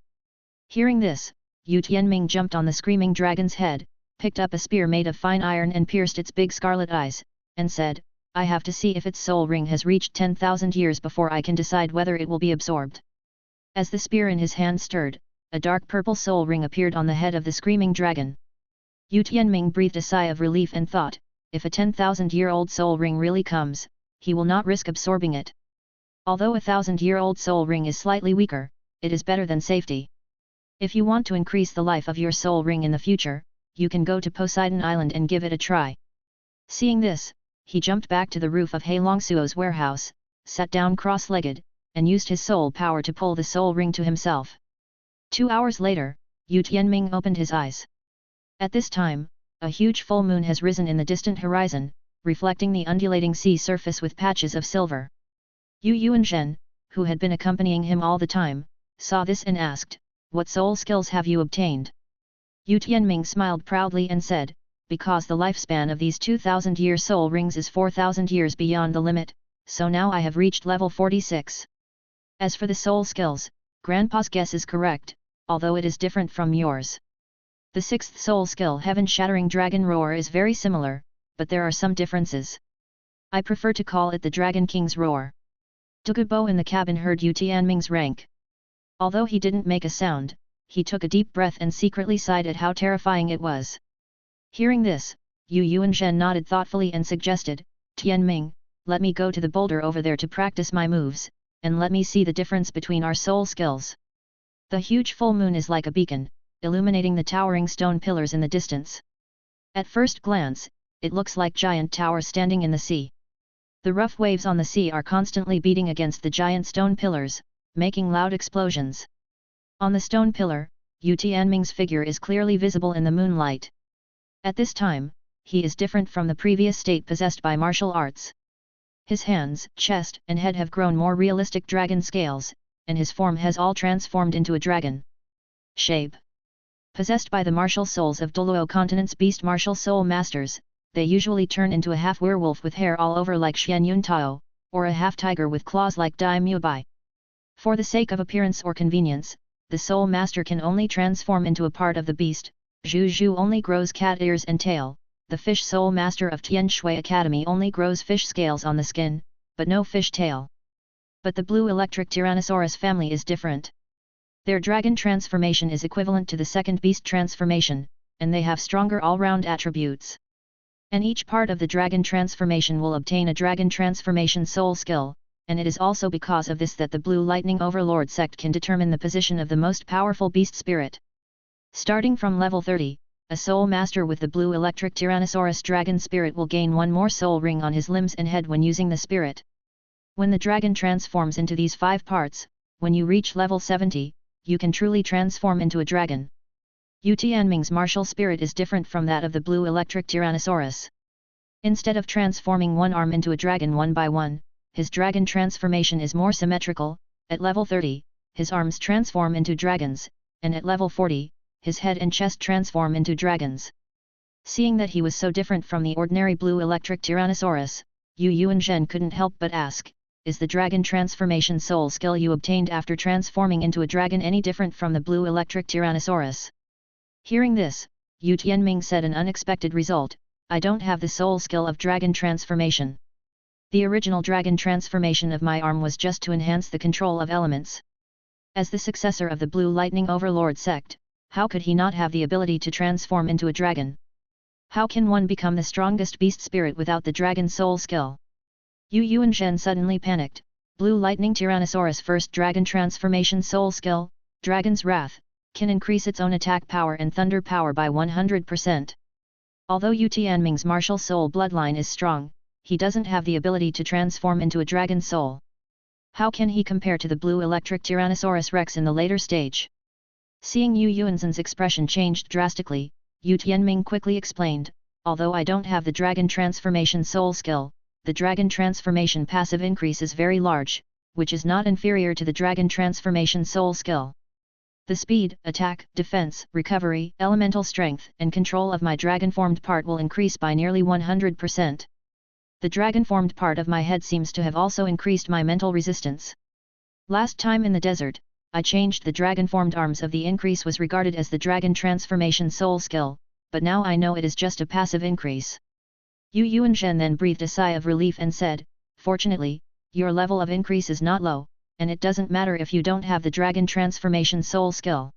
Hearing this, Yu Tianming jumped on the screaming dragon's head, picked up a spear made of fine iron and pierced its big scarlet eyes, and said, "I have to see if its soul ring has reached 10,000 years before I can decide whether it will be absorbed." As the spear in his hand stirred, a dark purple soul ring appeared on the head of the screaming dragon. Yu Tianming breathed a sigh of relief and thought, if a 10,000-year-old soul ring really comes, he will not risk absorbing it. Although a 1,000-year-old soul ring is slightly weaker, it is better than safety. If you want to increase the life of your soul ring in the future, you can go to Poseidon Island and give it a try. Seeing this, he jumped back to the roof of He Longsuo's warehouse, sat down cross-legged, and used his soul power to pull the soul ring to himself. 2 hours later, Yu Tianming opened his eyes. At this time, a huge full moon has risen in the distant horizon, reflecting the undulating sea surface with patches of silver. Yu Yuanzhen, who had been accompanying him all the time, saw this and asked, "What soul skills have you obtained?" Yu Tianming smiled proudly and said, "Because the lifespan of these 2,000-year soul rings is 4,000 years beyond the limit, so now I have reached level 46. As for the soul skills, Grandpa's guess is correct, although it is different from yours. The 6th soul skill Heaven-Shattering Dragon Roar is very similar, but there are some differences. I prefer to call it the Dragon King's Roar." Dugubo in the cabin heard Yu Tianming's rank. Although he didn't make a sound, he took a deep breath and secretly sighed at how terrifying it was. Hearing this, Yu Yuanzhen nodded thoughtfully and suggested, "Tianming, let me go to the boulder over there to practice my moves, and let me see the difference between our soul skills." The huge full moon is like a beacon, illuminating the towering stone pillars in the distance. At first glance, it looks like giant towers standing in the sea. The rough waves on the sea are constantly beating against the giant stone pillars, making loud explosions. On the stone pillar, Yu Tianming's figure is clearly visible in the moonlight. At this time, he is different from the previous state possessed by martial arts. His hands, chest, and head have grown more realistic dragon scales, and his form has all transformed into a dragon shape. Possessed by the martial souls of Douluo Continent's beast martial soul masters, they usually turn into a half-werewolf with hair all over like Xian Yun Tao, or a half-tiger with claws like Dai Mubai. For the sake of appearance or convenience, the soul master can only transform into a part of the beast. Zhu Zhu only grows cat ears and tail, the fish soul master of Tian Shui Academy only grows fish scales on the skin, but no fish tail. But the blue electric Tyrannosaurus family is different. Their dragon transformation is equivalent to the second beast transformation, and they have stronger all-round attributes. And each part of the dragon transformation will obtain a dragon transformation soul skill, and it is also because of this that the Blue Lightning Overlord sect can determine the position of the most powerful beast spirit. Starting from level 30, a soul master with the blue electric Tyrannosaurus dragon spirit will gain one more soul ring on his limbs and head when using the spirit. When the dragon transforms into these 5 parts, when you reach level 70, you can truly transform into a dragon. Yu Tianming's martial spirit is different from that of the blue electric Tyrannosaurus. Instead of transforming one arm into a dragon one by one, his dragon transformation is more symmetrical. At level 30, his arms transform into dragons, and at level 40, his head and chest transform into dragons. Seeing that he was so different from the ordinary blue electric Tyrannosaurus, Yu Yuanzhen couldn't help but ask, "Is the dragon transformation soul skill you obtained after transforming into a dragon any different from the blue electric Tyrannosaurus?" Hearing this, Yu Tianming said an unexpected result, "I don't have the soul skill of dragon transformation. The original dragon transformation of my arm was just to enhance the control of elements. As the successor of the Blue Lightning Overlord sect, how could he not have the ability to transform into a dragon? How can one become the strongest beast spirit without the dragon soul skill?" Yu Yuanzhen suddenly panicked. Blue Lightning Tyrannosaurus first dragon transformation soul skill, Dragon's Wrath, can increase its own attack power and thunder power by 100%. Although Yu Tianming's martial soul bloodline is strong, he doesn't have the ability to transform into a dragon soul. How can he compare to the blue electric Tyrannosaurus Rex in the later stage? Seeing Yu Yuanzhen's expression changed drastically, Yu Tianming quickly explained, "Although I don't have the dragon transformation soul skill, the dragon transformation passive increase is very large, which is not inferior to the dragon transformation soul skill. The speed, attack, defense, recovery, elemental strength, and control of my dragon-formed part will increase by nearly 100%. The dragon-formed part of my head seems to have also increased my mental resistance. Last time in the desert, I changed the dragon-formed arms of the increase was regarded as the dragon transformation soul skill, but now I know it is just a passive increase." Yu Yuanzhen then breathed a sigh of relief and said, "Fortunately, your level of increase is not low, and it doesn't matter if you don't have the dragon transformation soul skill.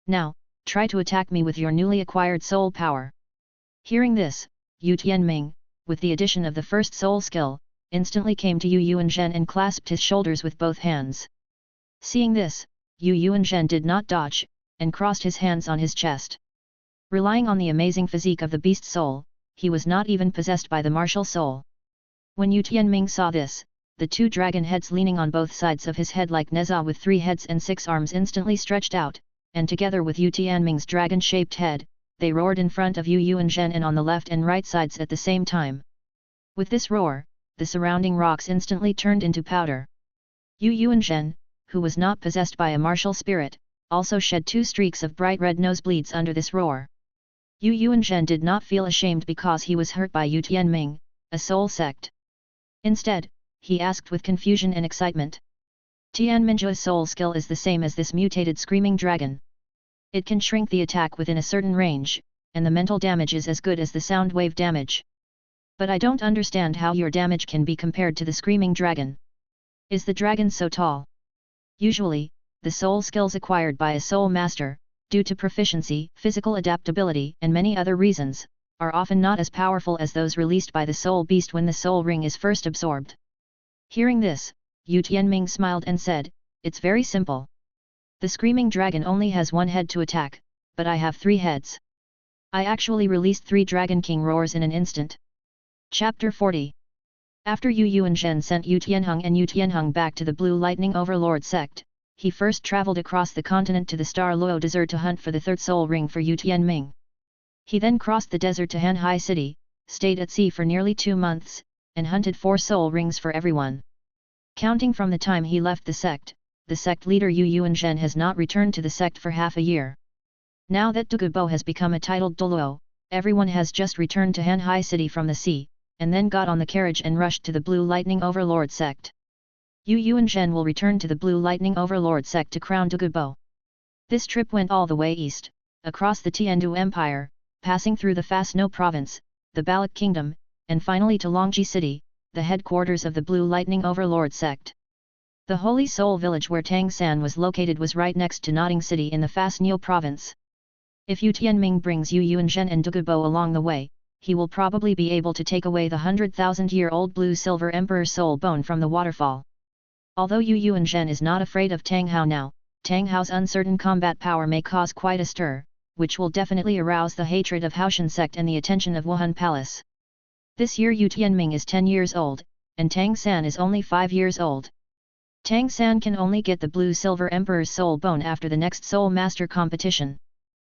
Now, try to attack me with your newly acquired soul power." Hearing this, Yu Tianming, with the addition of the first soul skill, instantly came to Yu Yuanzhen and clasped his shoulders with both hands. Seeing this, Yu Yuanzhen did not dodge, and crossed his hands on his chest. Relying on the amazing physique of the beast soul, he was not even possessed by the martial soul. When Yu Tianming saw this, the two dragon heads leaning on both sides of his head like Neza with 3 heads and 6 arms instantly stretched out, and together with Yu Tianming's dragon-shaped head, they roared in front of Yu Yuanzhen and on the left and right sides at the same time. With this roar, the surrounding rocks instantly turned into powder. Yu Yuanzhen, who was not possessed by a martial spirit, also shed 2 streaks of bright red nosebleeds under this roar. Yu Yuanzhen did not feel ashamed because he was hurt by Yu Tianming, a soul sect. Instead, he asked with confusion and excitement. Tianminjua's soul skill is the same as this mutated screaming dragon. It can shrink the attack within a certain range, and the mental damage is as good as the sound wave damage. But I don't understand how your damage can be compared to the screaming dragon. Is the dragon so tall? Usually, the soul skills acquired by a soul master, due to proficiency, physical adaptability and many other reasons, are often not as powerful as those released by the soul beast when the soul ring is first absorbed. Hearing this, Yu Tianming smiled and said, "It's very simple. The screaming dragon only has 1 head to attack, but I have 3 heads. I actually released 3 Dragon King roars in an instant." Chapter 40. After Yu Yuanzhen sent Yu Tianheng and Yu Tianheng back to the Blue Lightning Overlord sect, he first traveled across the continent to the Star Luo Desert to hunt for the 3rd soul ring for Yu Tianming. He then crossed the desert to Hanhai City, stayed at sea for nearly 2 months, and hunted 4 soul rings for everyone. Counting from the time he left the sect leader Yu Yuanzhen has not returned to the sect for half a year. Now that Douluo has become a titled Douluo, everyone has just returned to Hanhai City from the sea, and then got on the carriage and rushed to the Blue Lightning Overlord sect. Yu Yuanzhen will return to the Blue Lightning Overlord sect to crown Douluo. This trip went all the way east, across the Tiandu Empire, passing through the Fasno province, the Balak Kingdom, and finally to Longji City, the headquarters of the Blue Lightning Overlord sect. The Holy Soul village where Tang San was located was right next to Notting City in the Fasno province. If Yu Tianming brings Yu Yuanzhen and Douluo along the way, he will probably be able to take away the 100,000-year-old blue-silver Emperor soul bone from the waterfall. Although Yu Yuanzhen is not afraid of Tang Hao now, Tang Hao's uncertain combat power may cause quite a stir, which will definitely arouse the hatred of Haoshan sect and the attention of Wuhan Palace. This year Yu Tianming is 10 years old, and Tang San is only 5 years old. Tang San can only get the blue-silver Emperor's soul bone after the next Soul Master competition.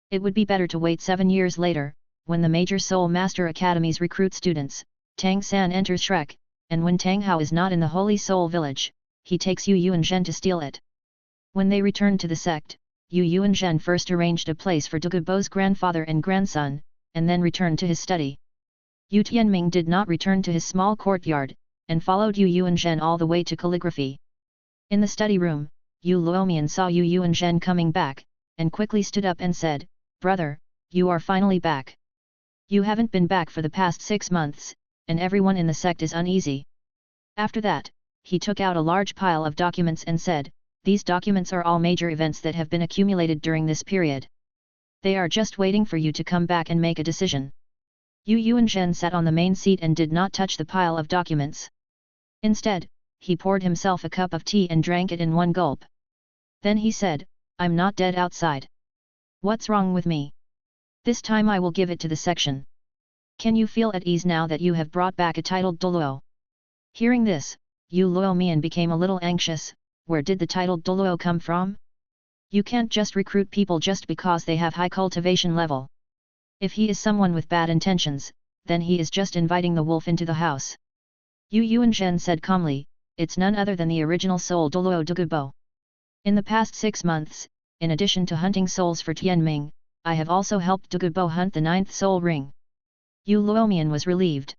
It would be better to wait 7 years later, when the major Soul Master academies recruit students. Tang San enters Shrek, and when Tang Hao is not in the Holy Soul village, he takes Yu Yuanzhen to steal it. When they returned to the sect, Yu Yuanzhen first arranged a place for Douluo's grandfather and grandson, and then returned to his study. Yu Tianming did not return to his small courtyard, and followed Yu Yuanzhen all the way to calligraphy. In the study room, Yu Luomian saw Yu Yuanzhen coming back, and quickly stood up and said, "Brother, you are finally back. You haven't been back for the past 6 months, and everyone in the sect is uneasy." After that, he took out a large pile of documents and said, "These documents are all major events that have been accumulated during this period. They are just waiting for you to come back and make a decision." Yu Yuanzhen sat on the main seat and did not touch the pile of documents. Instead, he poured himself a cup of tea and drank it in one gulp. Then he said, "I'm not dead outside. What's wrong with me? This time I will give it to the section. Can you feel at ease now that you have brought back a titled Douluo?" Hearing this, Yu Luomian became a little anxious. Where did the titled Douluo come from? You can't just recruit people just because they have high cultivation level. If he is someone with bad intentions, then he is just inviting the wolf into the house. Yu Yuanzhen said calmly, "It's none other than the original soul Douluo Douluo. In the past 6 months, in addition to hunting souls for Tianming, I have also helped Douluo hunt the 9th soul ring." Yu Luomian was relieved.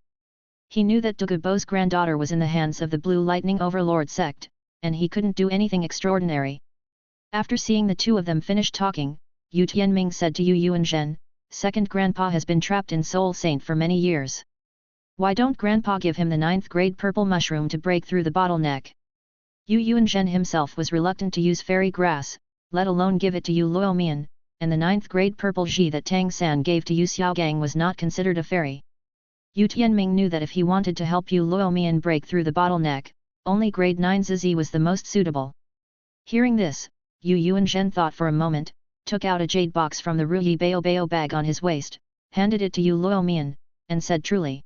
He knew that Douluo's granddaughter was in the hands of the Blue Lightning Overlord sect, and he couldn't do anything extraordinary. After seeing the two of them finish talking, Yu Tianming said to Yu Yuanzhen, "Second grandpa has been trapped in Soul Saint for many years. Why don't grandpa give him the 9th grade purple mushroom to break through the bottleneck?" Yu Yuanzhen himself was reluctant to use fairy grass, let alone give it to Yu Luomian, and the 9th grade purple Ji that Tang San gave to Yu Xiaogang was not considered a fairy. Yu Tianming knew that if he wanted to help Yu Luomian break through the bottleneck, only grade 9 Zizi was the most suitable. Hearing this, Yu Yuanzhen thought for a moment, took out a jade box from the Ruyi Bao bag on his waist, handed it to Yu Luomian, and said truly.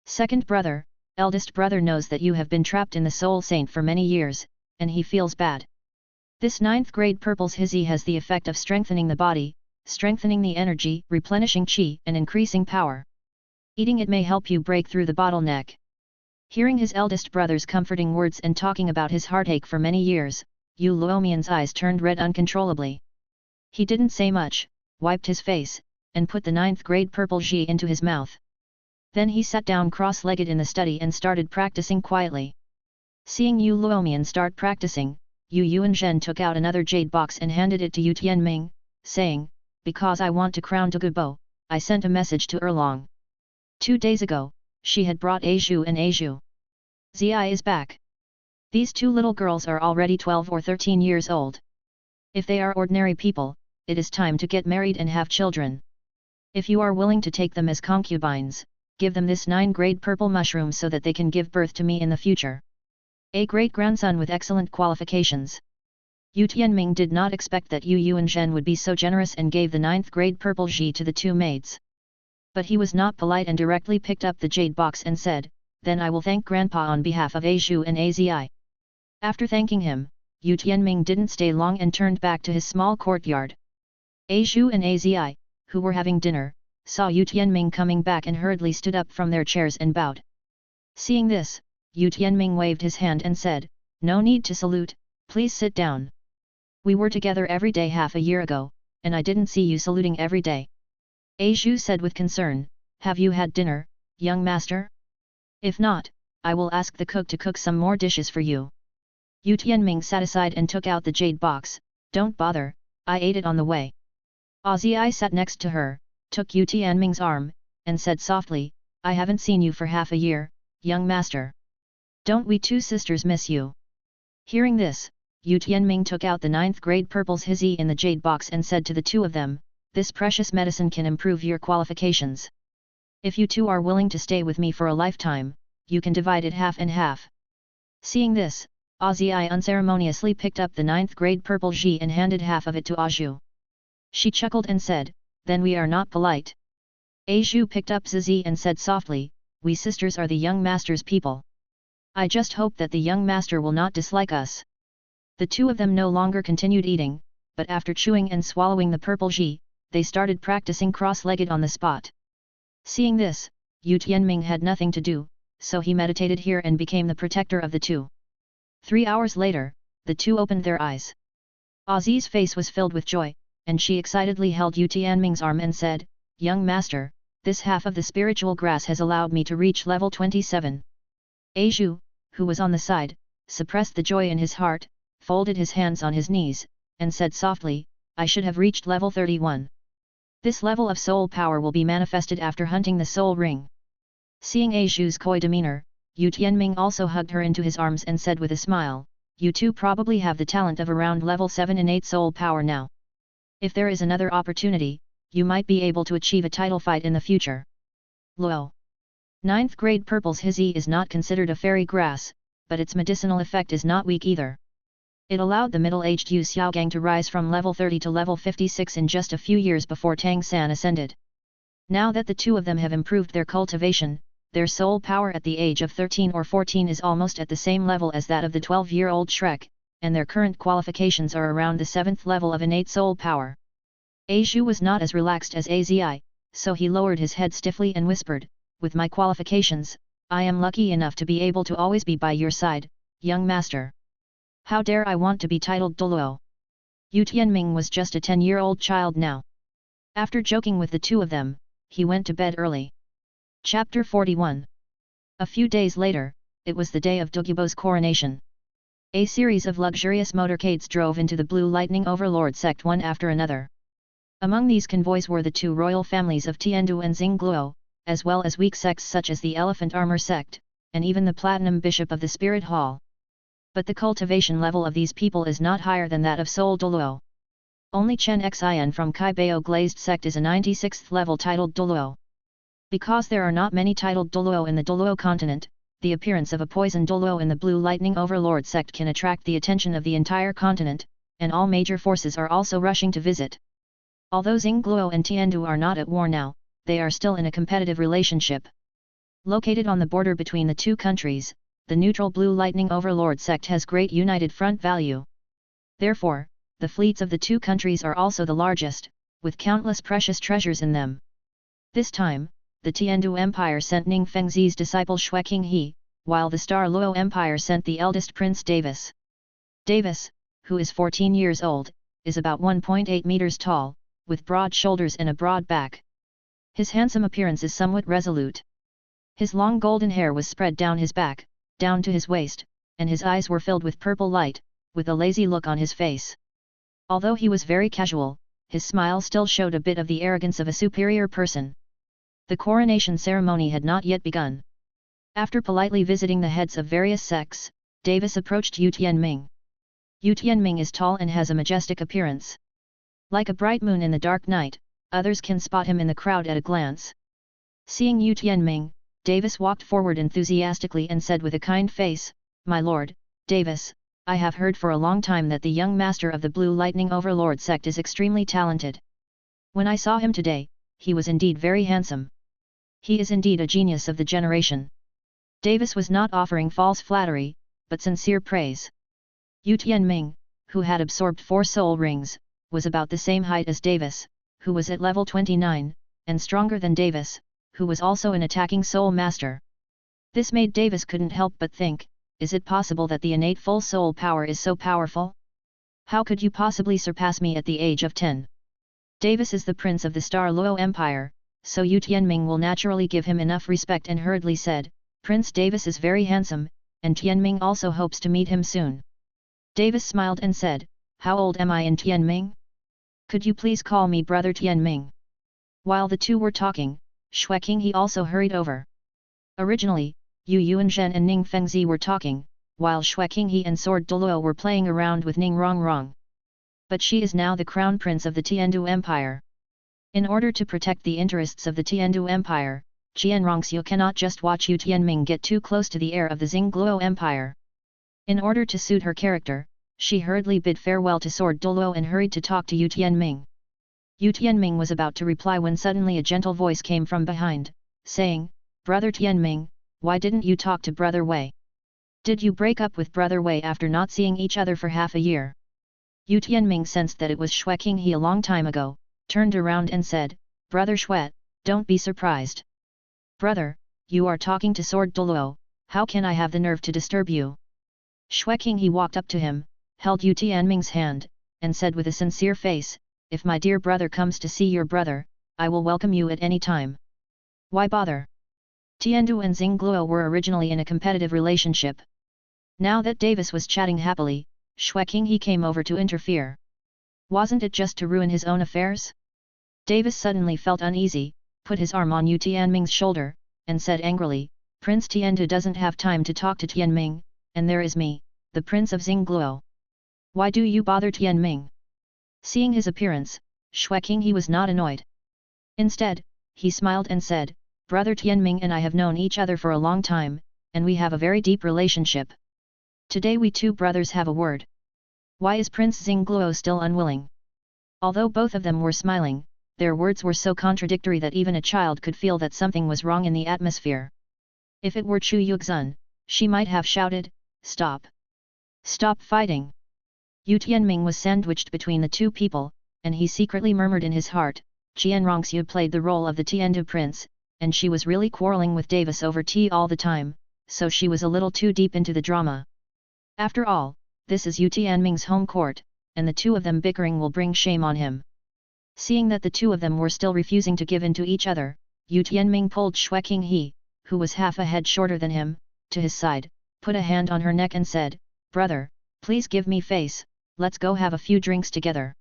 Second brother, eldest brother knows that you have been trapped in the Soul Saint for many years, and he feels bad. This 9th grade purple's Hizi has the effect of strengthening the body, strengthening the energy, replenishing qi and increasing power. Eating it may help you break through the bottleneck. Hearing his eldest brother's comforting words and talking about his heartache for many years, Yu Luomian's eyes turned red uncontrollably. He didn't say much, wiped his face, and put the 9th grade purple Ji into his mouth. Then he sat down cross-legged in the study and started practicing quietly. Seeing Yu Luomian start practicing, Yu Yuanzhen took out another jade box and handed it to Yu Tianming, saying, "Because I want to crown Douluo, I sent a message to Erlong. 2 days ago, she had brought Azhu and Azhu. Zi is back. These 2 little girls are already 12 or 13 years old. If they are ordinary people, it is time to get married and have children. If you are willing to take them as concubines, give them this 9 grade purple mushroom so that they can give birth to me in the future. A great-grandson with excellent qualifications." Yu Tianming did not expect that Yu Yuanzhen would be so generous and gave the 9th grade purple Ji to the 2 maids. But he was not polite and directly picked up the jade box and said, "Then I will thank Grandpa on behalf of Azhu and Azi." After thanking him, Yu Tianming didn't stay long and turned back to his small courtyard. Azhu and Azi, who were having dinner, saw Yu Tianming coming back and hurriedly stood up from their chairs and bowed. Seeing this, Yu Tianming waved his hand and said, "No need to salute, please sit down. We were together every day half a year ago, and I didn't see you saluting every day." Azhu said with concern, "Have you had dinner, young master? If not, I will ask the cook to cook some more dishes for you." Yu Tianming sat aside and took out the jade box. "Don't bother, I ate it on the way." Azzi sat next to her, took Yu Tianming's arm, and said softly, "I haven't seen you for half a year, young master. Don't we 2 sisters miss you?" Hearing this, Yu Tianming took out the 9th grade purple's Hizi in the jade box and said to the 2 of them, "This precious medicine can improve your qualifications. If you 2 are willing to stay with me for a lifetime, you can divide it half and half." Seeing this, Azzi unceremoniously picked up the 9th grade purple Ji and handed half of it to Azhu. She chuckled and said, "Then we are not polite." Azhu picked up Zizi and said softly, "We sisters are the young master's people. I just hope that the young master will not dislike us." The 2 of them no longer continued eating, but after chewing and swallowing the purple Ji, they started practicing cross-legged on the spot. Seeing this, Yu Tianming had nothing to do, so he meditated here and became the protector of the 2. 3 hours later, the 2 opened their eyes. Azzi's face was filled with joy, and she excitedly held Yu Tianming's arm and said, "Young master, this half of the spiritual grass has allowed me to reach level 27. Azhu, who was on the side, suppressed the joy in his heart, folded his hands on his knees, and said softly, "I should have reached level 31. This level of soul power will be manifested after hunting the soul ring." Seeing Azhu's coy demeanor, Yu Tianming also hugged her into his arms and said with a smile, "You 2 probably have the talent of around level 7 and 8 soul power now. If there is another opportunity, you might be able to achieve a title fight in the future." Luo. 9th grade purple's Hizi is not considered a fairy grass, but its medicinal effect is not weak either. It allowed the middle-aged Yu Xiaogang to rise from level 30 to level 56 in just a few years before Tang San ascended. Now that the 2 of them have improved their cultivation, their soul power at the age of 13 or 14 is almost at the same level as that of the 12-year-old Shrek, and their current qualifications are around the 7th level of innate soul power. Azhu was not as relaxed as Azi, so he lowered his head stiffly and whispered, "With my qualifications, I am lucky enough to be able to always be by your side, young master. How dare I want to be titled Douluo?" Yu Tianming was just a 10-year-old child now. After joking with the 2 of them, he went to bed early. Chapter 41. A few days later, it was the day of Douluo's coronation. A series of luxurious motorcades drove into the Blue Lightning Overlord sect one after another. Among these convoys were the 2 royal families of Tiandu and Xingluo, as well as weak sects such as the Elephant Armor sect, and even the Platinum Bishop of the Spirit Hall. But the cultivation level of these people is not higher than that of Soul Douluo. Only Chen Xian from Kaibao Glazed Sect is a 96th level titled Douluo. Because there are not many titled Douluo in the Douluo continent, the appearance of a poison Douluo in the Blue Lightning Overlord sect can attract the attention of the entire continent, and all major forces are also rushing to visit. Although Xingluo and Tiandu are not at war now, they are still in a competitive relationship. Located on the border between the two countries, the neutral Blue Lightning Overlord sect has great united front value. Therefore, the fleets of the two countries are also the largest, with countless precious treasures in them. This time, the Tiandu Empire sent Ning Fengzi's disciple Xue Qinghe, while the Star Luo Empire sent the eldest prince Davis. Davis, who is 14 years old, is about 1.8 meters tall, with broad shoulders and a broad back. His handsome appearance is somewhat resolute. His long golden hair was spread down his back, down to his waist, and his eyes were filled with purple light, with a lazy look on his face. Although he was very casual, his smile still showed a bit of the arrogance of a superior person. The coronation ceremony had not yet begun. After politely visiting the heads of various sects, Davis approached Yu Tianming. Yu Tianming is tall and has a majestic appearance. Like a bright moon in the dark night, others can spot him in the crowd at a glance. Seeing Yu Tianming, Davis walked forward enthusiastically and said with a kind face, "My lord, Davis, I have heard for a long time that the young master of the Blue Lightning Overlord sect is extremely talented. When I saw him today, he was indeed very handsome. He is indeed a genius of the generation." Davis was not offering false flattery, but sincere praise. Yu Tianming, who had absorbed 4 soul rings, was about the same height as Davis, who was at level 29, and stronger than Davis, who was also an attacking soul master. This made Davis couldn't help but think, is it possible that the innate full soul power is so powerful? How could you possibly surpass me at the age of 10? Davis is the prince of the Star Luo Empire, so Yu Tianming will naturally give him enough respect and hurriedly said, "Prince Davis is very handsome, and Tianming also hopes to meet him soon." Davis smiled and said, "How old am I in Tianming? Could you please call me brother Tianming?" While the two were talking, Xue Qinghe also hurried over. Originally, Yu Yuanzhen and Ning Fengzi were talking, while Xue Qinghe and Sword Douluo were playing around with Ning Rongrong. But she is now the crown prince of the Tiandu Empire. In order to protect the interests of the Tiandu Empire, Qian Rongxiu cannot just watch Yu Tianming get too close to the heir of the Xingluo Empire. In order to suit her character, she hurriedly bid farewell to Sword Douluo and hurried to talk to Yu Tianming. Yu Tianming was about to reply when suddenly a gentle voice came from behind, saying, "Brother Tianming, why didn't you talk to Brother Wei? Did you break up with Brother Wei after not seeing each other for half a year?" Yu Tianming sensed that it was Xue Qinghe a long time ago, turned around and said, "Brother Xue, don't be surprised. Brother, you are talking to Sword Douluo, how can I have the nerve to disturb you?" Xue Qinghe walked up to him, held Yu Tianming's hand, and said with a sincere face, "If my dear brother comes to see your brother, I will welcome you at any time. Why bother?" Tiandu and Xingluo were originally in a competitive relationship. Now that Davis was chatting happily, Xue Qinghe came over to interfere. Wasn't it just to ruin his own affairs? Davis suddenly felt uneasy, put his arm on Yu Tianming's shoulder, and said angrily, "Prince Tiandu doesn't have time to talk to Tianming, and there is me, the prince of Xingluo. Why do you bother Tianming?" Seeing his appearance, Xue Qinghe was not annoyed. Instead, he smiled and said, "Brother Tianming and I have known each other for a long time, and we have a very deep relationship. Today we two brothers have a word. Why is Prince Xingluo still unwilling?" Although both of them were smiling, their words were so contradictory that even a child could feel that something was wrong in the atmosphere. If it were Chu Yuxun, she might have shouted, "Stop! Stop fighting!" Yu Tianming was sandwiched between the two people, and he secretly murmured in his heart, Qian Rongxiu played the role of the Tiandu prince, and she was really quarreling with Davis over tea all the time, so she was a little too deep into the drama. After all, this is Yu Tianming's home court, and the two of them bickering will bring shame on him. Seeing that the two of them were still refusing to give in to each other, Yu Tianming pulled Xue Qinghe, who was half a head shorter than him, to his side, put a hand on her neck and said, "Brother, please give me face, let's go have a few drinks together.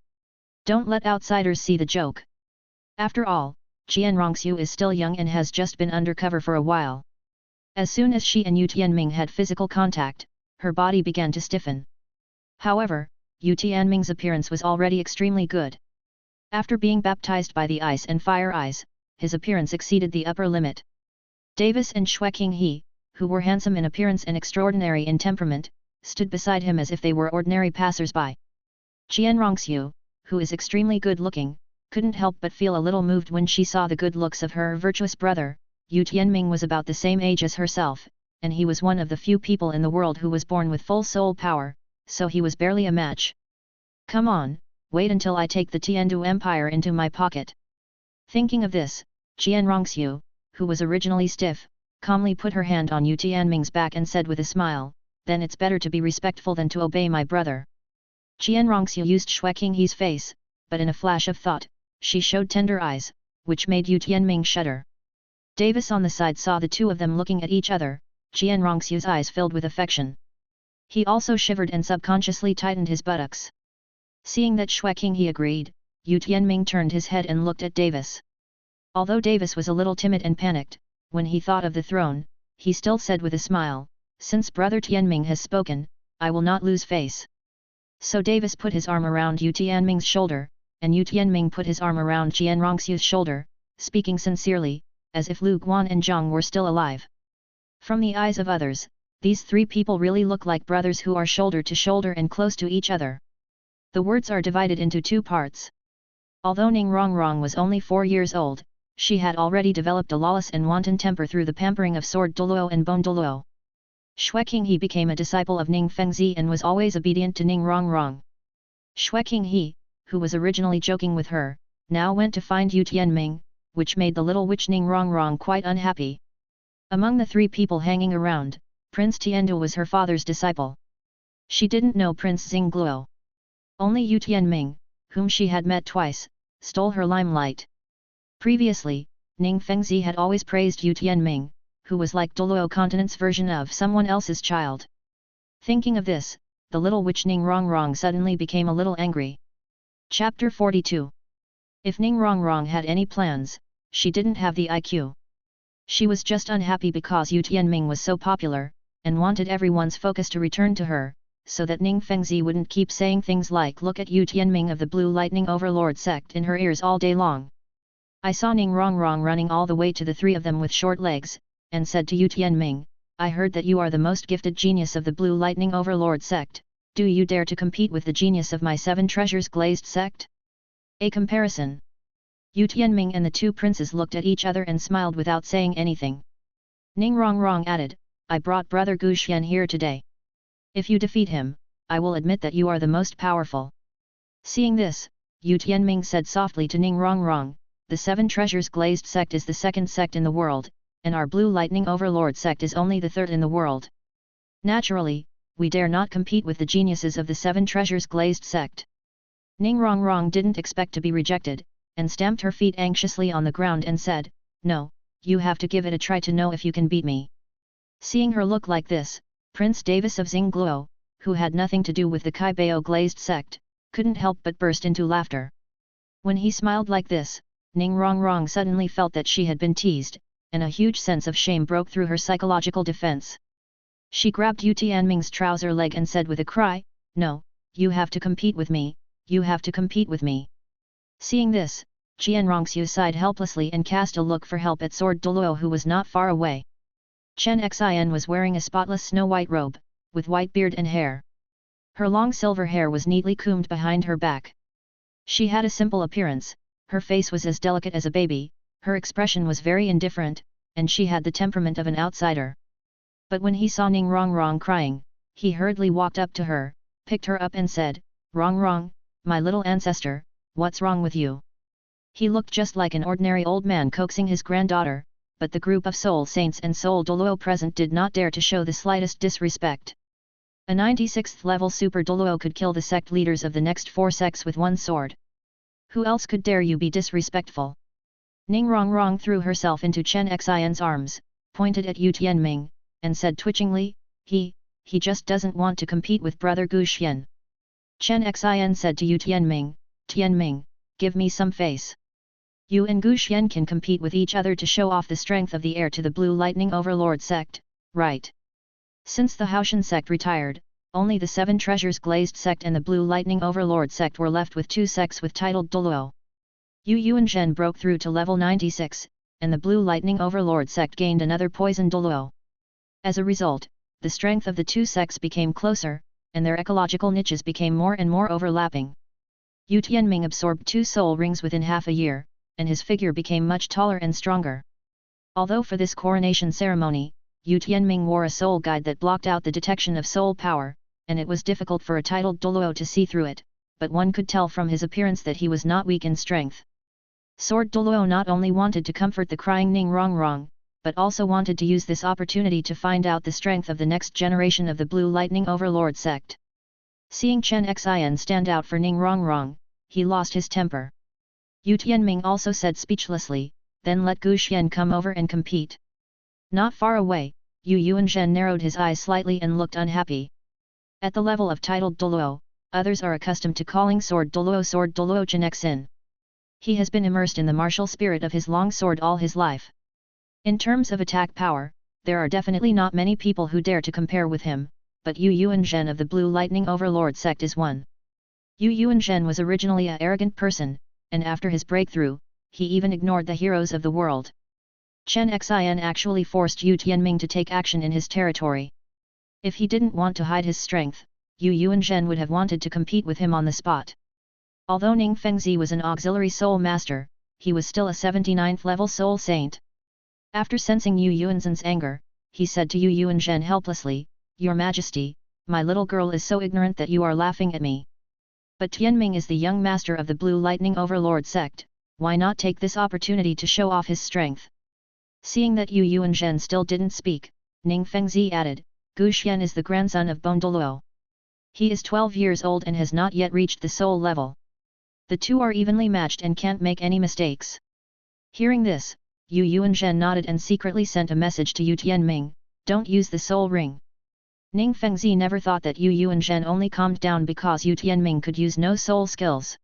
Don't let outsiders see the joke." After all, Qian Rongxiu is still young and has just been undercover for a while. As soon as she and Yu Tianming had physical contact, her body began to stiffen. However, Yu Tianming's appearance was already extremely good. After being baptized by the ice and fire eyes, his appearance exceeded the upper limit. Davis and Xue Qinghe, who were handsome in appearance and extraordinary in temperament, stood beside him as if they were ordinary passers-by. Qian Rongxiu, who is extremely good-looking, couldn't help but feel a little moved when she saw the good looks of her virtuous brother. Yu Tianming was about the same age as herself, and he was one of the few people in the world who was born with full soul power, so he was barely a match. Come on, wait until I take the Tiandu Empire into my pocket. Thinking of this, Qian Rongxiu, who was originally stiff, calmly put her hand on Yu Tianming's back and said with a smile, then it's better to be respectful than to obey my brother. Qian Rongxiu used Xue Qinghe's face, but in a flash of thought, she showed tender eyes, which made Yu Tianming shudder. Davis on the side saw the two of them looking at each other. Qian Rongxiu's eyes filled with affection. He also shivered and subconsciously tightened his buttocks. Seeing that Xue Qinghe agreed, Yu Tianming turned his head and looked at Davis. Although Davis was a little timid and panicked, when he thought of the throne, he still said with a smile, since brother Tianming has spoken, I will not lose face. So Davis put his arm around Yu Tianming's shoulder, and Yu Tianming put his arm around Qian Rongxiu's shoulder, speaking sincerely, as if Lu Guan and Zhang were still alive. From the eyes of others, these three people really look like brothers who are shoulder to shoulder and close to each other. The words are divided into two parts. Although Ning Rongrong was only 4 years old, she had already developed a lawless and wanton temper through the pampering of sword Douluo and bone Douluo. Xue Qinghe became a disciple of Ning Fengzi and was always obedient to Ning Rongrong. Xue Qinghe, who was originally joking with her, now went to find Yu Tianming, which made the little witch Ning Rongrong quite unhappy. Among the three people hanging around, Prince Tiandu was her father's disciple. She didn't know Prince Xingluo. Only Yu Tianming, whom she had met twice, stole her limelight. Previously, Ning Fengzi had always praised Yu Tianming, who was like Douluo continent's version of someone else's child. Thinking of this, the little witch Ning Rongrong suddenly became a little angry. Chapter 42. If Ning Rongrong had any plans, she didn't have the IQ. She was just unhappy because Yu Tianming was so popular, and wanted everyone's focus to return to her, so that Ning Fengzi wouldn't keep saying things like look at Yu Tianming of the Blue Lightning Overlord sect in her ears all day long. I saw Ning Rongrong running all the way to the three of them with short legs, and said to Yu Tianming, I heard that you are the most gifted genius of the Blue Lightning Overlord sect, do you dare to compete with the genius of my 7 treasures glazed sect? A comparison. Yu Tianming and the two princes looked at each other and smiled without saying anything. Ning Rongrong added, I brought brother Gu Xian here today. If you defeat him, I will admit that you are the most powerful. Seeing this, Yu Tianming said softly to Ning Rongrong, the 7 treasures glazed sect is the 2nd sect in the world, and our Blue Lightning Overlord sect is only the 3rd in the world. Naturally, we dare not compete with the geniuses of the 7 treasures glazed sect. Ning Rongrong didn't expect to be rejected, and stamped her feet anxiously on the ground and said, no, you have to give it a try to know if you can beat me. Seeing her look like this, Prince Davis of Xingluo, who had nothing to do with the Kaibao glazed sect, couldn't help but burst into laughter. When he smiled like this, Ning Rongrong suddenly felt that she had been teased, and a huge sense of shame broke through her psychological defense. She grabbed Yu Tianming's trouser leg and said with a cry, no, you have to compete with me, you have to compete with me. Seeing this, Qian Rongxiu sighed helplessly and cast a look for help at Sword Douluo who was not far away. Chen Xin was wearing a spotless snow-white robe, with white beard and hair. Her long silver hair was neatly combed behind her back. She had a simple appearance, her face was as delicate as a baby, her expression was very indifferent, and she had the temperament of an outsider. But when he saw Ning Rongrong crying, he hurriedly walked up to her, picked her up and said, Rongrong, my little ancestor, what's wrong with you? He looked just like an ordinary old man coaxing his granddaughter, but the group of soul saints and soul Douluo present did not dare to show the slightest disrespect. A 96th level super Douluo could kill the sect leaders of the next 4 sects with one sword. Who else could dare you be disrespectful? Ning Rongrong threw herself into Chen Xin's arms, pointed at Yu Tianming, and said twitchingly, he just doesn't want to compete with brother Gu Xian. Chen Xin said to Yu Tianming, Tianming, give me some face. You and Gu Xian can compete with each other to show off the strength of the heir to the Blue Lightning Overlord sect, right? Since the Haoshan sect retired, only the Seven Treasures Glazed sect and the Blue Lightning Overlord sect were left with two sects with titled Douluo. Yu and Zhen broke through to level 96, and the Blue Lightning Overlord sect gained another poison Douluo. As a result, the strength of the two sects became closer, and their ecological niches became more and more overlapping. Yu Tianming absorbed 2 soul rings within half a year, and his figure became much taller and stronger. Although for this coronation ceremony, Yu Tianming wore a soul guide that blocked out the detection of soul power, and it was difficult for a titled Douluo to see through it, but one could tell from his appearance that he was not weak in strength. Sword Douluo not only wanted to comfort the crying Ning Rongrong, but also wanted to use this opportunity to find out the strength of the next generation of the Blue Lightning Overlord sect. Seeing Chen Xin stand out for Ning Rongrong, he lost his temper. Yu Tianming also said speechlessly, "Then let Gu Xian come over and compete." Not far away, Yu Yuanzhen narrowed his eyes slightly and looked unhappy. At the level of titled Douluo, others are accustomed to calling Sword Douluo Chen Xin. He has been immersed in the martial spirit of his long sword all his life. In terms of attack power, there are definitely not many people who dare to compare with him, but Yu Yuanzhen of the Blue Lightning Overlord sect is one. Yu Yuanzhen was originally an arrogant person, and after his breakthrough, he even ignored the heroes of the world. Chen Xin actually forced Yu Tianming to take action in his territory. If he didn't want to hide his strength, Yu Yuanzhen would have wanted to compete with him on the spot. Although Ning Fengzi was an auxiliary soul master, he was still a 79th level soul saint. After sensing Yu Yuanzhen's anger, he said to Yu Yuanzhen helplessly, "Your Majesty, my little girl is so ignorant that you are laughing at me. But Tianming is the young master of the Blue Lightning Overlord sect, why not take this opportunity to show off his strength?" Seeing that Yu Yuanzhen still didn't speak, Ning Fengzi added, "Gu Xian is the grandson of Bone Douluo. He is 12 years old and has not yet reached the soul level. The two are evenly matched and can't make any mistakes." Hearing this, Yu Yuanzhen nodded and secretly sent a message to Yu Tianming, "Don't use the soul ring." Ning Fengzi never thought that Yu Yuanzhen only calmed down because Yu Tianming could use no soul skills.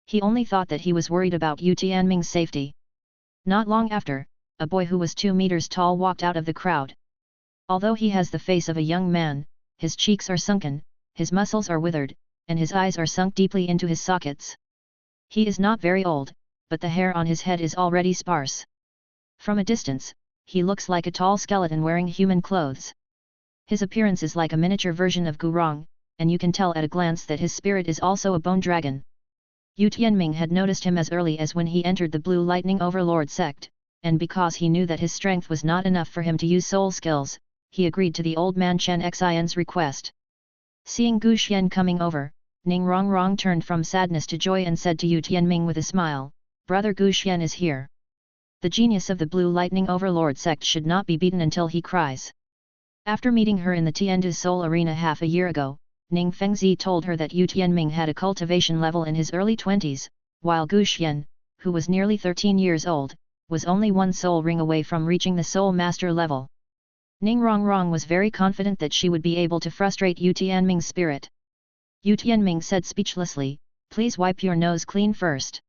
He only thought that he was worried about Yu Tianming's safety. Not long after, a boy who was 2 meters tall walked out of the crowd. Although he has the face of a young man, his cheeks are sunken, his muscles are withered, and his eyes are sunk deeply into his sockets. He is not very old, but the hair on his head is already sparse. From a distance, he looks like a tall skeleton wearing human clothes. His appearance is like a miniature version of Gurong, and you can tell at a glance that his spirit is also a bone dragon. Yu Tianming had noticed him as early as when he entered the Blue Lightning Overlord sect, and because he knew that his strength was not enough for him to use soul skills, he agreed to the old man Chen Xin's request. Seeing Gu Xian coming over, Ning Rongrong turned from sadness to joy and said to Yu Tianming with a smile, "Brother Gu Xian is here. The genius of the Blue Lightning Overlord sect should not be beaten until he cries." After meeting her in the Tiandu Soul Arena half a year ago, Ning Fengzi told her that Yu Tianming had a cultivation level in his early 20s, while Gu Xian, who was nearly 13 years old, was only 1 soul ring away from reaching the soul master level. Ning Rongrong was very confident that she would be able to frustrate Yu Tianming's spirit. Yu Tianming said speechlessly, "Please wipe your nose clean first."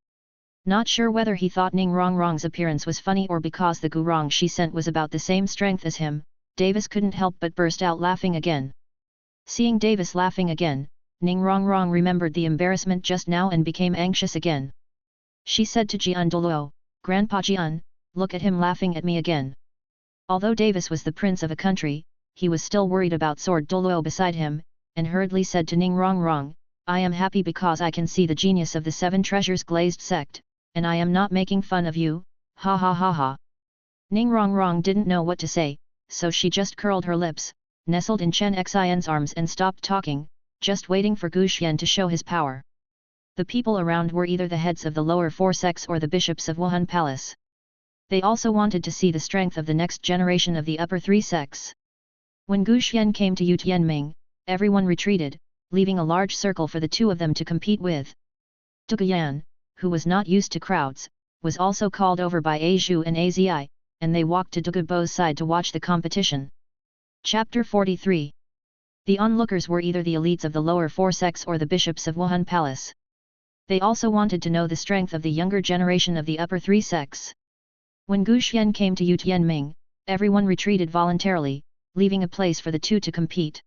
Not sure whether he thought Ning Rongrong's appearance was funny or because the Gurong she sent was about the same strength as him, Davis couldn't help but burst out laughing again. Seeing Davis laughing again, Ning Rongrong remembered the embarrassment just now and became anxious again. She said to Jian Douluo, "Grandpa Jian, look at him laughing at me again." Although Davis was the prince of a country, he was still worried about Sword Douluo beside him, and hurriedly said to Ning Rongrong, "I am happy because I can see the genius of the 7 Treasures Glazed sect, and I am not making fun of you, ha ha ha ha." Ning Rongrong didn't know what to say, so she just curled her lips, nestled in Chen Xin's arms and stopped talking, just waiting for Gu Xian to show his power. The people around were either the heads of the lower 4 sects or the bishops of Wuhan Palace. They also wanted to see the strength of the next generation of the upper 3 sects. When Gu Xian came to Yu Tianming, everyone retreated, leaving a large circle for the two of them to compete with. Dugu Yan, who was not used to crowds, was also called over by Azhu and Azi, and they walked to Dugu Bo's side to watch the competition. Chapter 43. The onlookers were either the elites of the lower 4 sects or the bishops of Wuhan Palace. They also wanted to know the strength of the younger generation of the upper 3 sects. When Gu Xian came to Yu Tianming, everyone retreated voluntarily, leaving a place for the two to compete.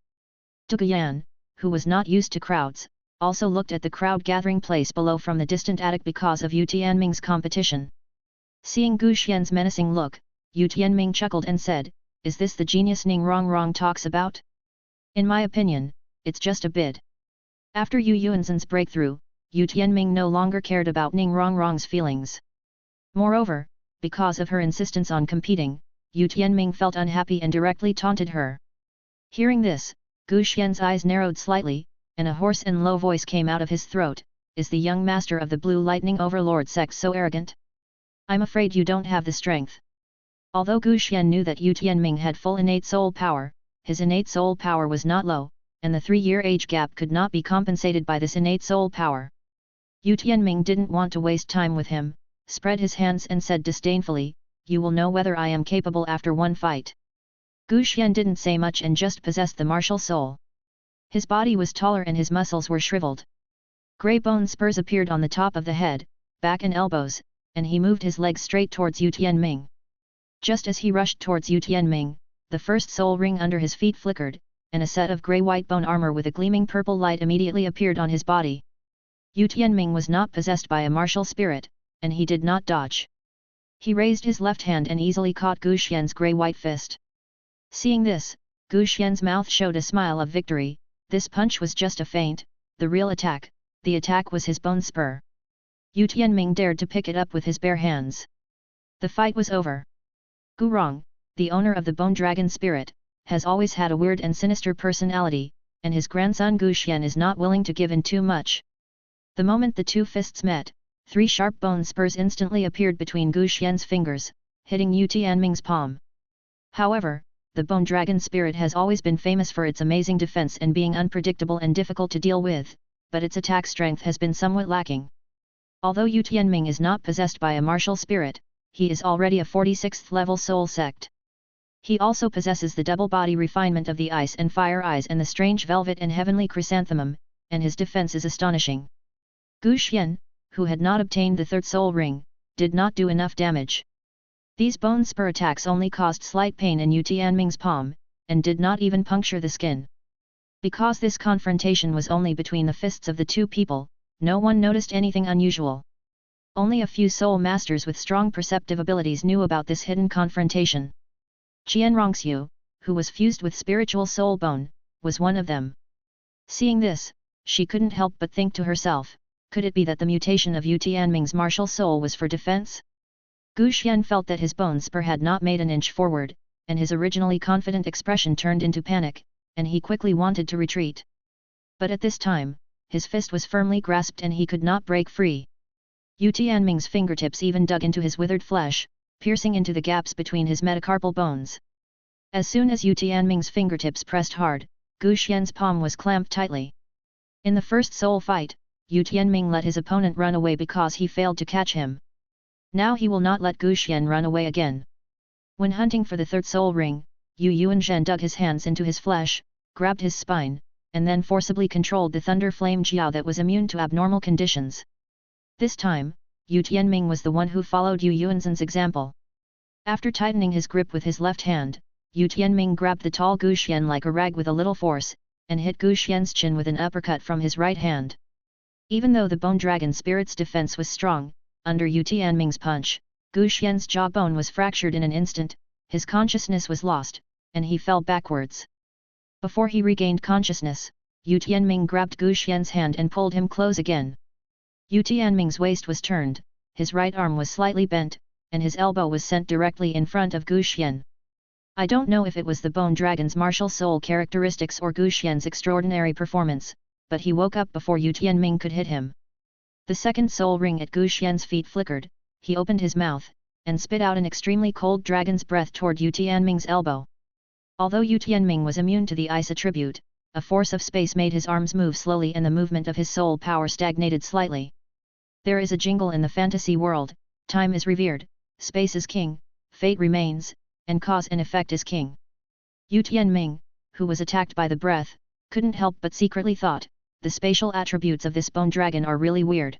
Duguyan, who was not used to crowds, also looked at the crowd gathering place below from the distant attic because of Yu Tianming's competition. Seeing Gu Xian's menacing look, Yu Tianming chuckled and said, "Is this the genius Ning Rongrong talks about? In my opinion, it's just a bid." After Yu Yuanzhen's breakthrough, Yu Tianming no longer cared about Ning Rongrong's feelings. Moreover, because of her insistence on competing, Yu Tianming felt unhappy and directly taunted her. Hearing this, Gu Xian's eyes narrowed slightly, and a hoarse and low voice came out of his throat, "Is the young master of the Blue Lightning Overlord sect so arrogant? I'm afraid you don't have the strength." Although Gu Xian knew that Yu Tianming had full innate soul power, his innate soul power was not low, and the 3-year age gap could not be compensated by this innate soul power. Yu Tianming didn't want to waste time with him, spread his hands and said disdainfully, "You will know whether I am capable after one fight." Gu Xian didn't say much and just possessed the martial soul. His body was taller and his muscles were shriveled. Grey bone spurs appeared on the top of the head, back and elbows, and he moved his legs straight towards Yu Tianming. Just as he rushed towards Yu Tianming, the first soul ring under his feet flickered, and a set of grey-white bone armor with a gleaming purple light immediately appeared on his body. Yu Tianming was not possessed by a martial spirit, and he did not dodge. He raised his left hand and easily caught Gu Xian's grey-white fist. Seeing this, Gu Xian's mouth showed a smile of victory. This punch was just a feint, the real attack, the attack was his bone spur. Yu Tianming dared to pick it up with his bare hands. The fight was over. Gu Rong, the owner of the Bone Dragon Spirit, has always had a weird and sinister personality, and his grandson Gu Xian is not willing to give in too much. The moment the two fists met, 3 sharp bone spurs instantly appeared between Gu Xian's fingers, hitting Yu Tianming's palm. However, the Bone Dragon Spirit has always been famous for its amazing defense and being unpredictable and difficult to deal with, but its attack strength has been somewhat lacking. Although Yu Tianming is not possessed by a martial spirit, he is already a 46th level soul sect. He also possesses the double body refinement of the ice and fire eyes and the strange velvet and heavenly chrysanthemum, and his defense is astonishing. Gu Xian, who had not obtained the 3rd soul ring, did not do enough damage. These bone spur attacks only caused slight pain in Yu Tianming's palm, and did not even puncture the skin. Because this confrontation was only between the fists of the two people, no one noticed anything unusual. Only a few soul masters with strong perceptive abilities knew about this hidden confrontation. Qian Rongxiu, who was fused with spiritual soul bone, was one of them. Seeing this, she couldn't help but think to herself, could it be that the mutation of Yu Tianming's martial soul was for defense? Gu Xian felt that his bone spur had not made an inch forward, and his originally confident expression turned into panic, and he quickly wanted to retreat. But at this time, his fist was firmly grasped and he could not break free. Yu Tianming's fingertips even dug into his withered flesh, piercing into the gaps between his metacarpal bones. As soon as Yu Tianming's fingertips pressed hard, Gu Xian's palm was clamped tightly. In the first soul fight, Yu Tianming let his opponent run away because he failed to catch him. Now he will not let Gu Xian run away again. When hunting for the 3rd soul ring, Yu Yuanzhen dug his hands into his flesh, grabbed his spine, and then forcibly controlled the thunder flame jiao that was immune to abnormal conditions. This time, Yu Tianming was the one who followed Yu Yuanzhen's example. After tightening his grip with his left hand, Yu Tianming grabbed the tall Gu Xian like a rag with a little force, and hit Gu Xian's chin with an uppercut from his right hand. Even though the Bone Dragon Spirit's defense was strong, under Yu Tianming's punch, Gu Xian's jawbone was fractured in an instant, his consciousness was lost, and he fell backwards. Before he regained consciousness, Yu Tianming grabbed Gu Xian's hand and pulled him close again. Yu Tianming's waist was turned, his right arm was slightly bent, and his elbow was sent directly in front of Gu Xian. I don't know if it was the Bone Dragon's martial soul characteristics or Gu Xian's extraordinary performance, but he woke up before Yu Tianming could hit him. The 2nd soul ring at Gu Xian's feet flickered, he opened his mouth, and spit out an extremely cold dragon's breath toward Yu Tianming's elbow. Although Yu Tianming was immune to the ice attribute, a force of space made his arms move slowly and the movement of his soul power stagnated slightly. There is a jingle in the fantasy world, time is revered, space is king, fate remains, and cause and effect is king. Yu Tianming, who was attacked by the breath, couldn't help but secretly thought, the spatial attributes of this bone dragon are really weird.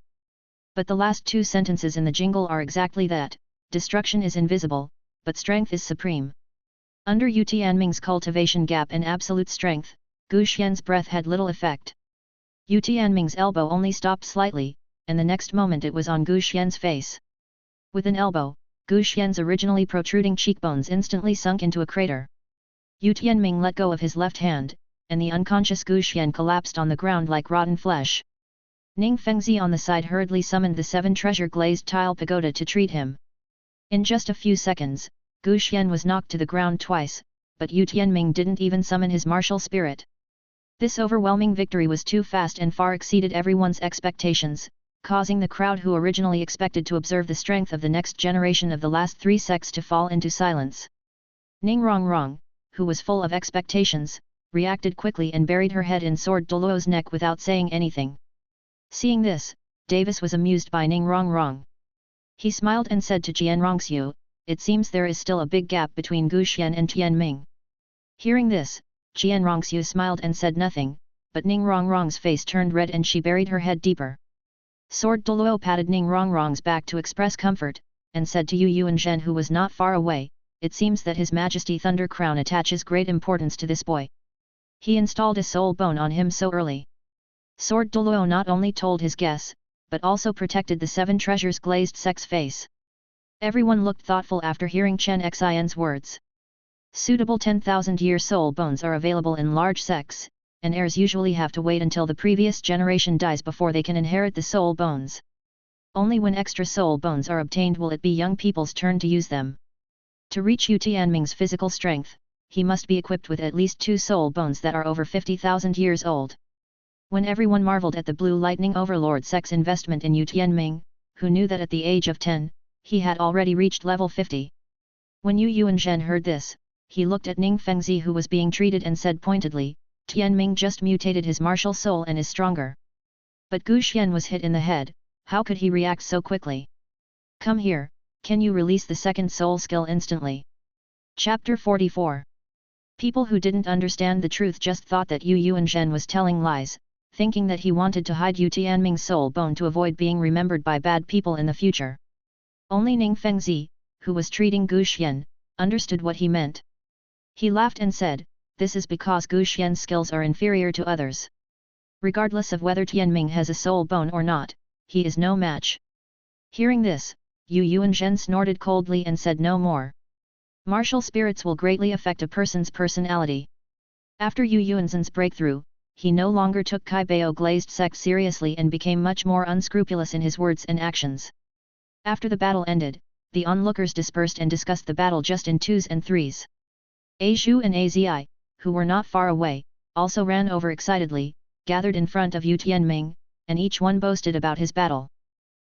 But the last 2 sentences in the jingle are exactly that, destruction is invisible, but strength is supreme. Under Yu Tianming's cultivation gap and absolute strength, Gu Xian's breath had little effect. Yu Tianming's elbow only stopped slightly, and the next moment it was on Gu Xian's face. With an elbow, Gu Xian's originally protruding cheekbones instantly sunk into a crater. Yu Tianming let go of his left hand, and the unconscious Gu Xian collapsed on the ground like rotten flesh. Ning Fengzi on the side hurriedly summoned the 7 treasure glazed tile pagoda to treat him. In just a few seconds, Gu Xian was knocked to the ground twice, but Yu Tianming didn't even summon his martial spirit. This overwhelming victory was too fast and far exceeded everyone's expectations, causing the crowd who originally expected to observe the strength of the next generation of the last 3 sects to fall into silence. Ning Rongrong, who was full of expectations, reacted quickly and buried her head in Sword Douluo's neck without saying anything. Seeing this, Davis was amused by Ning Rongrong. He smiled and said to Jian Rongxiu, "It seems there is still a big gap between Gu Xian and Tianming." Hearing this, Jian Rongxiu smiled and said nothing, but Ning Rongrong's face turned red and she buried her head deeper. Sword Douluo patted Ning Rongrong's back to express comfort, and said to Yu Yuanzhen, who was not far away, "It seems that His Majesty Thunder Crown attaches great importance to this boy. He installed a soul bone on him so early." Sword Douluo not only told his guess, but also protected the 7 treasures glazed sect's face. Everyone looked thoughtful after hearing Chen Xian's words. Suitable 10,000-year soul bones are available in large sects, and heirs usually have to wait until the previous generation dies before they can inherit the soul bones. Only when extra soul bones are obtained will it be young people's turn to use them. To reach Yu Tianming's physical strength, he must be equipped with at least 2 soul bones that are over 50,000 years old. When everyone marveled at the Blue Lightning Overlord sect's investment in Yu Tianming, who knew that at the age of 10, he had already reached level 50. When Yu Yuanzhen heard this, he looked at Ning Fengzi, who was being treated, and said pointedly, "Tianming just mutated his martial soul and is stronger." But Gu Xian was hit in the head. How could he react so quickly? "Come here, can you release the second soul skill instantly?" Chapter 44. People who didn't understand the truth just thought that Yu Yuanzhen was telling lies, thinking that he wanted to hide Yu Tianming's soul bone to avoid being remembered by bad people in the future. Only Ning Fengzi, who was treating Gu Xian, understood what he meant. He laughed and said, "This is because Gu Xian's skills are inferior to others. Regardless of whether Tianming has a soul bone or not, he is no match." Hearing this, Yu Yuanzhen snorted coldly and said no more. Martial spirits will greatly affect a person's personality. After Yu Yuanzhen's breakthrough, he no longer took Kai Bao glazed sect seriously and became much more unscrupulous in his words and actions. After the battle ended, the onlookers dispersed and discussed the battle just in 2s and 3s. Azhu and Azi, who were not far away, also ran over excitedly, gathered in front of Yu Tianming, and each one boasted about his battle.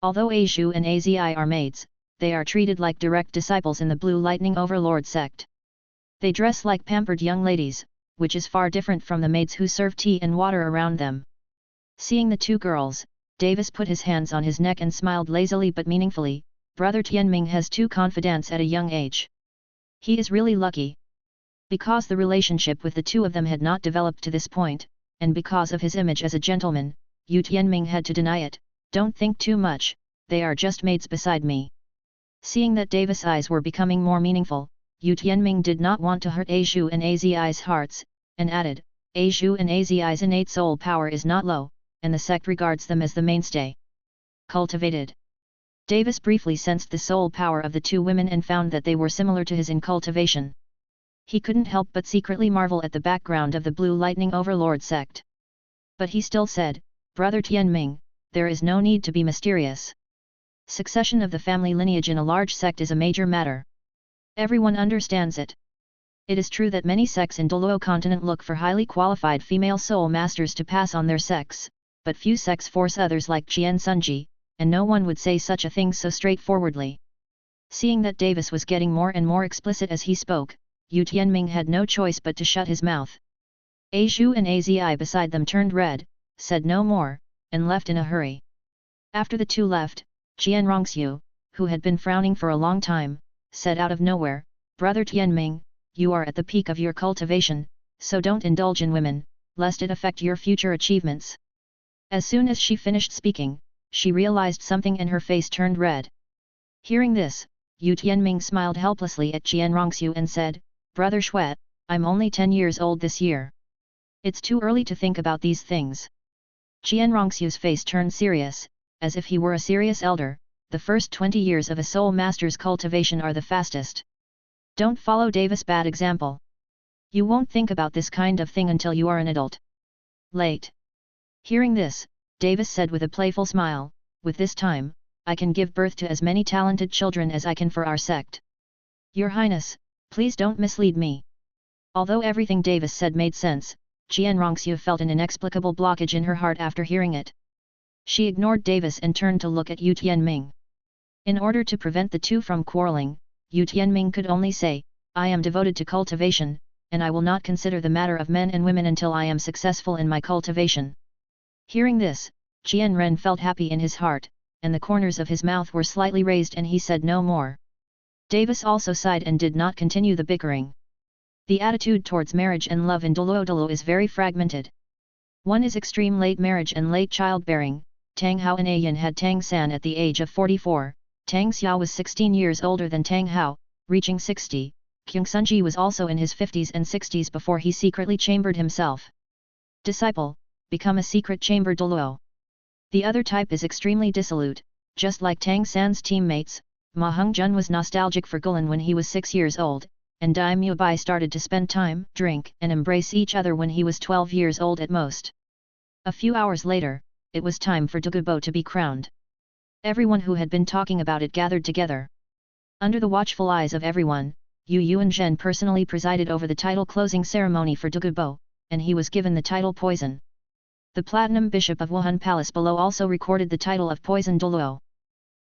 Although Azhu and Azi are maids, they are treated like direct disciples in the Blue Lightning Overlord sect. They dress like pampered young ladies, which is far different from the maids who serve tea and water around them. Seeing the 2 girls, Davis put his hands on his neck and smiled lazily but meaningfully. "Brother Tianming has 2 confidants at a young age. He is really lucky." Because the relationship with the 2 of them had not developed to this point, and because of his image as a gentleman, Yu Tianming had to deny it. "Don't think too much, they are just maids beside me." Seeing that Davis' eyes were becoming more meaningful, Yu Tianming did not want to hurt Azhu and Azi's hearts, and added, "Azhu and Azi's innate soul power is not low, and the sect regards them as the mainstay. Cultivated." Davis briefly sensed the soul power of the 2 women and found that they were similar to his in cultivation. He couldn't help but secretly marvel at the background of the Blue Lightning Overlord sect. But he still said, "Brother Tianming, there is no need to be mysterious. Succession of the family lineage in a large sect is a major matter. Everyone understands it. It is true that many sects in Douluo continent look for highly qualified female soul masters to pass on their sects, but few sects force others like Qian Sunji, and no one would say such a thing so straightforwardly." Seeing that Davis was getting more and more explicit as he spoke, Yu Tianming had no choice but to shut his mouth. Azhu and Azi beside them turned red, said no more, and left in a hurry. After the 2 left, Jian Rongxiu, who had been frowning for a long time, said out of nowhere, "Brother Tianming, you are at the peak of your cultivation, so don't indulge in women, lest it affect your future achievements." As soon as she finished speaking, she realized something and her face turned red. Hearing this, Yu Tianming smiled helplessly at Jian Rongxiu and said, "Brother Shuet, I'm only 10 years old this year. It's too early to think about these things. Qian Rongxiu's face turned serious, as if he were a serious elder. The first 20 years of a soul master's cultivation are the fastest. Don't follow Davis' bad example. You won't think about this kind of thing until you are an adult. Late. Hearing this, Davis said with a playful smile, with this time, I can give birth to as many talented children as I can for our sect. Your Highness, please don't mislead me. Although everything Davis said made sense, Qian Rongxiu felt an inexplicable blockage in her heart after hearing it. She ignored Davis and turned to look at Yu Tianming. In order to prevent the two from quarreling, Yu Tianming could only say, I am devoted to cultivation, and I will not consider the matter of men and women until I am successful in my cultivation. Hearing this, Qian Ren felt happy in his heart, and the corners of his mouth were slightly raised and he said no more. Davis also sighed and did not continue the bickering. The attitude towards marriage and love in Douluo is very fragmented. One is extreme late marriage and late childbearing. Tang Hao and Ayan had Tang San at the age of 44, Tang Xiao was 16 years older than Tang Hao, reaching 60, Kyung Sunji was also in his 50s and 60s before he secretly chambered himself. Disciple, become a secret chamber Douluo. The other type is extremely dissolute, just like Tang San's teammates. Ma Hongjun was nostalgic for Gulan when he was 6 years old, and Dai Mubai started to spend time, drink and embrace each other when he was 12 years old at most. A few hours later, it was time for Douluo to be crowned. Everyone who had been talking about it gathered together. Under the watchful eyes of everyone, Yu Yuanzhen personally presided over the title closing ceremony for Douluo, and he was given the title Poison. The Platinum Bishop of Wuhan Palace below also recorded the title of Poison Douluo.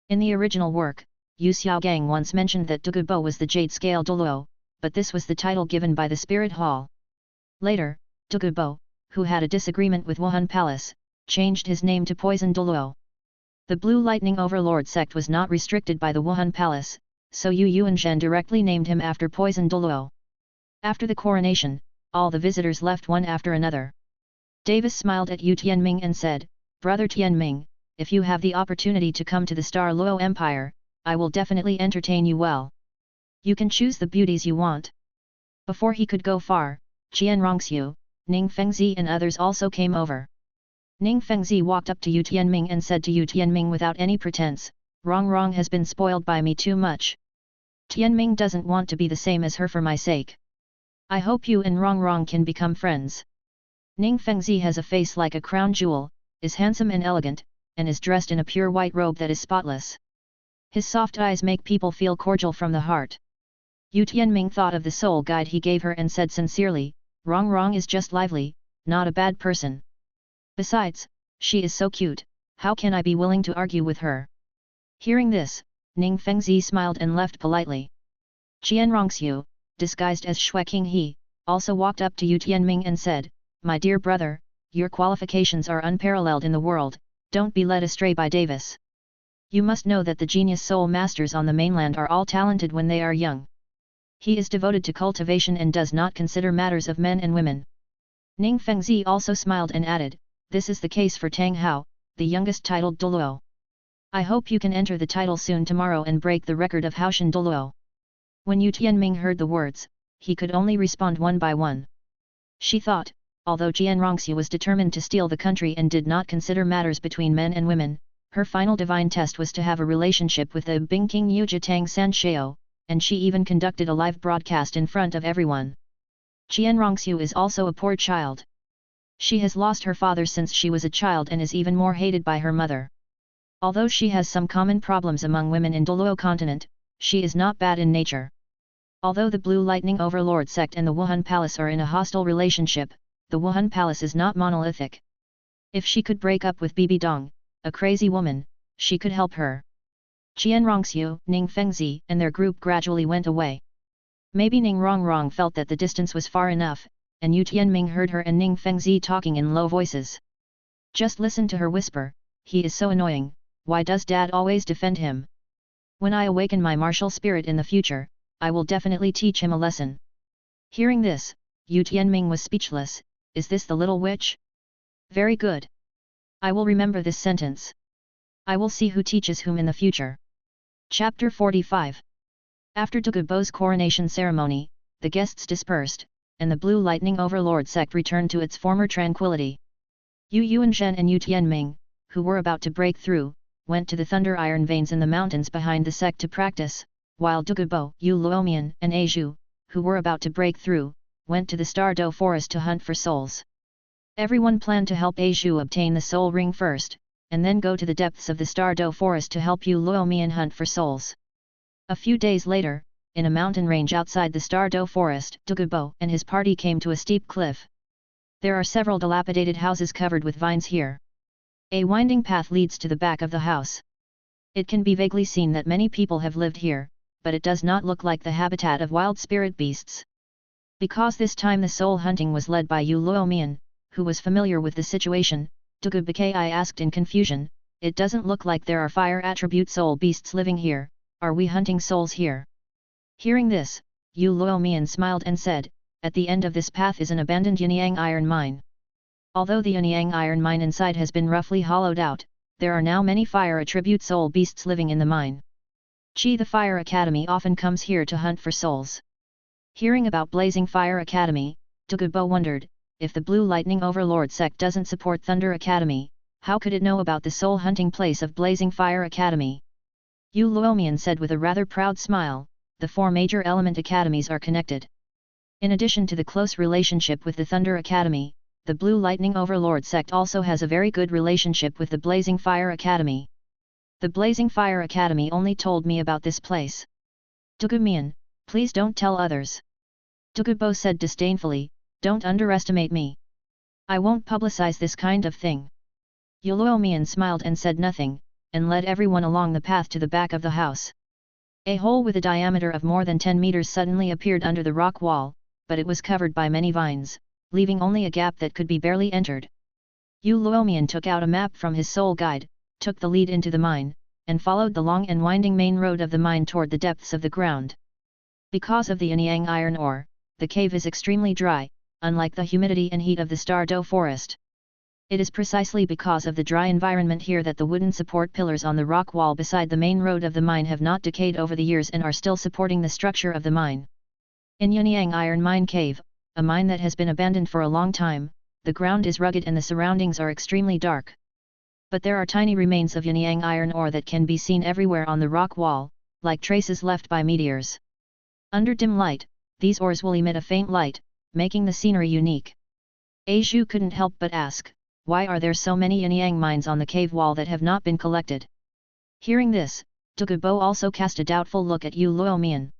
In the original work, Yu Xiaogang once mentioned that Douluo was the Jade Scale Douluo, but this was the title given by the Spirit Hall. Later, Douluo, who had a disagreement with Wuhan Palace, changed his name to Poison Douluo. The Blue Lightning Overlord sect was not restricted by the Wuhan Palace, so Yu Yuanzhen directly named him after Poison Douluo. After the coronation, all the visitors left one after another. Davis smiled at Yu Tianming and said, Brother Tianming, if you have the opportunity to come to the Star Luo Empire, I will definitely entertain you well. You can choose the beauties you want. Before he could go far, Qian Rongxiu, Ning Fengzi and others also came over. Ning Fengzi walked up to Yu Tianming and said to Yu Tianming without any pretense, Rong has been spoiled by me too much. Tianming doesn't want to be the same as her for my sake. I hope you and Rong can become friends. Ning Fengzi has a face like a crown jewel, is handsome and elegant, and is dressed in a pure white robe that is spotless. His soft eyes make people feel cordial from the heart. Yu Tianming thought of the soul guide he gave her and said sincerely, Rong is just lively, not a bad person. Besides, she is so cute, how can I be willing to argue with her? Hearing this, Ning Fengzi smiled and left politely. Qian Rongxiu, disguised as Xue Qinghe, also walked up to Yu Tianming and said, My dear brother, your qualifications are unparalleled in the world, don't be led astray by Davis. You must know that the genius soul masters on the mainland are all talented when they are young. He is devoted to cultivation and does not consider matters of men and women. Ning Fengzi also smiled and added, This is the case for Tang Hao, the youngest titled Douluo. I hope you can enter the title soon tomorrow and break the record of Haoshan Douluo. When Yu Tianming heard the words, he could only respond one by one. She thought, although Qian Rongxiu was determined to steal the country and did not consider matters between men and women, her final divine test was to have a relationship with the Bing King Yuja Tang San Shao, and she even conducted a live broadcast in front of everyone. Qian Rongxiu is also a poor child. She has lost her father since she was a child and is even more hated by her mother. Although she has some common problems among women in Douluo continent, she is not bad in nature. Although the Blue Lightning Overlord sect and the Wuhan Palace are in a hostile relationship, the Wuhan Palace is not monolithic. If she could break up with Bibi Dong, a crazy woman, she could help her. Qian Rongxiu, Ning Fengzi and their group gradually went away. Maybe Ning Rong felt that the distance was far enough, and Yu Tianming heard her and Ning Fengzi talking in low voices. Just listen to her whisper, he is so annoying, why does Dad always defend him? When I awaken my martial spirit in the future, I will definitely teach him a lesson. Hearing this, Yu Tianming was speechless, is this the little witch? Very good. I will remember this sentence. I will see who teaches whom in the future. Chapter 45. After Douluo's coronation ceremony, the guests dispersed, and the Blue Lightning Overlord sect returned to its former tranquility. Yu Yuanzhen and Yu Tianming, who were about to break through, went to the thunder iron veins in the mountains behind the sect to practice, while Dugubo, Yu Luomian and Aizhu, who were about to break through, went to the Stardo forest to hunt for souls. Everyone planned to help Aizhu obtain the soul ring first, and then go to the depths of the Stardo forest to help Yu Luomian hunt for souls. A few days later, in a mountain range outside the Stardo forest, Dugubo and his party came to a steep cliff. There are several dilapidated houses covered with vines here. A winding path leads to the back of the house. It can be vaguely seen that many people have lived here, but it does not look like the habitat of wild spirit beasts. Because this time the soul hunting was led by Yu Luomian, who was familiar with the situation, Dugubikai asked in confusion, "It doesn't look like there are fire attribute soul beasts living here, are we hunting souls here?" Hearing this, Yu Luomian smiled and said, "At the end of this path is an abandoned Yanyang iron mine. Although the Yanyang iron mine inside has been roughly hollowed out, there are now many fire attribute soul beasts living in the mine. Qi the Fire Academy often comes here to hunt for souls." Hearing about Blazing Fire Academy, Dugubo wondered, if the Blue Lightning Overlord sect doesn't support Thunder Academy, how could it know about the soul hunting place of Blazing Fire Academy? Yu Luomian said with a rather proud smile, "The four major element academies are connected. In addition to the close relationship with the Thunder Academy, the Blue Lightning Overlord sect also has a very good relationship with the Blazing Fire Academy. The Blazing Fire Academy only told me about this place. Dugumian, please don't tell others." Dugubo said disdainfully, "Don't underestimate me. I won't publicize this kind of thing." Yu Luomian smiled and said nothing, and led everyone along the path to the back of the house. A hole with a diameter of more than 10 meters suddenly appeared under the rock wall, but it was covered by many vines, leaving only a gap that could be barely entered. Yu Luomian took out a map from his soul guide, took the lead into the mine, and followed the long and winding main road of the mine toward the depths of the ground. Because of the Yanyang iron ore, the cave is extremely dry, unlike the humidity and heat of the Stardo forest. It is precisely because of the dry environment here that the wooden support pillars on the rock wall beside the main road of the mine have not decayed over the years and are still supporting the structure of the mine. In Yanyang Iron Mine Cave, a mine that has been abandoned for a long time, the ground is rugged and the surroundings are extremely dark. But there are tiny remains of Yanyang iron ore that can be seen everywhere on the rock wall, like traces left by meteors. Under dim light, these ores will emit a faint light, making the scenery unique. Aizhu couldn't help but ask, why are there so many Yanyang mines on the cave wall that have not been collected? Hearing this, Dugubo also cast a doubtful look at Yu Luomian.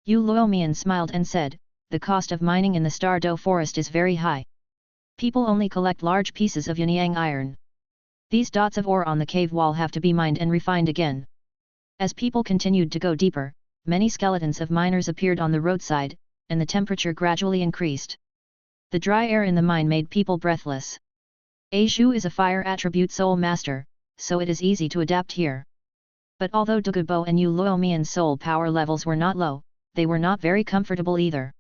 Yu Luomian smiled and said, "The cost of mining in the Stardo forest is very high. People only collect large pieces of Yanyang iron. These dots of ore on the cave wall have to be mined and refined again." As people continued to go deeper, many skeletons of miners appeared on the roadside, and the temperature gradually increased. The dry air in the mine made people breathless. Aizhu is a fire attribute soul master, so it is easy to adapt here. But although Dugubo and Yu Luomian's soul power levels were not low, they were not very comfortable either.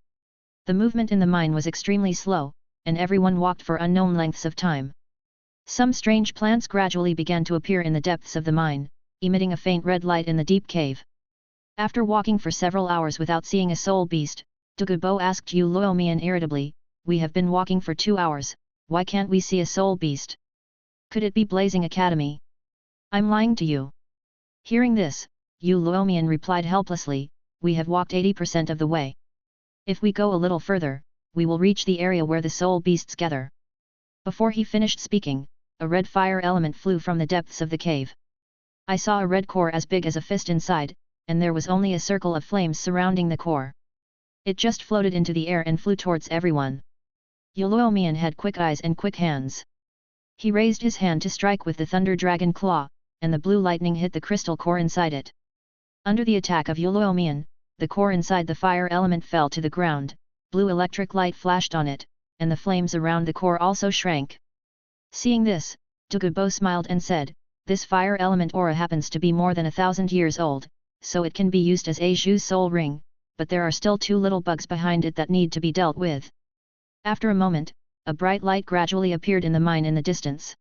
The movement in the mine was extremely slow, and everyone walked for unknown lengths of time. Some strange plants gradually began to appear in the depths of the mine, emitting a faint red light in the deep cave. After walking for several hours without seeing a soul beast, Dugubo asked Yu Luomian irritably, "We have been walking for 2 hours, why can't we see a soul beast? Could it be Blazing Academy? I'm lying to you." Hearing this, Yu Luomian replied helplessly, "We have walked 80% of the way. If we go a little further, we will reach the area where the soul beasts gather." Before he finished speaking, a red fire element flew from the depths of the cave. I saw a red core as big as a fist inside, and there was only a circle of flames surrounding the core. It just floated into the air and flew towards everyone. Yu Luomian had quick eyes and quick hands. He raised his hand to strike with the Thunder Dragon Claw, and the blue lightning hit the crystal core inside it. Under the attack of Yu Luomian, the core inside the fire element fell to the ground, blue electric light flashed on it, and the flames around the core also shrank. Seeing this, Dugubo smiled and said, "This fire element aura happens to be more than 1,000 years old, so it can be used as Aizhu's soul ring, but there are still 2 little bugs behind it that need to be dealt with." After a moment, a bright light gradually appeared in the mine in the distance.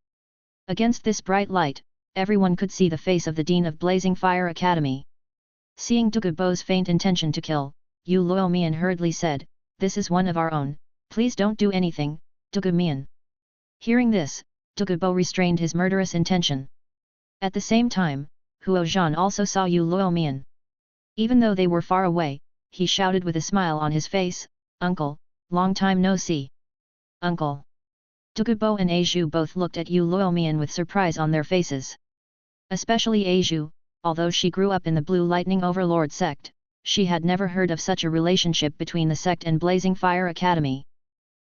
Against this bright light, everyone could see the face of the Dean of Blazing Fire Academy. Seeing Dugubo's faint intention to kill, Yu Luomian hurriedly said, this is one of our own, please don't do anything, Douluo Mian. Hearing this, Douluo restrained his murderous intention. At the same time, Huo Zhan also saw Douluo Mian. Even though they were far away, he shouted with a smile on his face, "Uncle, long time no see." "Uncle." Douluo and Aizhu both looked at Douluo Mian with surprise on their faces. Especially Aizhu, although she grew up in the Blue Lightning Overlord sect, she had never heard of such a relationship between the sect and Blazing Fire Academy.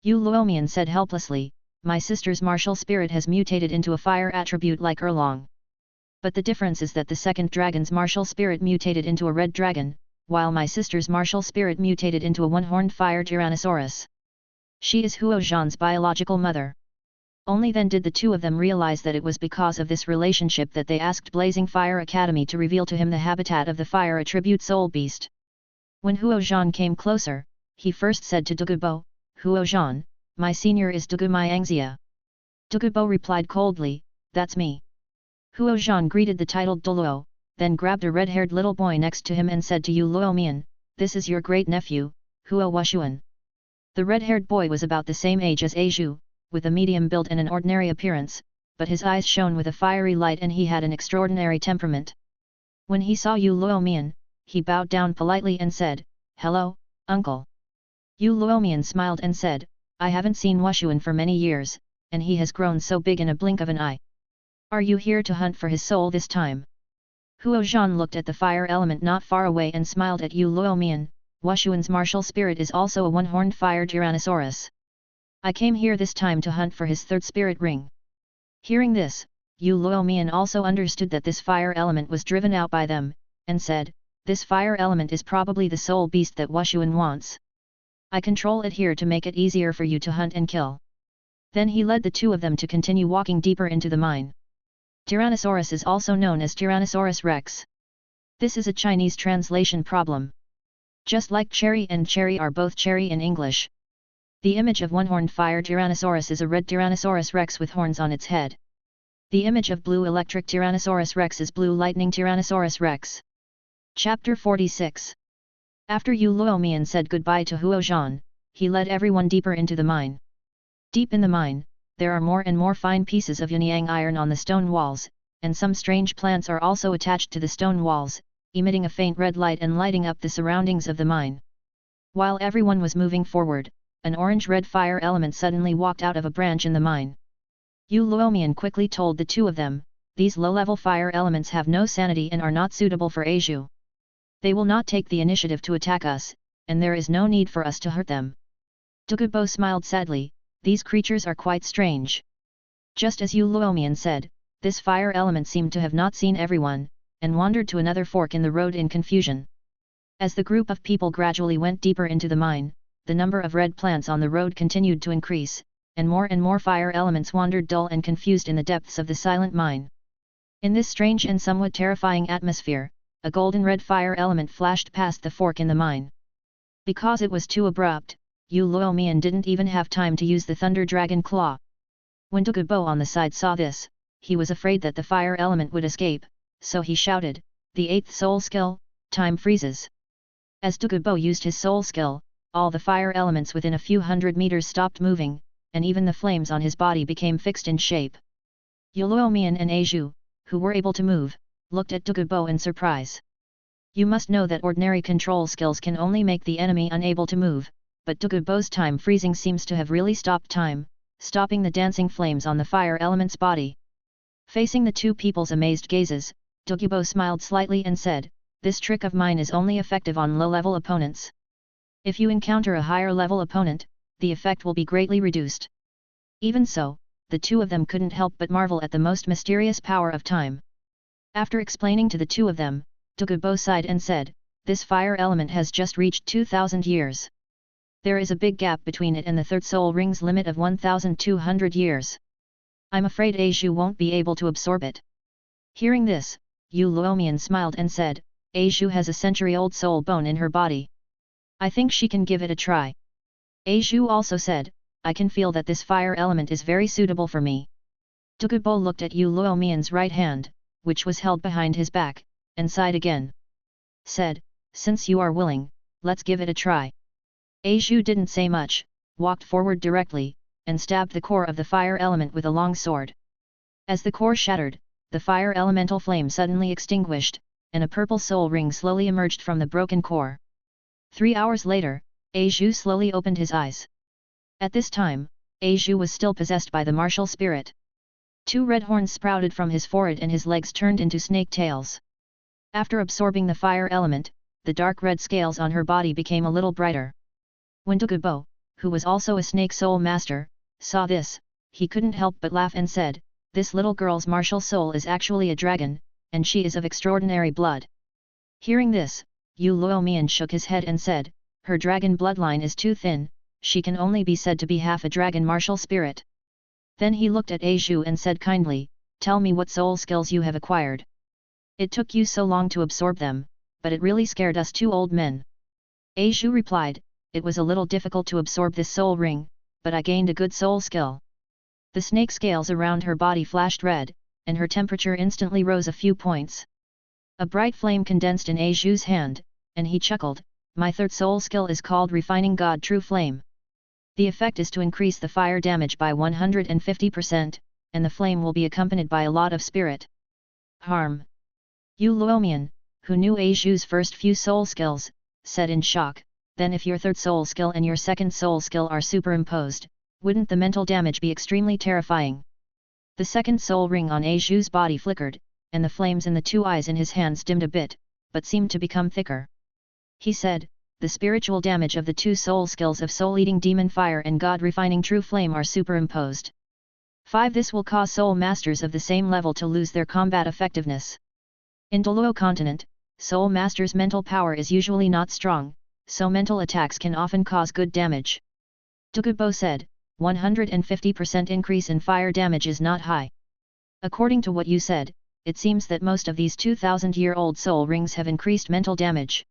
Douluo Mian said helplessly, "My sister's martial spirit has mutated into a fire attribute like Erlong. But the difference is that the second dragon's martial spirit mutated into a red dragon, while my sister's martial spirit mutated into a one-horned fire Tyrannosaurus. She is Huo Zhan's biological mother." Only then did the two of them realize that it was because of this relationship that they asked Blazing Fire Academy to reveal to him the habitat of the fire attribute soul beast. When Huo Zhan came closer, he first said to Douluo, "Huo Zhan, my senior is Douluo Miangxia." Douluo replied coldly, "That's me." Huo Zhan greeted the titled Douluo, then grabbed a red-haired little boy next to him and said to Douluo Mian, "This is your great-nephew, Huo Wushuan." The red-haired boy was about the same age as Aizhu, with a medium build and an ordinary appearance, but his eyes shone with a fiery light and he had an extraordinary temperament. When he saw Douluo Mian, he bowed down politely and said, "Hello, uncle." Douluo Mian smiled and said, "I haven't seen Wushuan for many years, and he has grown so big in a blink of an eye. Are you here to hunt for his soul this time?" Huo Zhan looked at the fire element not far away and smiled at Douluo Mian. "Wushuan's martial spirit is also a one-horned fire Tyrannosaurus. I came here this time to hunt for his third spirit ring." Hearing this, Douluo Mian also understood that this fire element was driven out by them, and said, "This fire element is probably the soul beast that Wushuan wants. I control it here to make it easier for you to hunt and kill." Then he led the two of them to continue walking deeper into the mine. Tyrannosaurus is also known as Tyrannosaurus rex. This is a Chinese translation problem. Just like cherry and cherry are both cherry in English. The image of one-horned fire Tyrannosaurus is a red Tyrannosaurus rex with horns on its head. The image of blue electric Tyrannosaurus rex is blue lightning Tyrannosaurus rex. Chapter 46. After Douluo Mian said goodbye to Huo Zhan, he led everyone deeper into the mine. Deep in the mine, there are more and more fine pieces of yin-yang iron on the stone walls, and some strange plants are also attached to the stone walls, emitting a faint red light and lighting up the surroundings of the mine. While everyone was moving forward, an orange-red fire element suddenly walked out of a branch in the mine. Douluo Mian quickly told the two of them, "These low-level fire elements have no sanity and are not suitable for Aizhu. They will not take the initiative to attack us, and there is no need for us to hurt them." Douluo smiled sadly, "These creatures are quite strange." Just as Douluo Mian said, this fire element seemed to have not seen everyone, and wandered to another fork in the road in confusion. As the group of people gradually went deeper into the mine, the number of red plants on the road continued to increase, and more fire elements wandered dull and confused in the depths of the silent mine. In this strange and somewhat terrifying atmosphere, a golden-red fire element flashed past the fork in the mine. Because it was too abrupt, Douluo Mian didn't even have time to use the Thunder Dragon Claw. When Douluo on the side saw this, he was afraid that the fire element would escape, so he shouted, "The 8th soul skill, time freezes." As Douluo used his soul skill, all the fire elements within a few hundred meters stopped moving, and even the flames on his body became fixed in shape. Douluo Mian and Aizhu, who were able to move, looked at Douluo in surprise. You must know that ordinary control skills can only make the enemy unable to move, but Douluo's time freezing seems to have really stopped time, stopping the dancing flames on the fire element's body. Facing the two people's amazed gazes, Douluo smiled slightly and said, "This trick of mine is only effective on low-level opponents. If you encounter a higher-level opponent, the effect will be greatly reduced." Even so, the two of them couldn't help but marvel at the most mysterious power of time. After explaining to the two of them, Douluo sighed and said, "This fire element has just reached 2,000 years. There is a big gap between it and the third soul ring's limit of 1,200 years. I'm afraid Aizhu won't be able to absorb it." Hearing this, Douluo Mian smiled and said, "Aizhu has a century-old soul bone in her body. I think she can give it a try." Aizhu also said, "I can feel that this fire element is very suitable for me." Douluo looked at Douluo Mian's right hand, which was held behind his back, and sighed again. Said, "Since you are willing, let's give it a try." A Zhu didn't say much, walked forward directly, and stabbed the core of the fire element with a long sword. As the core shattered, the fire elemental flame suddenly extinguished, and a purple soul ring slowly emerged from the broken core. 3 hours later, A Zhu slowly opened his eyes. At this time, A Zhu was still possessed by the martial spirit. 2 red horns sprouted from his forehead and his legs turned into snake tails. After absorbing the fire element, the dark red scales on her body became a little brighter. When Douluo, who was also a snake soul master, saw this, he couldn't help but laugh and said, "This little girl's martial soul is actually a dragon, and she is of extraordinary blood." Hearing this, Douluo Mian shook his head and said, "Her dragon bloodline is too thin, she can only be said to be half a dragon martial spirit." Then he looked at A Zhu and said kindly, "Tell me what soul skills you have acquired. It took you so long to absorb them, but it really scared us 2 old men." A Zhu replied, "It was a little difficult to absorb this soul ring, but I gained a good soul skill." The snake scales around her body flashed red, and her temperature instantly rose a few points. A bright flame condensed in A Zhu's hand, and he chuckled, "My third soul skill is called Refining God True Flame. The effect is to increase the fire damage by 150%, and the flame will be accompanied by a lot of spirit harm." Douluo Mian, who knew A Zhu's first few soul skills, said in shock, "Then if your third soul skill and your second soul skill are superimposed, wouldn't the mental damage be extremely terrifying?" The second soul ring on A Zhu's body flickered, and the flames in the 2 eyes in his hands dimmed a bit, but seemed to become thicker. He said, "The spiritual damage of the 2 soul skills of Soul-Eating Demon Fire and God-Refining True Flame are superimposed. 5. This will cause soul masters of the same level to lose their combat effectiveness. In Douluo continent, soul masters' mental power is usually not strong, so mental attacks can often cause good damage." Douluo said, 150% increase in fire damage is not high. According to what you said, it seems that most of these 2,000-year-old soul rings have increased mental damage.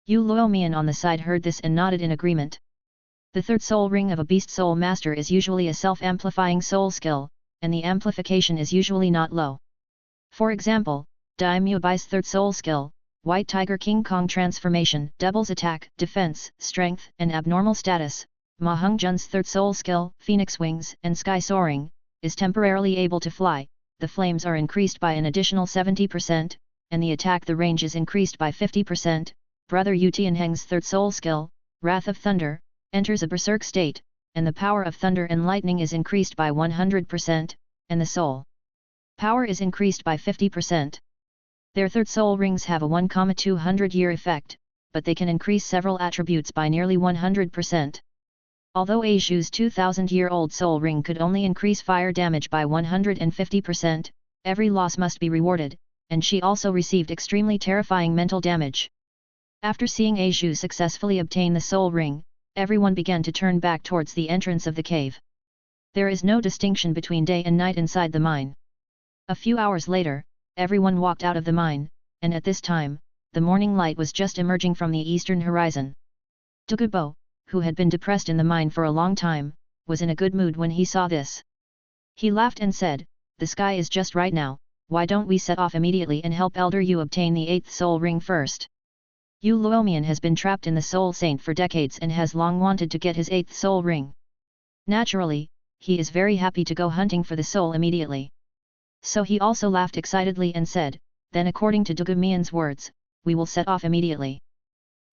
Douluo Mian on the side heard this and nodded in agreement. The third soul ring of a beast soul master is usually a self-amplifying soul skill, and the amplification is usually not low. For example, Daimyo Bai's third soul skill, White Tiger King Kong transformation, doubles attack, defense, strength, and abnormal status. Ma Hongzhen's third soul skill, Phoenix Wings and Sky Soaring, is temporarily able to fly, the flames are increased by an additional 70%, and the attack the range is increased by 50%. Brother Yu Tianheng's third soul skill, Wrath of Thunder, enters a berserk state, and the power of thunder and lightning is increased by 100%, and the soul power is increased by 50%. Their third soul rings have a 1,200-year effect, but they can increase several attributes by nearly 100%. Although A Zhu's 2,000-year-old soul ring could only increase fire damage by 150%, every loss must be rewarded, and she also received extremely terrifying mental damage. After seeing A Zhu successfully obtain the soul ring, everyone began to turn back towards the entrance of the cave. There is no distinction between day and night inside the mine. A few hours later, everyone walked out of the mine, and at this time, the morning light was just emerging from the eastern horizon. Douluo, who had been depressed in the mine for a long time, was in a good mood when he saw this. He laughed and said, "The sky is just right now, why don't we set off immediately and help Elder Yu obtain the 8th soul ring first?" Douluo Mian has been trapped in the Soul Saint for decades and has long wanted to get his 8th soul ring. Naturally, he is very happy to go hunting for the soul immediately. So he also laughed excitedly and said, "Then according to Douluo Mian's words, we will set off immediately."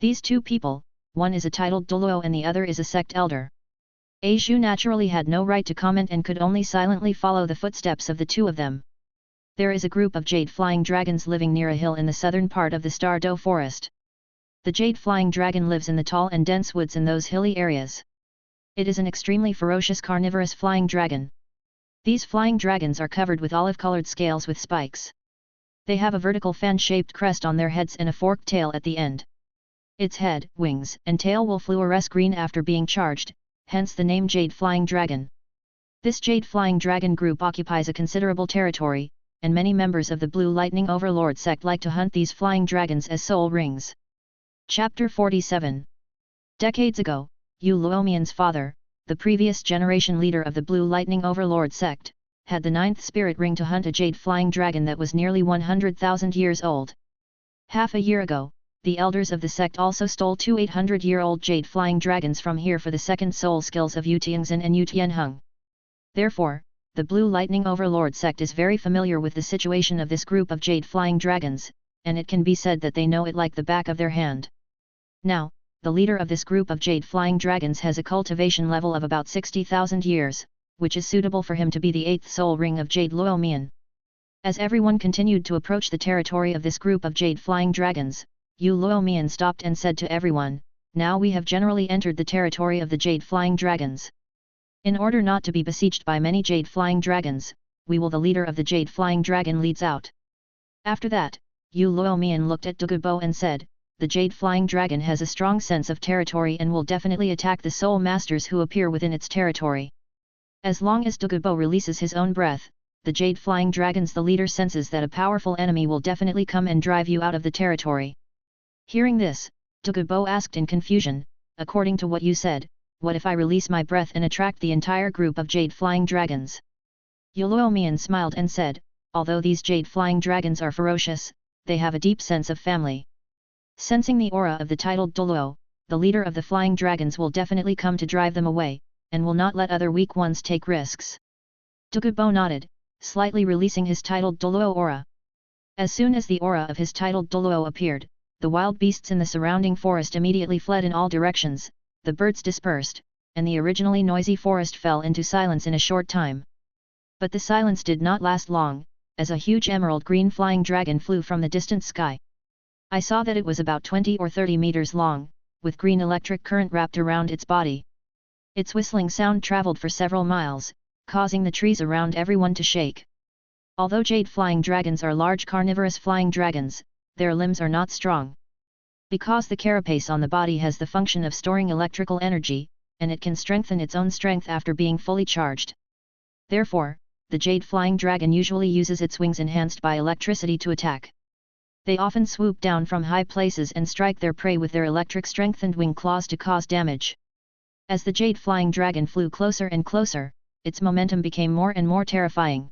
These 2 people, one is a titled Douluo and the other is a sect elder. A Zhu naturally had no right to comment and could only silently follow the footsteps of the 2 of them. There is a group of jade flying dragons living near a hill in the southern part of the Star Do forest. The jade flying dragon lives in the tall and dense woods in those hilly areas. It is an extremely ferocious carnivorous flying dragon. These flying dragons are covered with olive-colored scales with spikes. They have a vertical fan-shaped crest on their heads and a forked tail at the end. Its head, wings, and tail will fluoresce green after being charged, hence the name Jade Flying Dragon. This Jade Flying Dragon group occupies a considerable territory, and many members of the Blue Lightning Overlord sect like to hunt these flying dragons as soul rings. Chapter 47. Decades ago, Douluo Mian's father, the previous generation leader of the Blue Lightning Overlord sect, had the 9th spirit ring to hunt a jade flying dragon that was nearly 100,000 years old. Half a year ago, the elders of the sect also stole two 800-year-old jade flying dragons from here for the second soul skills of Yu Tianxin and Yu Tianheng. Therefore, the Blue Lightning Overlord sect is very familiar with the situation of this group of jade flying dragons, and it can be said that they know it like the back of their hand. Now, the leader of this group of jade flying dragons has a cultivation level of about 60,000 years, which is suitable for him to be the 8th soul ring of Jade Luo Mian. As everyone continued to approach the territory of this group of jade flying dragons, Yu Luo Mian stopped and said to everyone, "Now we have generally entered the territory of the jade flying dragons. In order not to be besieged by many jade flying dragons, we will the leader of the jade flying dragon leads out." After that, Yu Luo Mian looked at Douluo and said, "The jade flying dragon has a strong sense of territory and will definitely attack the soul masters who appear within its territory. As long as Douluo releases his own breath, the jade flying dragons the leader senses that a powerful enemy will definitely come and drive you out of the territory." Hearing this, Douluo asked in confusion, "According to what you said, what if I release my breath and attract the entire group of jade flying dragons?" Yu Luo Mian smiled and said, "Although these jade flying dragons are ferocious, they have a deep sense of family. Sensing the aura of the titled Douluo, the leader of the flying dragons will definitely come to drive them away, and will not let other weak ones take risks." Douluo nodded, slightly releasing his titled Douluo aura. As soon as the aura of his titled Douluo appeared, the wild beasts in the surrounding forest immediately fled in all directions, the birds dispersed, and the originally noisy forest fell into silence in a short time. But the silence did not last long, as a huge emerald green flying dragon flew from the distant sky. I saw that it was about 20 or 30 meters long, with green electric current wrapped around its body. Its whistling sound traveled for several miles, causing the trees around everyone to shake. Although jade flying dragons are large carnivorous flying dragons, their limbs are not strong. Because the carapace on the body has the function of storing electrical energy, and it can strengthen its own strength after being fully charged. Therefore, the jade flying dragon usually uses its wings enhanced by electricity to attack. They often swoop down from high places and strike their prey with their electric strengthened wing claws to cause damage. As the jade flying dragon flew closer and closer, its momentum became more and more terrifying.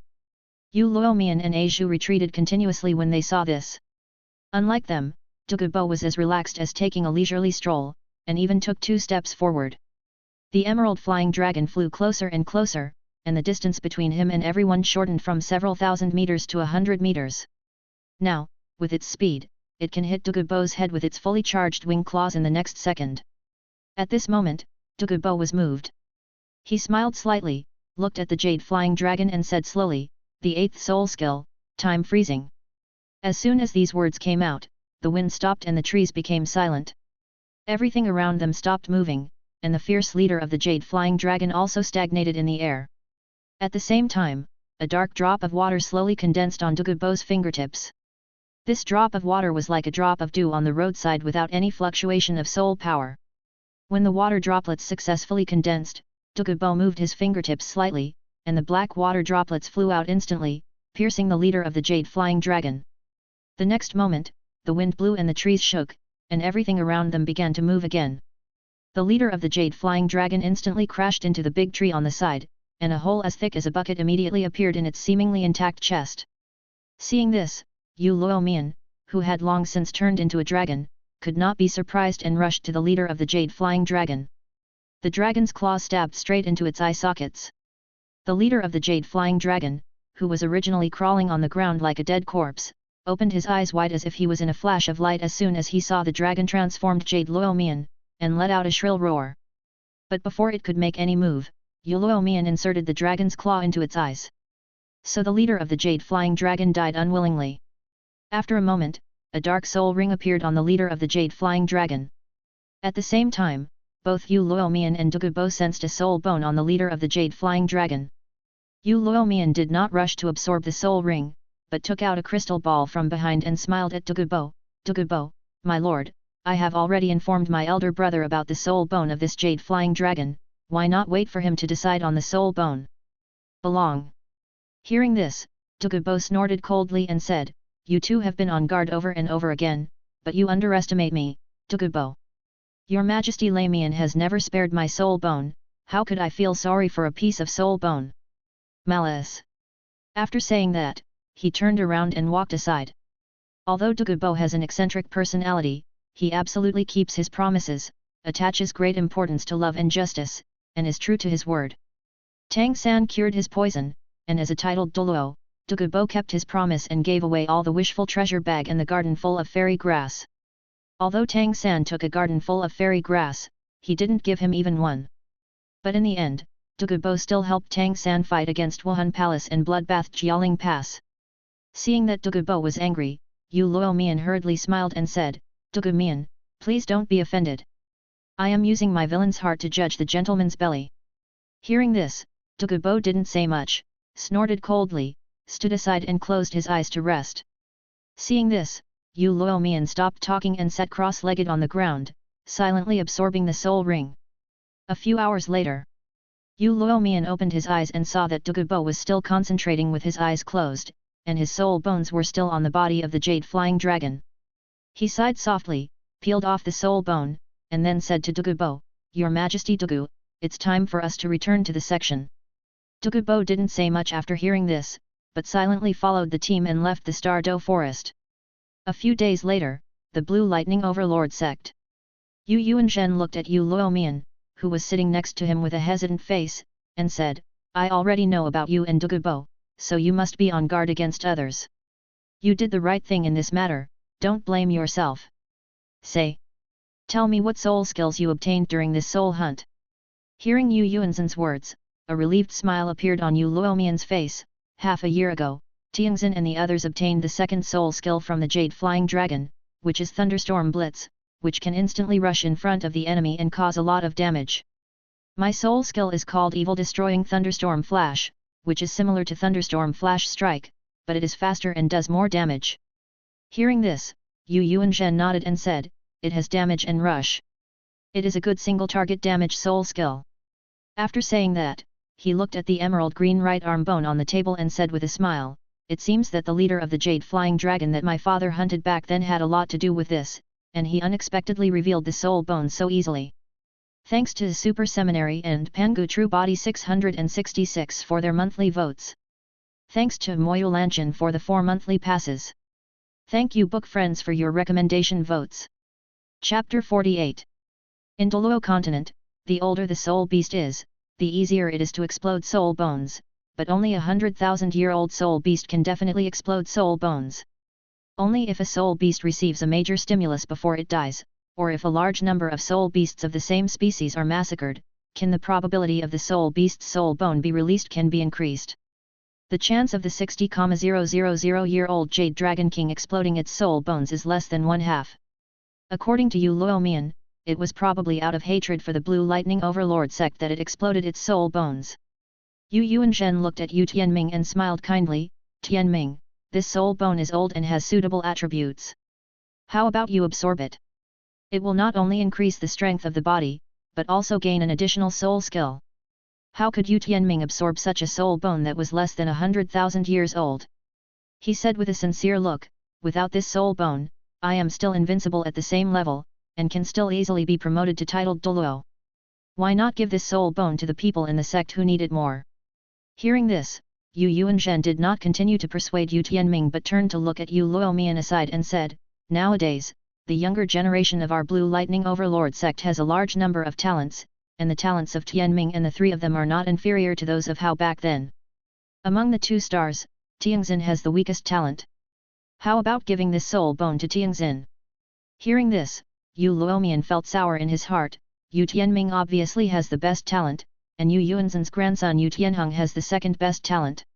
Yu Luo Mian and Aizhu retreated continuously when they saw this. Unlike them, Douluo was as relaxed as taking a leisurely stroll, and even took 2 steps forward. The emerald flying dragon flew closer and closer, and the distance between him and everyone shortened from several thousand meters to 100 meters. Now, with its speed, it can hit Douluo's head with its fully charged wing claws in the next second. At this moment, Douluo was moved. He smiled slightly, looked at the jade flying dragon and said slowly, "The 8th soul skill, time freezing." As soon as these words came out, the wind stopped and the trees became silent. Everything around them stopped moving, and the fierce leader of the jade flying dragon also stagnated in the air. At the same time, a dark drop of water slowly condensed on Douluo's fingertips. This drop of water was like a drop of dew on the roadside without any fluctuation of soul power. When the water droplets successfully condensed, Douluo moved his fingertips slightly, and the black water droplets flew out instantly, piercing the leader of the jade flying dragon. The next moment, the wind blew and the trees shook, and everything around them began to move again. The leader of the jade flying dragon instantly crashed into the big tree on the side, and a hole as thick as a bucket immediately appeared in its seemingly intact chest. Seeing this, Yu Luo Mian, who had long since turned into a dragon, could not be surprised and rushed to the leader of the jade flying dragon. The dragon's claws stabbed straight into its eye sockets. The leader of the jade flying dragon, who was originally crawling on the ground like a dead corpse, opened his eyes wide as if he was in a flash of light as soon as he saw the dragon-transformed Jade Luo Mian, and let out a shrill roar. But before it could make any move, Yu Luo Mian inserted the dragon's claw into its eyes. So the leader of the jade flying dragon died unwillingly. After a moment, a dark soul ring appeared on the leader of the jade flying dragon. At the same time, both Yu Luo Mian and Douluo sensed a soul bone on the leader of the jade flying dragon. Yu Luo Mian did not rush to absorb the soul ring, but took out a crystal ball from behind and smiled at Douluo. "Douluo, my lord, I have already informed my elder brother about the soul bone of this jade flying dragon, why not wait for him to decide on the soul bone?" "Belong." Hearing this, Douluo snorted coldly and said, "You two have been on guard over and over again, but you underestimate me, Douluo. Your Majesty Lei Mian has never spared my soul bone, how could I feel sorry for a piece of soul bone?" Malice. After saying that, he turned around and walked aside. Although Douluo has an eccentric personality, he absolutely keeps his promises, attaches great importance to love and justice, and is true to his word. Tang San cured his poison, and as a titled Douluo, Douluo kept his promise and gave away all the wishful treasure bag and the garden full of fairy grass. Although Tang San took a garden full of fairy grass, he didn't give him even one. But in the end, Douluo still helped Tang San fight against Wuhan Palace and bloodbath Jialing Pass. Seeing that Douluo was angry, Yu Luomian hurriedly smiled and said, "Douluo, please don't be offended. I am using my villain's heart to judge the gentleman's belly." Hearing this, Douluo didn't say much, snorted coldly, stood aside and closed his eyes to rest. Seeing this, Yu Luomian stopped talking and sat cross-legged on the ground, silently absorbing the soul ring. A few hours later, Yu Luomian opened his eyes and saw that Douluo was still concentrating with his eyes closed, and his soul bones were still on the body of the jade flying dragon. He sighed softly, peeled off the soul bone, and then said to Douluo, "Your Majesty Douluo, it's time for us to return to the section." Douluo didn't say much after hearing this, but silently followed the team and left the Star Do Forest. A few days later, the Blue Lightning Overlord sect. Yu Yuanzhen looked at Yu Luomian, who was sitting next to him with a hesitant face, and said, "I already know about you and Douluo, so you must be on guard against others. You did the right thing in this matter, don't blame yourself. Tell me what soul skills you obtained during this soul hunt." Hearing Yu Yuanzhen's words, a relieved smile appeared on Yu Luomian's face. Half a year ago, Tianxin and the others obtained the second soul skill from the Jade Flying Dragon, which is Thunderstorm Blitz, which can instantly rush in front of the enemy and cause a lot of damage. My soul skill is called Evil Destroying Thunderstorm Flash, which is similar to Thunderstorm Flash Strike, but it is faster and does more damage. Hearing this, Yu Yuanzhen nodded and said, "It has damage and rush. It is a good single target damage soul skill." After saying that, he looked at the emerald green right arm bone on the table and said with a smile, "It seems that the leader of the Jade Flying Dragon that my father hunted back then had a lot to do with this, and he unexpectedly revealed the soul bone so easily. Thanks to the Super Seminary and Pangu True Body 666 for their monthly votes. Thanks to Moyu Lanchin for the 4 monthly passes. Thank you book friends for your recommendation votes." Chapter 48. In Douluo continent, the older the soul beast is, the easier it is to explode soul bones, but only a 100,000-year-old soul beast can definitely explode soul bones. Only if a soul beast receives a major stimulus before it dies, or if a large number of soul beasts of the same species are massacred, can the probability of the soul beast's soul bone be released can be increased. The chance of the 60,000-year-old Jade Dragon King exploding its soul bones is less than 1/2. According to Yu Luomian, it was probably out of hatred for the Blue Lightning Overlord sect that it exploded its soul bones. Yu Yuanzhen looked at Yu Tianming and smiled kindly, "Tianming, this soul bone is old and has suitable attributes. How about you absorb it? It will not only increase the strength of the body, but also gain an additional soul skill." How could Yu Tianming absorb such a soul bone that was less than 100,000 years old? He said with a sincere look, "Without this soul bone, I am still invincible at the same level, and can still easily be promoted to titled Douluo. Why not give this soul bone to the people in the sect who need it more?" Hearing this, Yu Yuanzhen did not continue to persuade Yu Tianming but turned to look at Yu Luomian aside and said, "Nowadays, the younger generation of our Blue Lightning Overlord sect has a large number of talents, and the talents of Tianming and the 3 of them are not inferior to those of Hao back then. Among the 2 stars, Tianxin has the weakest talent. How about giving this soul bone to Tianxin?" Hearing this, Yu Luomian felt sour in his heart. Yu Tianming obviously has the best talent, and Yu Yuanzhen's grandson Yu Tianheng has the second best talent.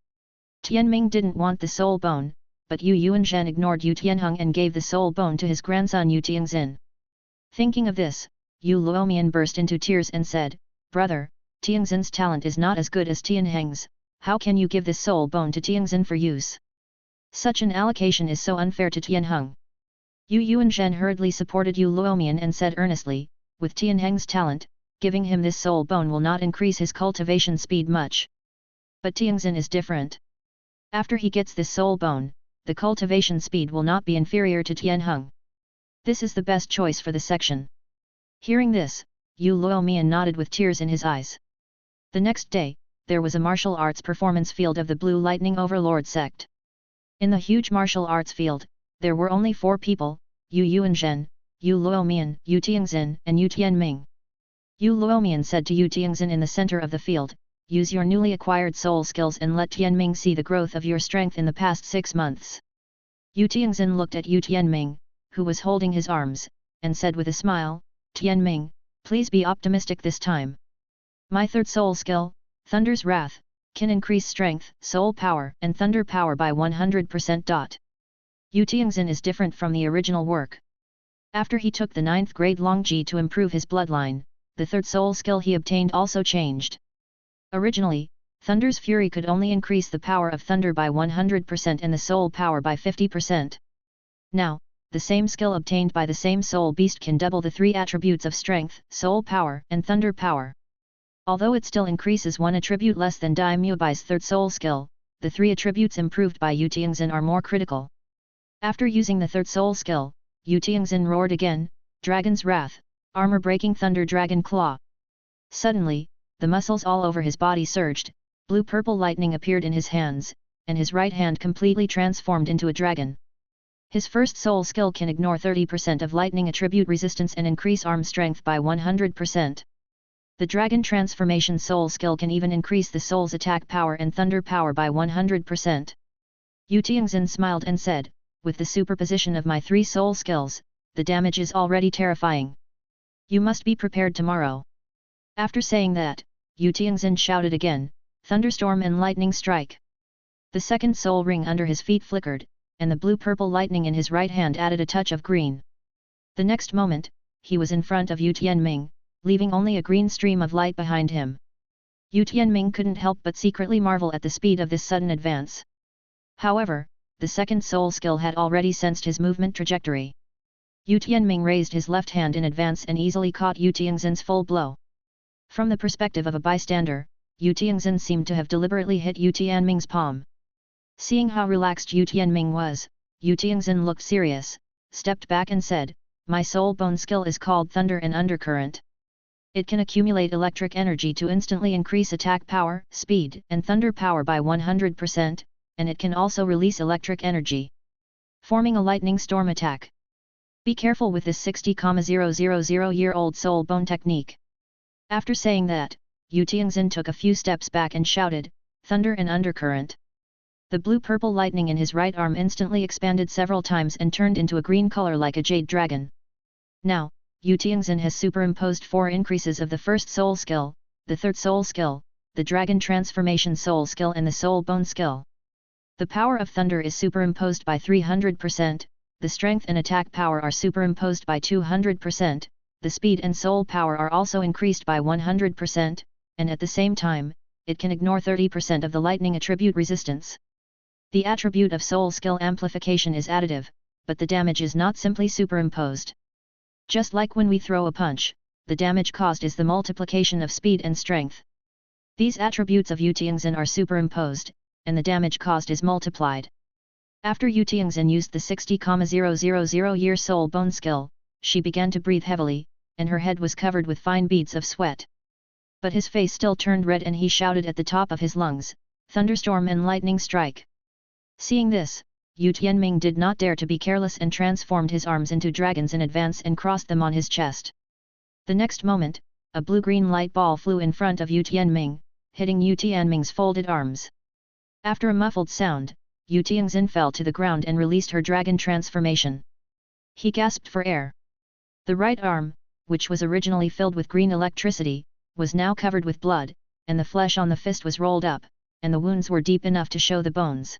Tianming didn't want the soul bone, but Yu Yuanzhen ignored Yu Tianheng and gave the soul bone to his grandson Yu Tianxin. Thinking of this, Yu Luomian burst into tears and said, "Brother, Tianxin's talent is not as good as Tianheng's, how can you give this soul bone to Tianxin for use? Such an allocation is so unfair to Tianheng." Yu Yuanzhen hurriedly supported Yu Luomian and said earnestly, "With Tianheng's talent, giving him this soul bone will not increase his cultivation speed much. But Tianxin is different. After he gets this soul bone, the cultivation speed will not be inferior to Tianheng. This is the best choice for the section." Hearing this, Yu Luomian nodded with tears in his eyes. The next day, there was a martial arts performance field of the Blue Lightning Overlord sect. In the huge martial arts field, there were only 4 people, Yu Yuanzhen, Yu Luomian, Yu Tianxin, and Yu Tianming. Yu Luomian said to Yu Tianxin in the center of the field, use your newly acquired soul skills and let Tianming see the growth of your strength in the past 6 months. Yu Tianxin looked at Yu Tianming, who was holding his arms, and said with a smile, Tianming, please be optimistic this time. My third soul skill, Thunder's Wrath, can increase strength, soul power, and thunder power by 100%. Yu Tianxin is different from the original work. After he took the 9th grade Longji to improve his bloodline, the third soul skill he obtained also changed. Originally, Thunder's Fury could only increase the power of thunder by 100% and the soul power by 50%. Now, the same skill obtained by the same soul beast can double the 3 attributes of strength, soul power, and thunder power. Although it still increases 1 attribute less than Dai Muebai's third soul skill, the 3 attributes improved by Yu Tianxin are more critical. After using the third soul skill, Yu Tianxin roared again, Dragon's Wrath, armor-breaking thunder dragon claw. Suddenly, the muscles all over his body surged, blue-purple lightning appeared in his hands, and his right hand completely transformed into a dragon. His first soul skill can ignore 30% of lightning attribute resistance and increase arm strength by 100%. The dragon transformation soul skill can even increase the soul's attack power and thunder power by 100%. Yu Tianxin smiled and said, with the superposition of my 3 soul skills, the damage is already terrifying. You must be prepared tomorrow. After saying that, Yu Tianxin shouted again, Thunderstorm and Lightning Strike. The second soul ring under his feet flickered, and the blue-purple lightning in his right hand added a touch of green. The next moment, he was in front of Yu Tianming, leaving only a green stream of light behind him. Yu Tianming couldn't help but secretly marvel at the speed of this sudden advance. However, the second soul skill had already sensed his movement trajectory. Yu Tianming raised his left hand in advance and easily caught Yu Tianxin's full blow. From the perspective of a bystander, Yu Tianxin seemed to have deliberately hit Yu Tianming's palm. Seeing how relaxed Yu Tianming was, Yu Tianxin looked serious, stepped back and said, my soul bone skill is called Thunder and Undercurrent. It can accumulate electric energy to instantly increase attack power, speed, and thunder power by 100%, and it can also release electric energy, forming a lightning storm attack. Be careful with this 60,000-year-old soul bone technique. After saying that, Yu Tianxin took a few steps back and shouted, Thunder and Undercurrent. The blue-purple lightning in his right arm instantly expanded several times and turned into a green color like a jade dragon. Now, Yu Tianxin has superimposed 4 increases of the first soul skill, the third soul skill, the dragon transformation soul skill and the soul bone skill. The power of thunder is superimposed by 300%, the strength and attack power are superimposed by 200%, the speed and soul power are also increased by 100%, and at the same time, it can ignore 30% of the lightning attribute resistance. The attribute of soul skill amplification is additive, but the damage is not simply superimposed. Just like when we throw a punch, the damage caused is the multiplication of speed and strength. These attributes of Yu Tianxin are superimposed, and the damage caused is multiplied. After Yu Tianxin used the 60,000-year soul bone skill, she began to breathe heavily, and her head was covered with fine beads of sweat. But his face still turned red and he shouted at the top of his lungs, Thunderstorm and Lightning Strike. Seeing this, Yu Tianming did not dare to be careless and transformed his arms into dragons in advance and crossed them on his chest. The next moment, a blue-green light ball flew in front of Yu Tianming, hitting Yu Tianming's folded arms. After a muffled sound, Yu Tianxin fell to the ground and released her dragon transformation. He gasped for air. The right arm, which was originally filled with green electricity, was now covered with blood, and the flesh on the fist was rolled up, and the wounds were deep enough to show the bones.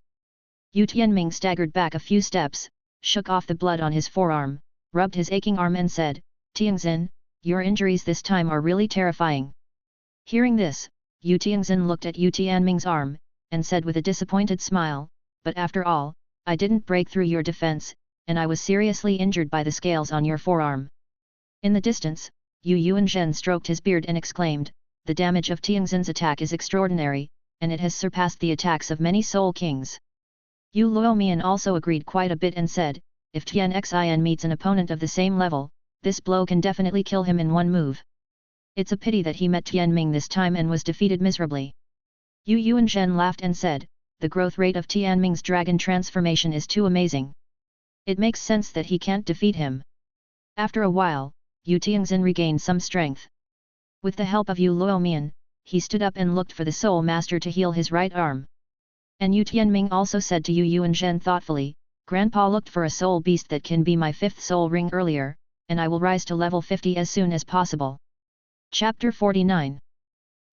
Yu Tianming staggered back a few steps, shook off the blood on his forearm, rubbed his aching arm and said, Tianxin, your injuries this time are really terrifying. Hearing this, Yu Tianxin looked at Yu Tianming's arm, and said with a disappointed smile, but after all, I didn't break through your defense, and I was seriously injured by the scales on your forearm. In the distance, Yu Yuanzhen stroked his beard and exclaimed, the damage of Tianxin's attack is extraordinary, and it has surpassed the attacks of many soul kings. Yu Luomian also agreed quite a bit and said, if Tianxin meets an opponent of the same level, this blow can definitely kill him in one move. It's a pity that he met Tianming this time and was defeated miserably. Yu Yuanzhen laughed and said, the growth rate of Tianming's dragon transformation is too amazing. It makes sense that he can't defeat him. After a while, Yu Tianxin regained some strength. With the help of Yu Luomian, he stood up and looked for the soul master to heal his right arm. And Yu Tianming also said to Yu Yuanzhen thoughtfully, Grandpa looked for a soul beast that can be my 5th soul ring earlier, and I will rise to level 50 as soon as possible. Chapter 49.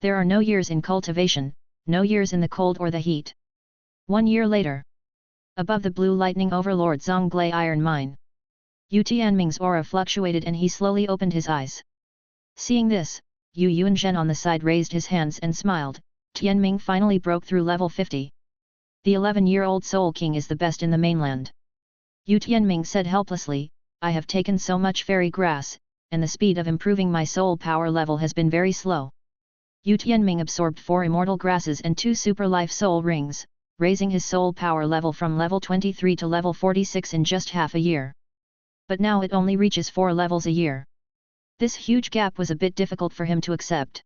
There are no years in cultivation, no years in the cold or the heat. 1 year later. Above the blue lightning overlord Zhongglei iron mine. Yu Tianming's aura fluctuated and he slowly opened his eyes. Seeing this, Yu Yuanzhen on the side raised his hands and smiled. Tianming finally broke through level 50. The 11-year-old Soul King is the best in the mainland. Yu Tianming said helplessly, I have taken so much fairy grass, and the speed of improving my soul power level has been very slow. Yu Tianming absorbed 4 immortal grasses and 2 super life soul rings, raising his soul power level from level 23 to level 46 in just half a year. But now it only reaches 4 levels a year. This huge gap was a bit difficult for him to accept.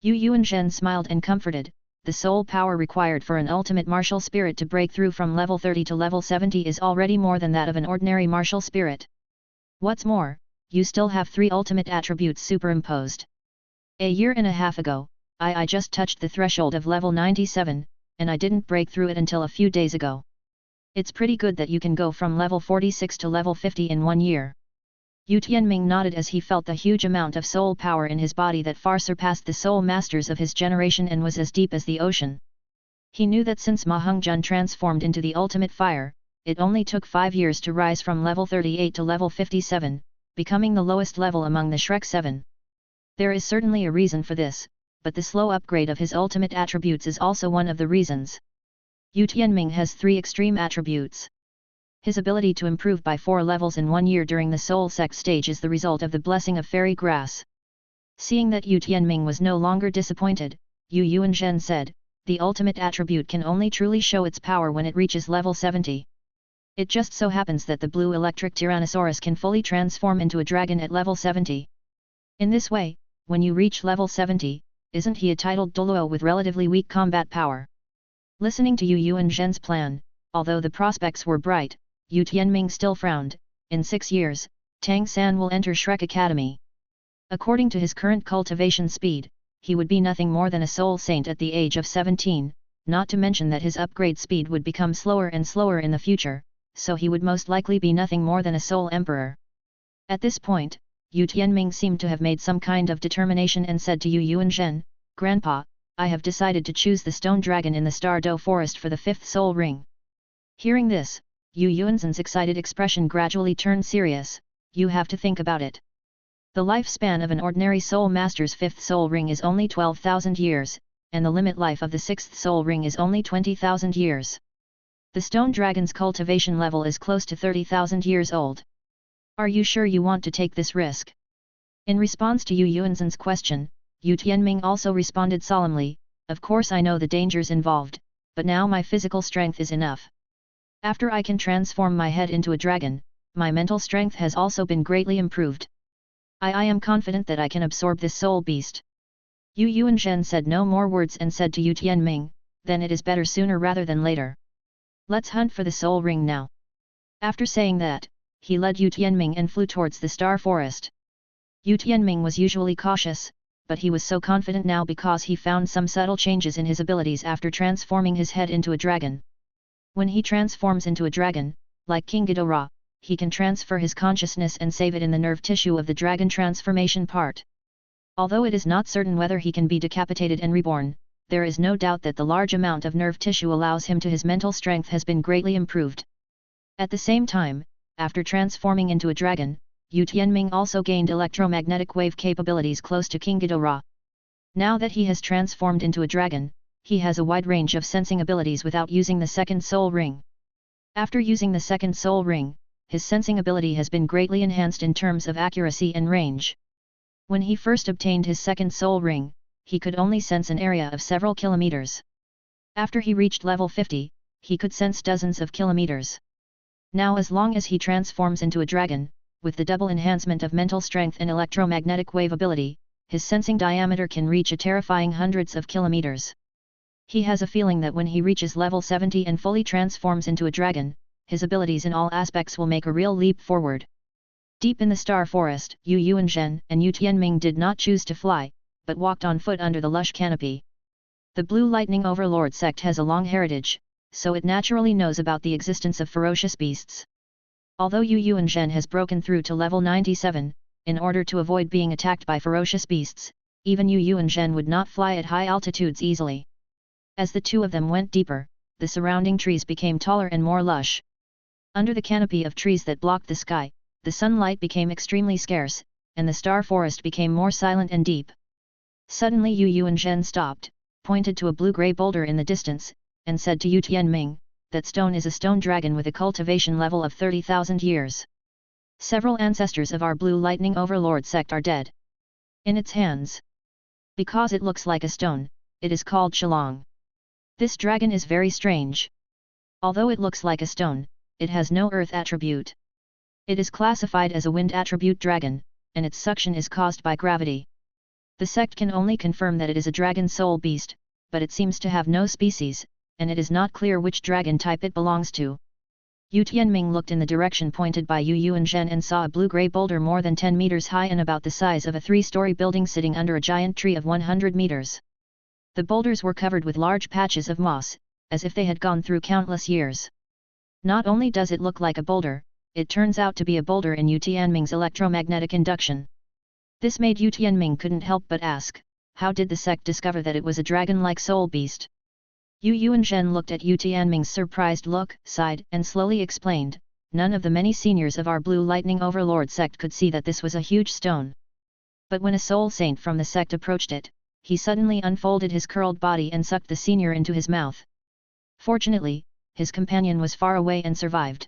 Yu Yuanzhen smiled and comforted, the soul power required for an ultimate martial spirit to break through from level 30 to level 70 is already more than that of an ordinary martial spirit. What's more, you still have 3 ultimate attributes superimposed. A year and a half ago, I just touched the threshold of level 97, and I didn't break through it until a few days ago. It's pretty good that you can go from level 46 to level 50 in 1 year. Yu Tianming nodded as he felt the huge amount of soul power in his body that far surpassed the soul masters of his generation and was as deep as the ocean. He knew that since Ma Hongjun transformed into the ultimate fire, it only took 5 years to rise from level 38 to level 57, becoming the lowest level among the Shrek 7. There is certainly a reason for this, but the slow upgrade of his ultimate attributes is also one of the reasons. Yu Tianming has 3 extreme attributes. His ability to improve by 4 levels in 1 year during the Soul Sect stage is the result of the blessing of fairy grass. Seeing that Yu Tianming was no longer disappointed, Yu Yuanzhen said, the ultimate attribute can only truly show its power when it reaches level 70. It just so happens that the blue electric Tyrannosaurus can fully transform into a dragon at level 70. In this way, when you reach level 70, isn't he a titled Douluo with relatively weak combat power? Listening to Yu Yuanzhen's plan, although the prospects were bright, Yu Tianming still frowned. In 6 years, Tang San will enter Shrek Academy. According to his current cultivation speed, he would be nothing more than a soul saint at the age of 17, not to mention that his upgrade speed would become slower and slower in the future, so he would most likely be nothing more than a soul emperor. At this point, Yu Tianming seemed to have made some kind of determination and said to Yu Yuanzhen, Grandpa, I have decided to choose the stone dragon in the Star Dough Forest for the 5th soul ring. Hearing this, Yu Yuanzhen's excited expression gradually turned serious. You have to think about it. The lifespan of an ordinary soul master's 5th soul ring is only 12,000 years, and the limit life of the 6th soul ring is only 20,000 years. The stone dragon's cultivation level is close to 30,000 years old. Are you sure you want to take this risk? In response to Yu Yuanzhen's question, Yu Tianming also responded solemnly, of course I know the dangers involved, but now my physical strength is enough. After I can transform my head into a dragon, my mental strength has also been greatly improved. I am confident that I can absorb this soul beast. Yu Yuanzhen said no more words and said to Yu Tianming, then it is better sooner rather than later. Let's hunt for the soul ring now. After saying that, he led Yu Tianming and flew towards the star forest. Yu Tianming was usually cautious, but he was so confident now because he found some subtle changes in his abilities after transforming his head into a dragon. When he transforms into a dragon, like King Ghidorah, he can transfer his consciousness and save it in the nerve tissue of the dragon transformation part. Although it is not certain whether he can be decapitated and reborn, there is no doubt that the large amount of nerve tissue allows him to his mental strength has been greatly improved. At the same time, after transforming into a dragon, Yu Tianming also gained electromagnetic wave capabilities close to King Ghidorah. Now that he has transformed into a dragon, he has a wide range of sensing abilities without using the second soul ring. After using the second soul ring, his sensing ability has been greatly enhanced in terms of accuracy and range. When he first obtained his second soul ring, he could only sense an area of several kilometers. After he reached level 50, he could sense dozens of kilometers. Now as long as he transforms into a dragon, with the double enhancement of mental strength and electromagnetic wave ability, his sensing diameter can reach a terrifying hundreds of kilometers. He has a feeling that when he reaches level 70 and fully transforms into a dragon, his abilities in all aspects will make a real leap forward. Deep in the star forest, Yu Yuanzhen and Yu Tianming did not choose to fly, but walked on foot under the lush canopy. The Blue Lightning Overlord sect has a long heritage, so it naturally knows about the existence of ferocious beasts. Although Yu Yuanzhen has broken through to level 97, in order to avoid being attacked by ferocious beasts, even Yu Yuanzhen would not fly at high altitudes easily. As the two of them went deeper, the surrounding trees became taller and more lush. Under the canopy of trees that blocked the sky, the sunlight became extremely scarce, and the star forest became more silent and deep. Suddenly Yu Yuanzhen stopped, pointed to a blue-grey boulder in the distance, and said to Yu Tianming, "That stone is a stone dragon with a cultivation level of 30,000 years. Several ancestors of our Blue Lightning Overlord sect are dead. In its hands. Because it looks like a stone, it is called Shillong. This dragon is very strange. Although it looks like a stone, it has no earth attribute. It is classified as a wind attribute dragon, and its suction is caused by gravity. The sect can only confirm that it is a dragon soul beast, but it seems to have no species, and it is not clear which dragon type it belongs to." Yu Tianming looked in the direction pointed by Yu Yuanzhen and saw a blue-grey boulder more than 10 meters high and about the size of a 3-story building sitting under a giant tree of 100 meters. The boulders were covered with large patches of moss, as if they had gone through countless years. Not only does it look like a boulder, it turns out to be a boulder in Yu Tianming's electromagnetic induction. This made Yu Tianming couldn't help but ask, how did the sect discover that it was a dragon-like soul beast? Yu Yuanzhen looked at Yu Tianming's surprised look, sighed, and slowly explained, "None of the many seniors of our Blue Lightning Overlord sect could see that this was a huge stone. But when a soul saint from the sect approached it, he suddenly unfolded his curled body and sucked the senior into his mouth. Fortunately, his companion was far away and survived.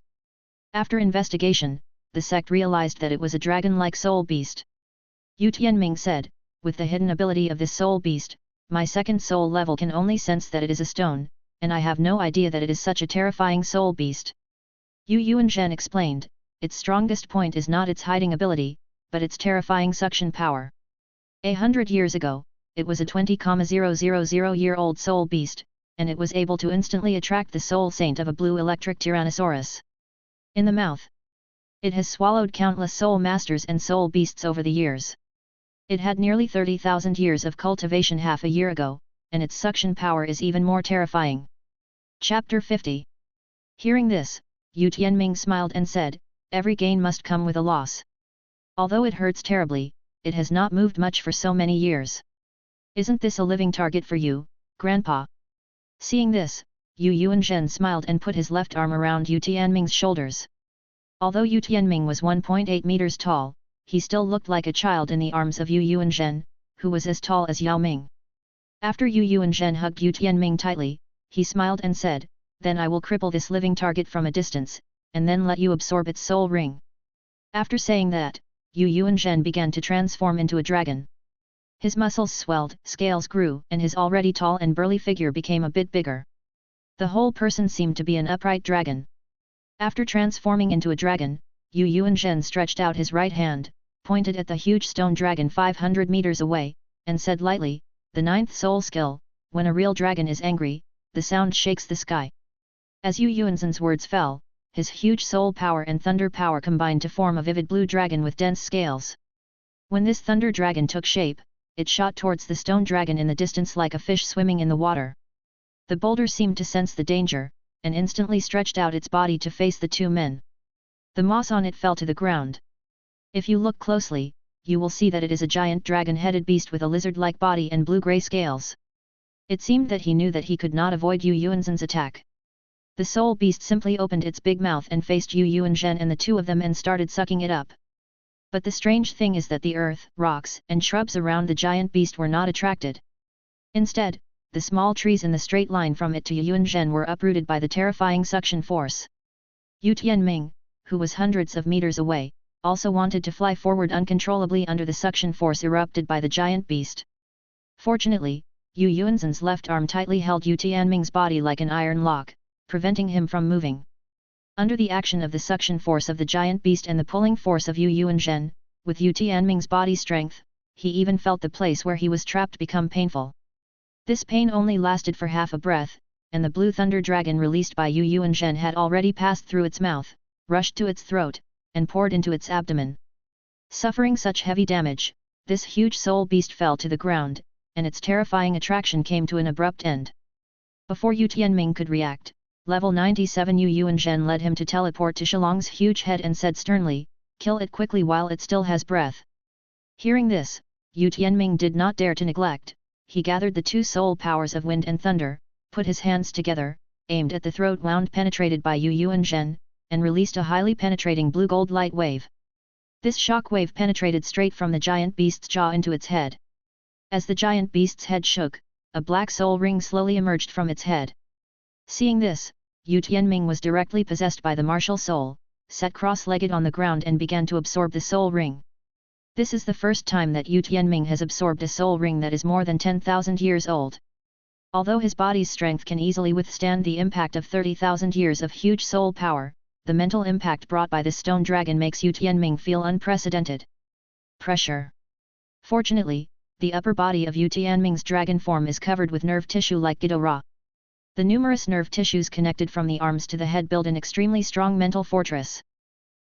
After investigation, the sect realized that it was a dragon-like soul beast." Yu Tianming said, "With the hidden ability of this soul beast, my second soul level can only sense that it is a stone, and I have no idea that it is such a terrifying soul beast." Yu Yuanzhen explained, "Its strongest point is not its hiding ability, but its terrifying suction power. 100 years ago, it was a 20,000-year-old soul beast, and it was able to instantly attract the soul saint of a blue electric Tyrannosaurus. In the mouth. It has swallowed countless soul masters and soul beasts over the years. It had nearly 30,000 years of cultivation half a year ago, and its suction power is even more terrifying." Chapter 50. Hearing this, Yu Tianming smiled and said, "Every gain must come with a loss. Although it hurts terribly, it has not moved much for so many years. Isn't this a living target for you, Grandpa?" Seeing this, Yu Yuanzhen smiled and put his left arm around Yu Tianming's shoulders. Although Yu Tianming was 1.8 meters tall, he still looked like a child in the arms of Yu Yuanzhen, who was as tall as Yao Ming. After Yu Yuanzhen hugged Yu Tianming tightly, he smiled and said, "Then I will cripple this living target from a distance, and then let you absorb its soul ring." After saying that, Yu Yuanzhen began to transform into a dragon. His muscles swelled, scales grew, and his already tall and burly figure became a bit bigger. The whole person seemed to be an upright dragon. After transforming into a dragon, Yu Yuanzhen stretched out his right hand, pointed at the huge stone dragon 500 meters away, and said lightly, "The 9th soul skill, when a real dragon is angry, the sound shakes the sky." As Yu Yuanzhen's words fell, his huge soul power and thunder power combined to form a vivid blue dragon with dense scales. When this thunder dragon took shape, it shot towards the stone dragon in the distance like a fish swimming in the water. The boulder seemed to sense the danger, and instantly stretched out its body to face the two men. The moss on it fell to the ground. If you look closely, you will see that it is a giant dragon-headed beast with a lizard-like body and blue-grey scales. It seemed that he knew that he could not avoid Yu Yuanzhen's attack. The soul beast simply opened its big mouth and faced Yu Yuanzhen and the two of them and started sucking it up. But the strange thing is that the earth, rocks, and shrubs around the giant beast were not attracted. Instead, the small trees in the straight line from it to Yu Yuanzhen were uprooted by the terrifying suction force. Yu Tianming, who was hundreds of meters away, also wanted to fly forward uncontrollably under the suction force erupted by the giant beast. Fortunately, Yu Yuanzhen's left arm tightly held Yu Tianming's body like an iron lock, preventing him from moving. Under the action of the suction force of the giant beast and the pulling force of Yu Yuanzhen, with Yu Tianming's body strength, he even felt the place where he was trapped become painful. This pain only lasted for half a breath, and the blue thunder dragon released by Yu Yuanzhen had already passed through its mouth, rushed to its throat, and poured into its abdomen, Suffering such heavy damage, this huge soul beast fell to the ground, and its terrifying attraction came to an abrupt end. Before Yu Tianming could react, level 97 Yu Yuanzhen led him to teleport to Shillong's huge head and said sternly, "Kill it quickly while it still has breath." Hearing this, Yu Tianming did not dare to neglect. He gathered the two soul powers of wind and thunder, put his hands together, aimed at the throat wound penetrated by Yu Yuanzhen, and released a highly penetrating blue-gold light wave. This shock wave penetrated straight from the giant beast's jaw into its head. As the giant beast's head shook, a black soul ring slowly emerged from its head. Seeing this, Yu Tianming was directly possessed by the martial soul, sat cross-legged on the ground and began to absorb the soul ring. This is the first time that Yu Tianming has absorbed a soul ring that is more than 10,000 years old. Although his body's strength can easily withstand the impact of 30,000 years of huge soul power, the mental impact brought by this stone dragon makes Yu Tianming feel unprecedented pressure. Fortunately, the upper body of Yu Tianming's dragon form is covered with nerve tissue like Ghidorah. The numerous nerve tissues connected from the arms to the head build an extremely strong mental fortress.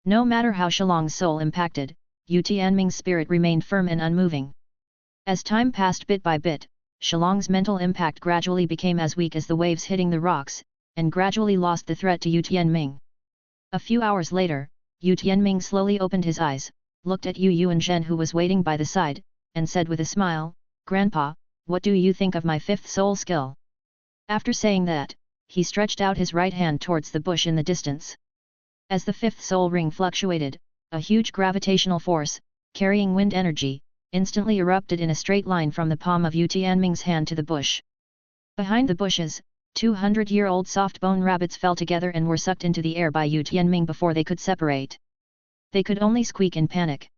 No matter how Shillong's soul impacted, Yu Tianming's spirit remained firm and unmoving. As time passed bit by bit, Shillong's mental impact gradually became as weak as the waves hitting the rocks, and gradually lost the threat to Yu Tianming. A few hours later, Yu Tianming slowly opened his eyes, looked at Yu Yuanzhen who was waiting by the side, and said with a smile, "Grandpa, what do you think of my fifth soul skill?" After saying that, he stretched out his right hand towards the bush in the distance. As the fifth soul ring fluctuated, a huge gravitational force, carrying wind energy, instantly erupted in a straight line from the palm of Yu Tianming's hand to the bush. Behind the bushes, 200-year-old soft-bone rabbits fell together and were sucked into the air by Yu Tianming before they could separate. They could only squeak in panic.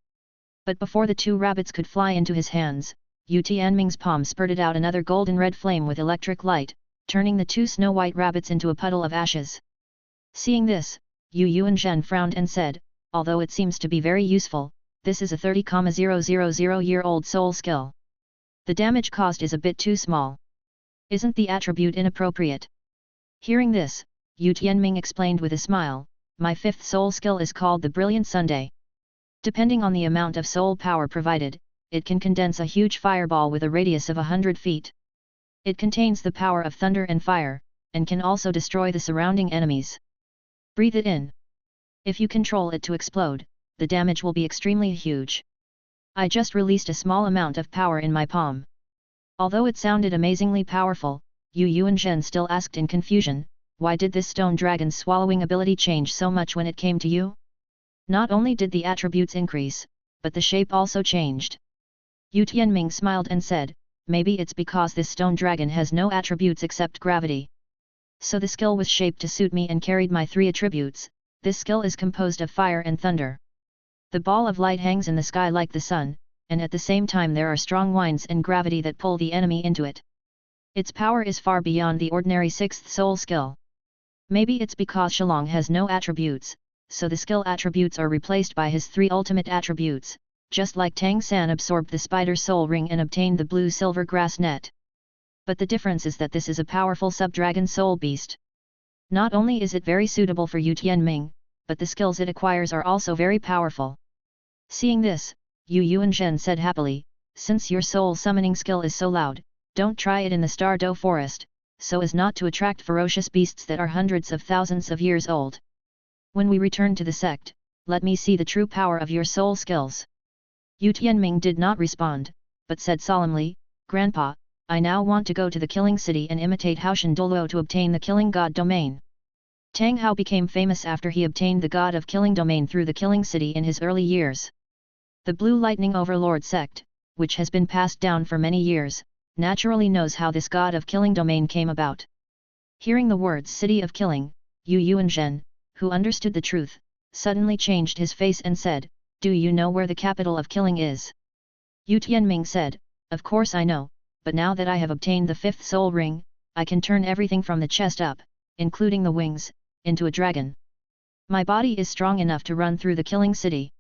But before the two rabbits could fly into his hands, Yu Tianming's palm spurted out another golden-red flame with electric light, turning the two snow-white rabbits into a puddle of ashes. Seeing this, Yu Yuanzhen frowned and said, "Although it seems to be very useful, this is a 30,000-year-old soul skill. The damage caused is a bit too small. Isn't the attribute inappropriate?" Hearing this, Yu Tianming explained with a smile, "My fifth soul skill is called the Brilliant Sunday. Depending on the amount of soul power provided, it can condense a huge fireball with a radius of 100 feet. It contains the power of thunder and fire, and can also destroy the surrounding enemies. Breathe it in. If you control it to explode, the damage will be extremely huge. I just released a small amount of power in my palm." Although it sounded amazingly powerful, Yu Yuanzhen still asked in confusion, "Why did this stone dragon's swallowing ability change so much when it came to you? Not only did the attributes increase, but the shape also changed." Yu Tianming smiled and said, "Maybe it's because this stone dragon has no attributes except gravity. So the skill was shaped to suit me and carried my three attributes. This skill is composed of fire and thunder. The ball of light hangs in the sky like the sun, and at the same time there are strong winds and gravity that pull the enemy into it. Its power is far beyond the ordinary sixth soul skill. Maybe it's because Shillong has no attributes, so the skill attributes are replaced by his three ultimate attributes, just like Tang San absorbed the spider soul ring and obtained the blue-silver grass net. But the difference is that this is a powerful sub-dragon soul beast. Not only is it very suitable for Yu Tianming, but the skills it acquires are also very powerful." Seeing this, Yu Yuanzhen said happily, "Since your soul summoning skill is so loud, don't try it in the Star Dough Forest, so as not to attract ferocious beasts that are hundreds of thousands of years old. When we return to the sect, let me see the true power of your soul skills." Yu Tianming did not respond, but said solemnly, "Grandpa, I now want to go to the Killing City and imitate Haoshan Douluo to obtain the Killing God domain." Tang Hao became famous after he obtained the God of Killing domain through the Killing City in his early years. The Blue Lightning Overlord sect, which has been passed down for many years, naturally knows how this God of Killing domain came about. Hearing the words City of Killing, Yu Yuanzhen, who understood the truth, suddenly changed his face and said, "Do you know where the capital of Killing is?" Yu Tianming said, "Of course I know, but now that I have obtained the fifth soul ring, I can turn everything from the chest up, including the wings, into a dragon. My body is strong enough to run through the Killing City."